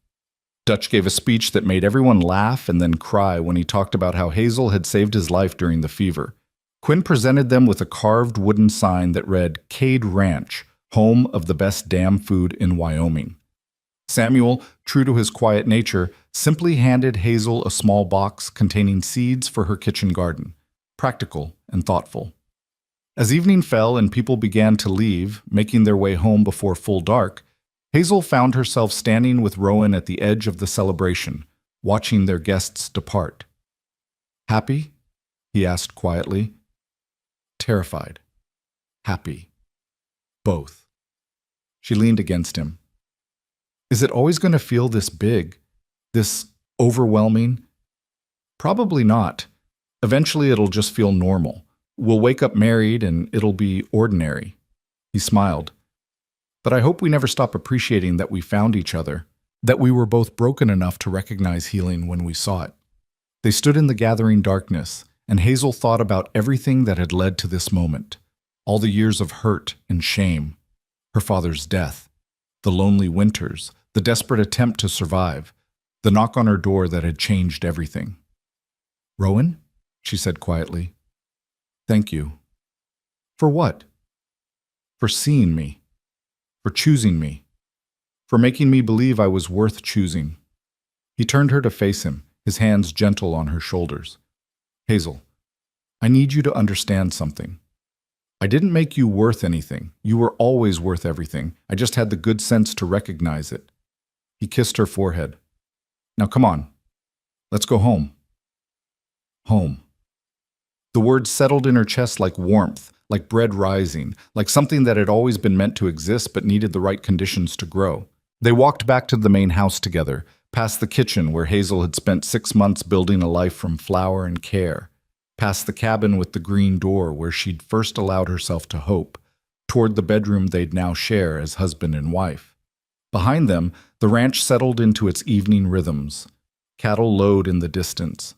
Dutch gave a speech that made everyone laugh and then cry when he talked about how Hazel had saved his life during the fever. Quinn presented them with a carved wooden sign that read, "Cade Ranch, home of the best damn food in Wyoming." Samuel, true to his quiet nature, simply handed Hazel a small box containing seeds for her kitchen garden, practical and thoughtful. As evening fell and people began to leave, making their way home before full dark, Hazel found herself standing with Rowan at the edge of the celebration, watching their guests depart. "Happy?" he asked quietly. "Terrified. Happy. Both." She leaned against him. "Is it always going to feel this big? This overwhelming?" "Probably not. Eventually it'll just feel normal. We'll wake up married and it'll be ordinary." He smiled. "But I hope we never stop appreciating that we found each other, that we were both broken enough to recognize healing when we saw it." They stood in the gathering darkness, and Hazel thought about everything that had led to this moment. All the years of hurt and shame. Her father's death. The lonely winters. The desperate attempt to survive. The knock on her door that had changed everything. "Rowan?" she said quietly. "Thank you." "For what?" "For seeing me. For choosing me. For making me believe I was worth choosing." He turned her to face him, his hands gentle on her shoulders. "Hazel, I need you to understand something. I didn't make you worth anything. You were always worth everything. I just had the good sense to recognize it." He kissed her forehead. "Now come on. Let's go home." Home. The words settled in her chest like warmth, like bread rising, like something that had always been meant to exist but needed the right conditions to grow. They walked back to the main house together, past the kitchen where Hazel had spent 6 months building a life from flour and care, past the cabin with the green door where she'd first allowed herself to hope, toward the bedroom they'd now share as husband and wife. Behind them, the ranch settled into its evening rhythms. Cattle lowed in the distance.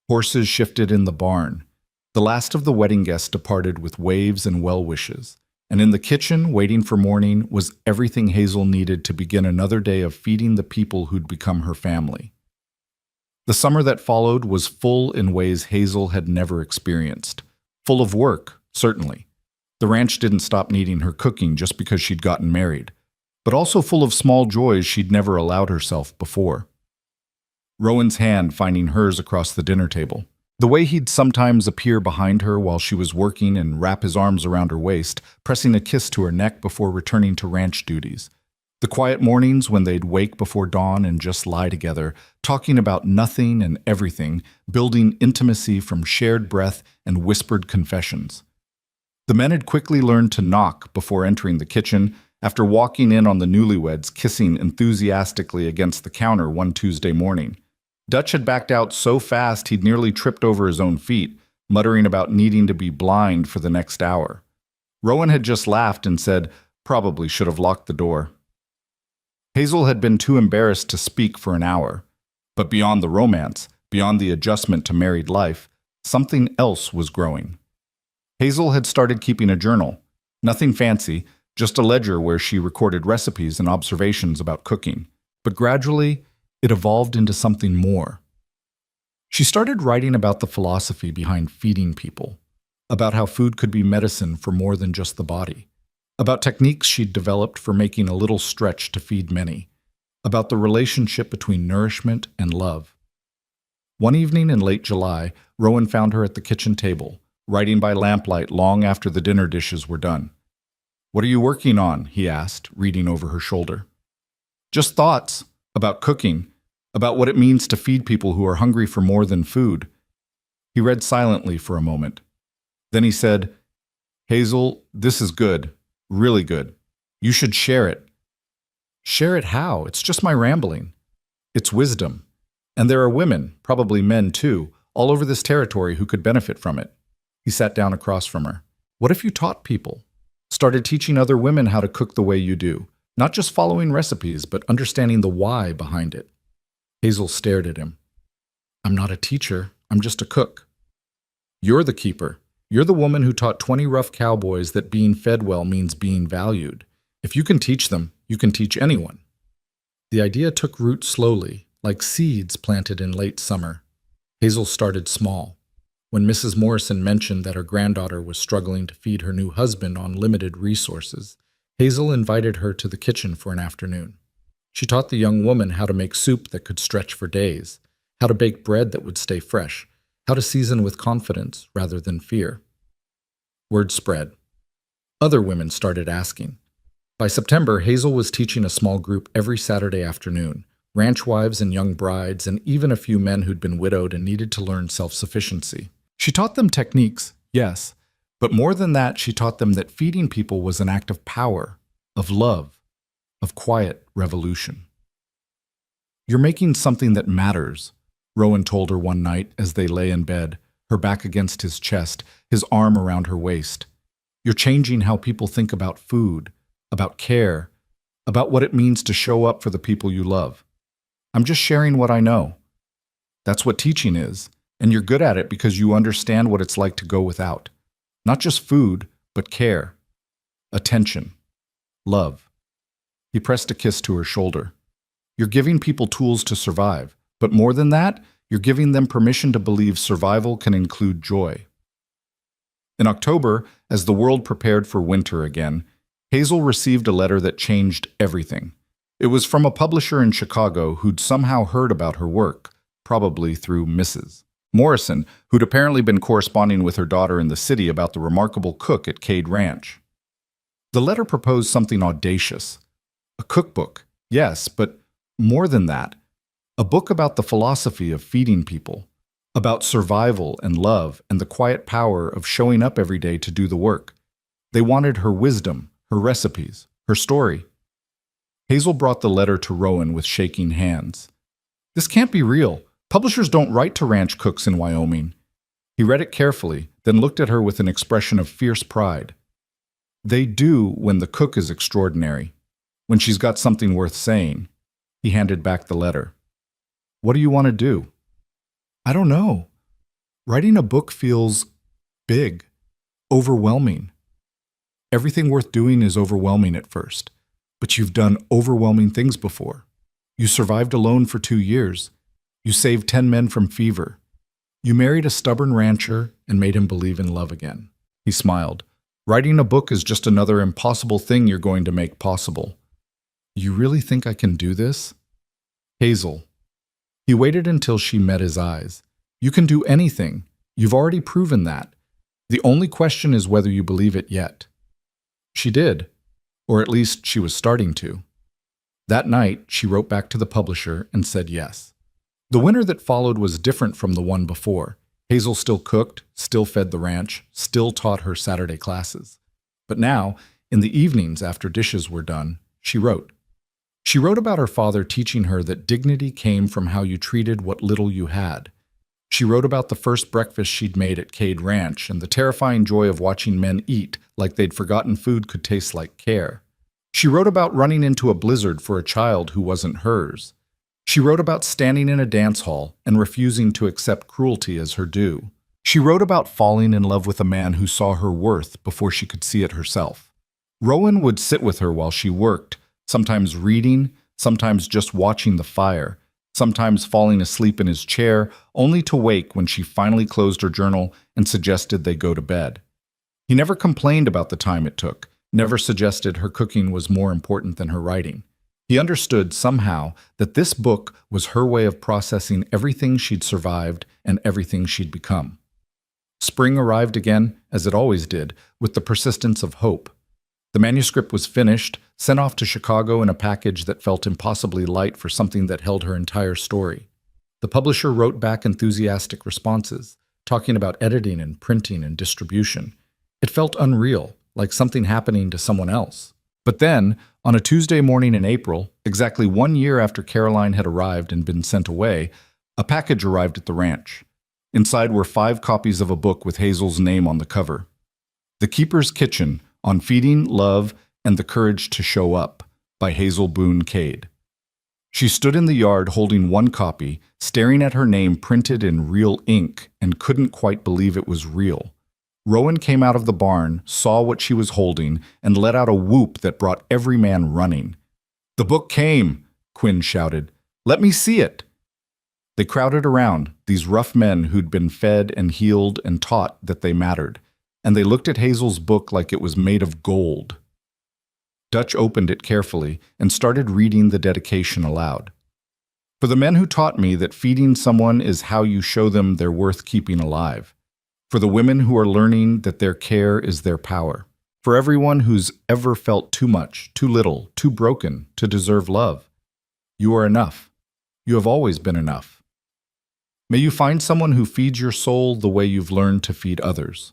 Horses shifted in the barn. The last of the wedding guests departed with waves and well wishes, and in the kitchen, waiting for morning, was everything Hazel needed to begin another day of feeding the people who'd become her family. The summer that followed was full in ways Hazel had never experienced. Full of work, certainly. The ranch didn't stop needing her cooking just because she'd gotten married, but also full of small joys she'd never allowed herself before. Rowan's hand finding hers across the dinner table. The way he'd sometimes appear behind her while she was working and wrap his arms around her waist, pressing a kiss to her neck before returning to ranch duties. The quiet mornings when they'd wake before dawn and just lie together, talking about nothing and everything, building intimacy from shared breath and whispered confessions. The men had quickly learned to knock before entering the kitchen, after walking in on the newlyweds kissing enthusiastically against the counter one Tuesday morning. Dutch had backed out so fast he'd nearly tripped over his own feet, muttering about needing to be blind for the next hour. Rowan had just laughed and said, "Probably should have locked the door." Hazel had been too embarrassed to speak for an hour. But beyond the romance, beyond the adjustment to married life, something else was growing. Hazel had started keeping a journal. Nothing fancy, just a ledger where she recorded recipes and observations about cooking. But gradually, it evolved into something more. She started writing about the philosophy behind feeding people, about how food could be medicine for more than just the body, about techniques she'd developed for making a little stretch to feed many, about the relationship between nourishment and love. One evening in late July, Rowan found her at the kitchen table, writing by lamplight long after the dinner dishes were done. "What are you working on?" he asked, reading over her shoulder. "Just thoughts about cooking, about what it means to feed people who are hungry for more than food." He read silently for a moment. Then he said, "Hazel, this is good, really good. You should share it." "Share it how? It's just my rambling." "It's wisdom. And there are women, probably men too, all over this territory who could benefit from it." He sat down across from her. "What if you taught people? Started teaching other women how to cook the way you do? Not just following recipes, but understanding the why behind it." Hazel stared at him. "I'm not a teacher. I'm just a cook." "You're the keeper. You're the woman who taught 20 rough cowboys that being fed well means being valued. If you can teach them, you can teach anyone." The idea took root slowly, like seeds planted in late summer. Hazel started small. When Mrs. Morrison mentioned that her granddaughter was struggling to feed her new husband on limited resources, Hazel invited her to the kitchen for an afternoon. She taught the young woman how to make soup that could stretch for days, how to bake bread that would stay fresh, how to season with confidence rather than fear. Word spread. Other women started asking. By September, Hazel was teaching a small group every Saturday afternoon, ranch wives and young brides, and even a few men who'd been widowed and needed to learn self-sufficiency. She taught them techniques, yes, but more than that, she taught them that feeding people was an act of power, of love, of quiet revolution. "You're making something that matters," Rowan told her one night as they lay in bed, her back against his chest, his arm around her waist. "You're changing how people think about food, about care, about what it means to show up for the people you love. I'm just sharing what I know. That's what teaching is, and you're good at it because you understand what it's like to go without. Not just food, but care, attention, love." He pressed a kiss to her shoulder. "You're giving people tools to survive, but more than that, you're giving them permission to believe survival can include joy." In October, as the world prepared for winter again, Hazel received a letter that changed everything. It was from a publisher in Chicago who'd somehow heard about her work, probably through Mrs. Morrison, who'd apparently been corresponding with her daughter in the city about the remarkable cook at Cade Ranch. The letter proposed something audacious. A cookbook, yes, but more than that. A book about the philosophy of feeding people, about survival and love and the quiet power of showing up every day to do the work. They wanted her wisdom, her recipes, her story. Hazel brought the letter to Rowan with shaking hands. "This can't be real. Publishers don't write to ranch cooks in Wyoming." He read it carefully, then looked at her with an expression of fierce pride. "They do when the cook is extraordinary, when she's got something worth saying." He handed back the letter. "What do you want to do?" "I don't know. Writing a book feels big, overwhelming. Everything worth doing is overwhelming at first, but you've done overwhelming things before. You survived alone for 2 years. You saved 10 men from fever. You married a stubborn rancher and made him believe in love again." He smiled. "Writing a book is just another impossible thing you're going to make possible." "You really think I can do this?" "Hazel." He waited until she met his eyes. "You can do anything. You've already proven that. The only question is whether you believe it yet. She did, or at least she was starting to. That night, she wrote back to the publisher and said yes. The winter that followed was different from the one before. Hazel still cooked, still fed the ranch, still taught her Saturday classes. But now, in the evenings after dishes were done, she wrote. She wrote about her father teaching her that dignity came from how you treated what little you had. She wrote about the first breakfast she'd made at Cade Ranch and the terrifying joy of watching men eat like they'd forgotten food could taste like care. She wrote about running into a blizzard for a child who wasn't hers. She wrote about standing in a dance hall and refusing to accept cruelty as her due. She wrote about falling in love with a man who saw her worth before she could see it herself. Rowan would sit with her while she worked, sometimes reading, sometimes just watching the fire, sometimes falling asleep in his chair, only to wake when she finally closed her journal and suggested they go to bed. He never complained about the time it took, never suggested her cooking was more important than her writing. He understood somehow that this book was her way of processing everything she'd survived and everything she'd become. Spring arrived again, as it always did, with the persistence of hope. The manuscript was finished, sent off to Chicago in a package that felt impossibly light for something that held her entire story. The publisher wrote back enthusiastic responses, talking about editing and printing and distribution. It felt unreal, like something happening to someone else. But then, on a Tuesday morning in April, exactly 1 year after Caroline had arrived and been sent away, a package arrived at the ranch. Inside were 5 copies of a book with Hazel's name on the cover. The Keeper's Kitchen, on Feeding, Love, and the Courage to Show Up, by Hazel Boone Cade. She stood in the yard holding one copy, staring at her name printed in real ink, and couldn't quite believe it was real. Rowan came out of the barn, saw what she was holding, and let out a whoop that brought every man running. "The book came!" Quinn shouted. "Let me see it!" They crowded around, these rough men who'd been fed and healed and taught that they mattered, and they looked at Hazel's book like it was made of gold. Dutch opened it carefully and started reading the dedication aloud. "For the men who taught me that feeding someone is how you show them they're worth keeping alive. For the women who are learning that their care is their power. For everyone who's ever felt too much, too little, too broken to deserve love. You are enough. You have always been enough. May you find someone who feeds your soul the way you've learned to feed others."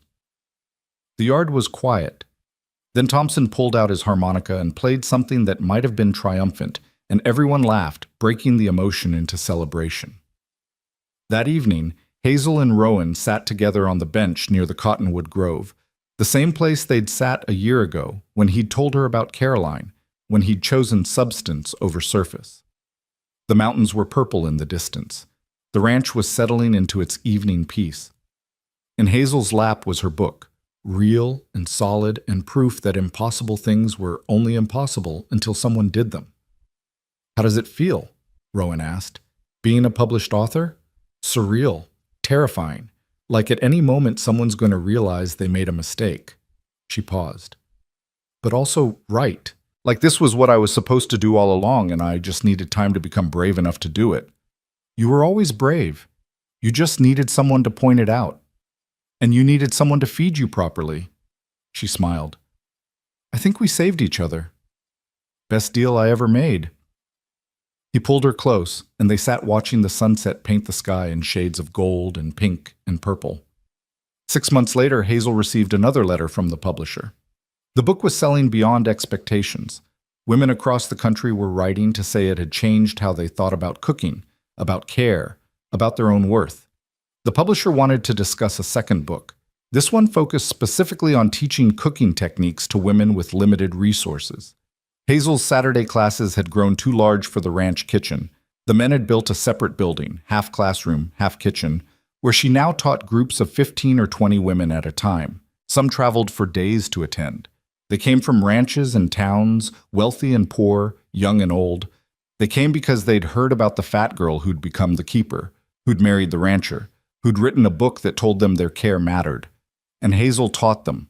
The yard was quiet. Then Thompson pulled out his harmonica and played something that might have been triumphant, and everyone laughed, breaking the emotion into celebration. That evening, Hazel and Rowan sat together on the bench near the Cottonwood Grove, the same place they'd sat a year ago when he'd told her about Caroline, when he'd chosen substance over surface. The mountains were purple in the distance. The ranch was settling into its evening peace. In Hazel's lap was her book, real and solid and proof that impossible things were only impossible until someone did them. "How does it feel?" Rowan asked. "Being a published author? Surreal. Terrifying, like at any moment someone's going to realize they made a mistake." She paused. "But also right. Like this was what I was supposed to do all along and I just needed time to become brave enough to do it." "You were always brave. You just needed someone to point it out. And you needed someone to feed you properly." She smiled. "I think we saved each other. Best deal I ever made." He pulled her close, and they sat watching the sunset paint the sky in shades of gold and pink and purple. 6 months later, Hazel received another letter from the publisher. The book was selling beyond expectations. Women across the country were writing to say it had changed how they thought about cooking, about care, about their own worth. The publisher wanted to discuss a second book. This one focused specifically on teaching cooking techniques to women with limited resources. Hazel's Saturday classes had grown too large for the ranch kitchen. The men had built a separate building, half classroom, half kitchen, where she now taught groups of 15 or 20 women at a time. Some traveled for days to attend. They came from ranches and towns, wealthy and poor, young and old. They came because they'd heard about the fat girl who'd become the keeper, who'd married the rancher, who'd written a book that told them their care mattered. And Hazel taught them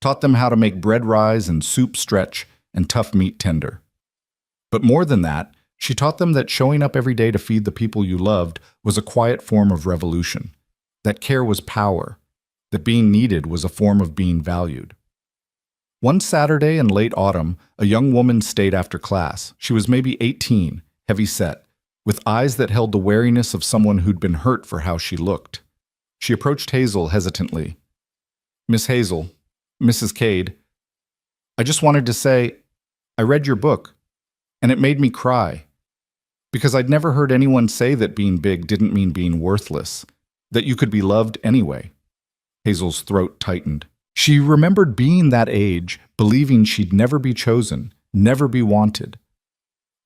how to make bread rise and soup stretch and tough meat tender. But more than that, she taught them that showing up every day to feed the people you loved was a quiet form of revolution. that care was power, that being needed was a form of being valued. One Saturday in late autumn, a young woman stayed after class. She was maybe 18, heavy-set, with eyes that held the wariness of someone who'd been hurt for how she looked. She approached Hazel hesitantly. "Miss Hazel, Mrs. Cade, I just wanted to say, I read your book, and it made me cry. Because I'd never heard anyone say that being big didn't mean being worthless, that you could be loved anyway." Hazel's throat tightened. She remembered being that age, believing she'd never be chosen, never be wanted.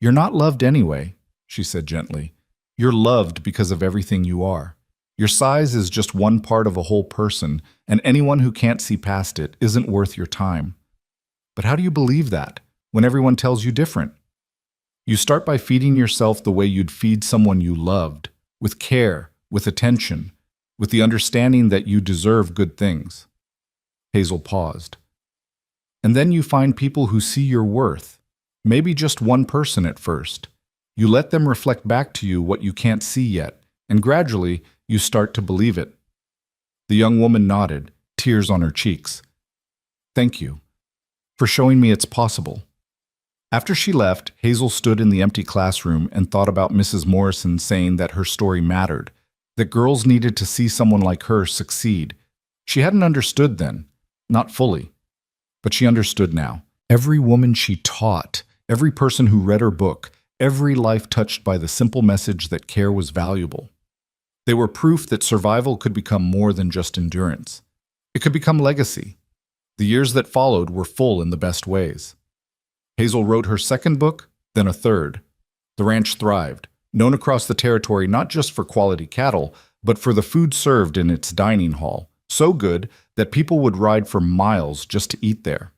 "You're not loved anyway," she said gently. "You're loved because of everything you are. Your size is just one part of a whole person, and anyone who can't see past it isn't worth your time. But how do you believe that, when everyone tells you different? You start by feeding yourself the way you'd feed someone you loved, with care, with attention, with the understanding that you deserve good things." Hazel paused. "And then you find people who see your worth, maybe just one person at first. You let them reflect back to you what you can't see yet, and gradually you start to believe it." The young woman nodded, tears on her cheeks. "Thank you for showing me it's possible." After she left, Hazel stood in the empty classroom and thought about Mrs. Morrison saying that her story mattered, that girls needed to see someone like her succeed. She hadn't understood then, not fully, but she understood now. Every woman she taught, every person who read her book, every life touched by the simple message that care was valuable. They were proof that survival could become more than just endurance. It could become legacy. The years that followed were full in the best ways. Hazel wrote her second book, then a third. The ranch thrived, known across the territory not just for quality cattle, but for the food served in its dining hall, so good that people would ride for miles just to eat there.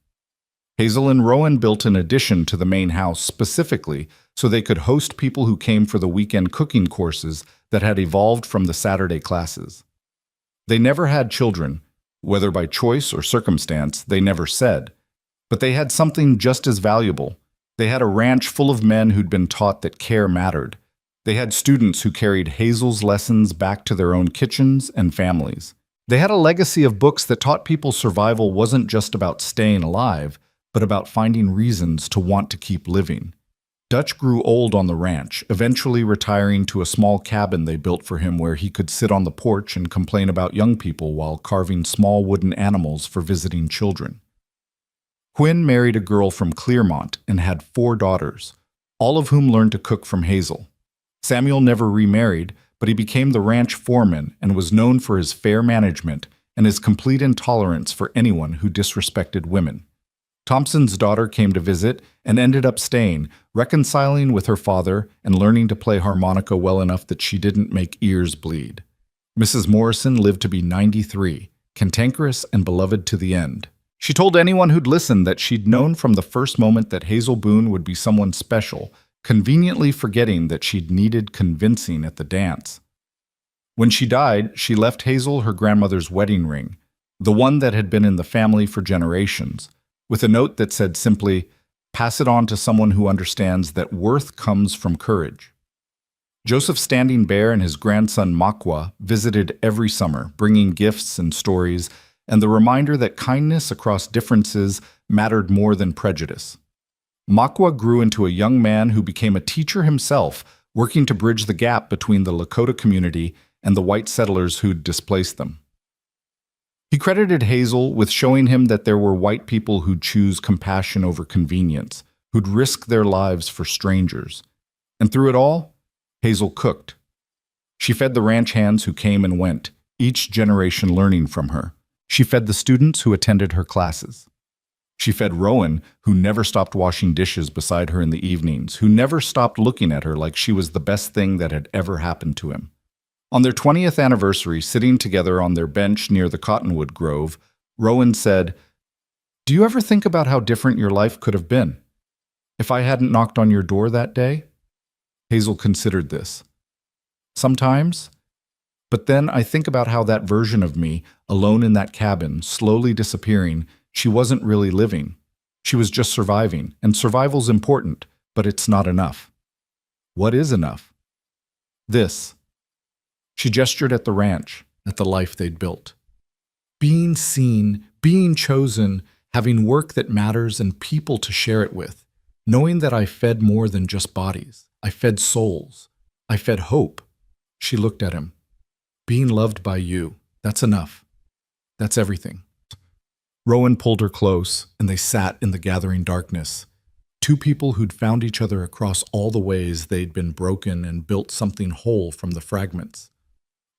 Hazel and Rowan built an addition to the main house specifically so they could host people who came for the weekend cooking courses that had evolved from the Saturday classes. They never had children, whether by choice or circumstance, they never said. But they had something just as valuable. They had a ranch full of men who'd been taught that care mattered. They had students who carried Hazel's lessons back to their own kitchens and families. They had a legacy of books that taught people survival wasn't just about staying alive, but about finding reasons to want to keep living. Dutch grew old on the ranch, eventually retiring to a small cabin they built for him where he could sit on the porch and complain about young people while carving small wooden animals for visiting children. Quinn married a girl from Clearmont and had 4 daughters, all of whom learned to cook from Hazel. Samuel never remarried, but he became the ranch foreman and was known for his fair management and his complete intolerance for anyone who disrespected women. Thompson's daughter came to visit and ended up staying, reconciling with her father and learning to play harmonica well enough that she didn't make ears bleed. Mrs. Morrison lived to be 93, cantankerous and beloved to the end. She told anyone who'd listened that she'd known from the first moment that Hazel Boone would be someone special, conveniently forgetting that she'd needed convincing at the dance. When she died, she left Hazel her grandmother's wedding ring, the one that had been in the family for generations, with a note that said simply, "Pass it on to someone who understands that worth comes from courage." Joseph Standing Bear and his grandson Makwa visited every summer, bringing gifts and stories, and the reminder that kindness across differences mattered more than prejudice. Makwa grew into a young man who became a teacher himself, working to bridge the gap between the Lakota community and the white settlers who'd displaced them. He credited Hazel with showing him that there were white people who'd choose compassion over convenience, who'd risk their lives for strangers. And through it all, Hazel cooked. She fed the ranch hands who came and went, each generation learning from her. She fed the students who attended her classes. She fed Rowan, who never stopped washing dishes beside her in the evenings, who never stopped looking at her like she was the best thing that had ever happened to him. On their 20th anniversary, sitting together on their bench near the cottonwood grove, Rowan said, "Do you ever think about how different your life could have been if I hadn't knocked on your door that day?" Hazel considered this. "Sometimes. But then I think about how that version of me, alone in that cabin, slowly disappearing, she wasn't really living. She was just surviving, and survival's important, but it's not enough." "What is enough?" "This." She gestured at the ranch, at the life they'd built. Being seen, being chosen, having work that matters and people to share it with, knowing that I fed more than just bodies. I fed souls. I fed hope. She looked at him. Being loved by you, that's enough. That's everything. Rowan pulled her close, and they sat in the gathering darkness. Two people who'd found each other across all the ways they'd been broken and built something whole from the fragments.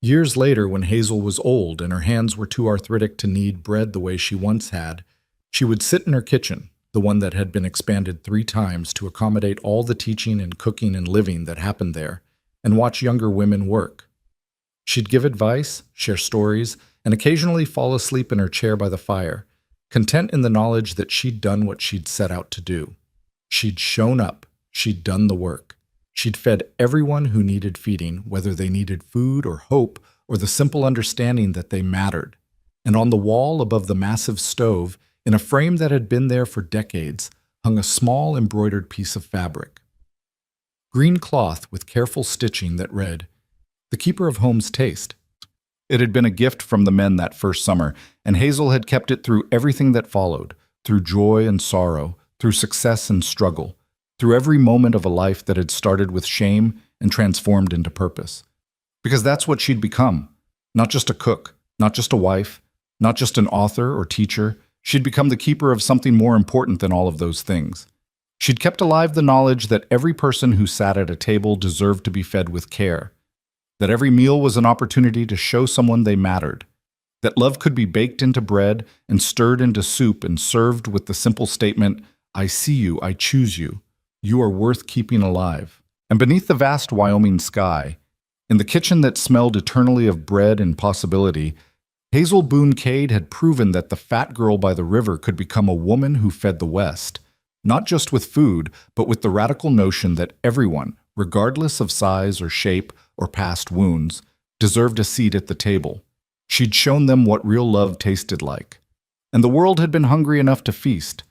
Years later, when Hazel was old and her hands were too arthritic to knead bread the way she once had, she would sit in her kitchen, the one that had been expanded 3 times to accommodate all the teaching and cooking and living that happened there, and watch younger women work. She'd give advice, share stories, and occasionally fall asleep in her chair by the fire, content in the knowledge that she'd done what she'd set out to do. She'd shown up. She'd done the work. She'd fed everyone who needed feeding, whether they needed food or hope or the simple understanding that they mattered. And on the wall above the massive stove, in a frame that had been there for decades, hung a small embroidered piece of fabric. Green cloth with careful stitching that read, "The Keeper of Home's Taste." It had been a gift from the men that first summer, and Hazel had kept it through everything that followed, through joy and sorrow, through success and struggle, through every moment of a life that had started with shame and transformed into purpose. Because that's what she'd become. Not just a cook, not just a wife, not just an author or teacher. She'd become the keeper of something more important than all of those things. She'd kept alive the knowledge that every person who sat at a table deserved to be fed with care, that every meal was an opportunity to show someone they mattered, that love could be baked into bread and stirred into soup and served with the simple statement, "I see you, I choose you. You are worth keeping alive." And beneath the vast Wyoming sky, in the kitchen that smelled eternally of bread and possibility, Hazel Boone Cade had proven that the fat girl by the river could become a woman who fed the West, not just with food, but with the radical notion that everyone, regardless of size or shape or past wounds, deserved a seat at the table. She'd shown them what real love tasted like. And the world had been hungry enough to feast,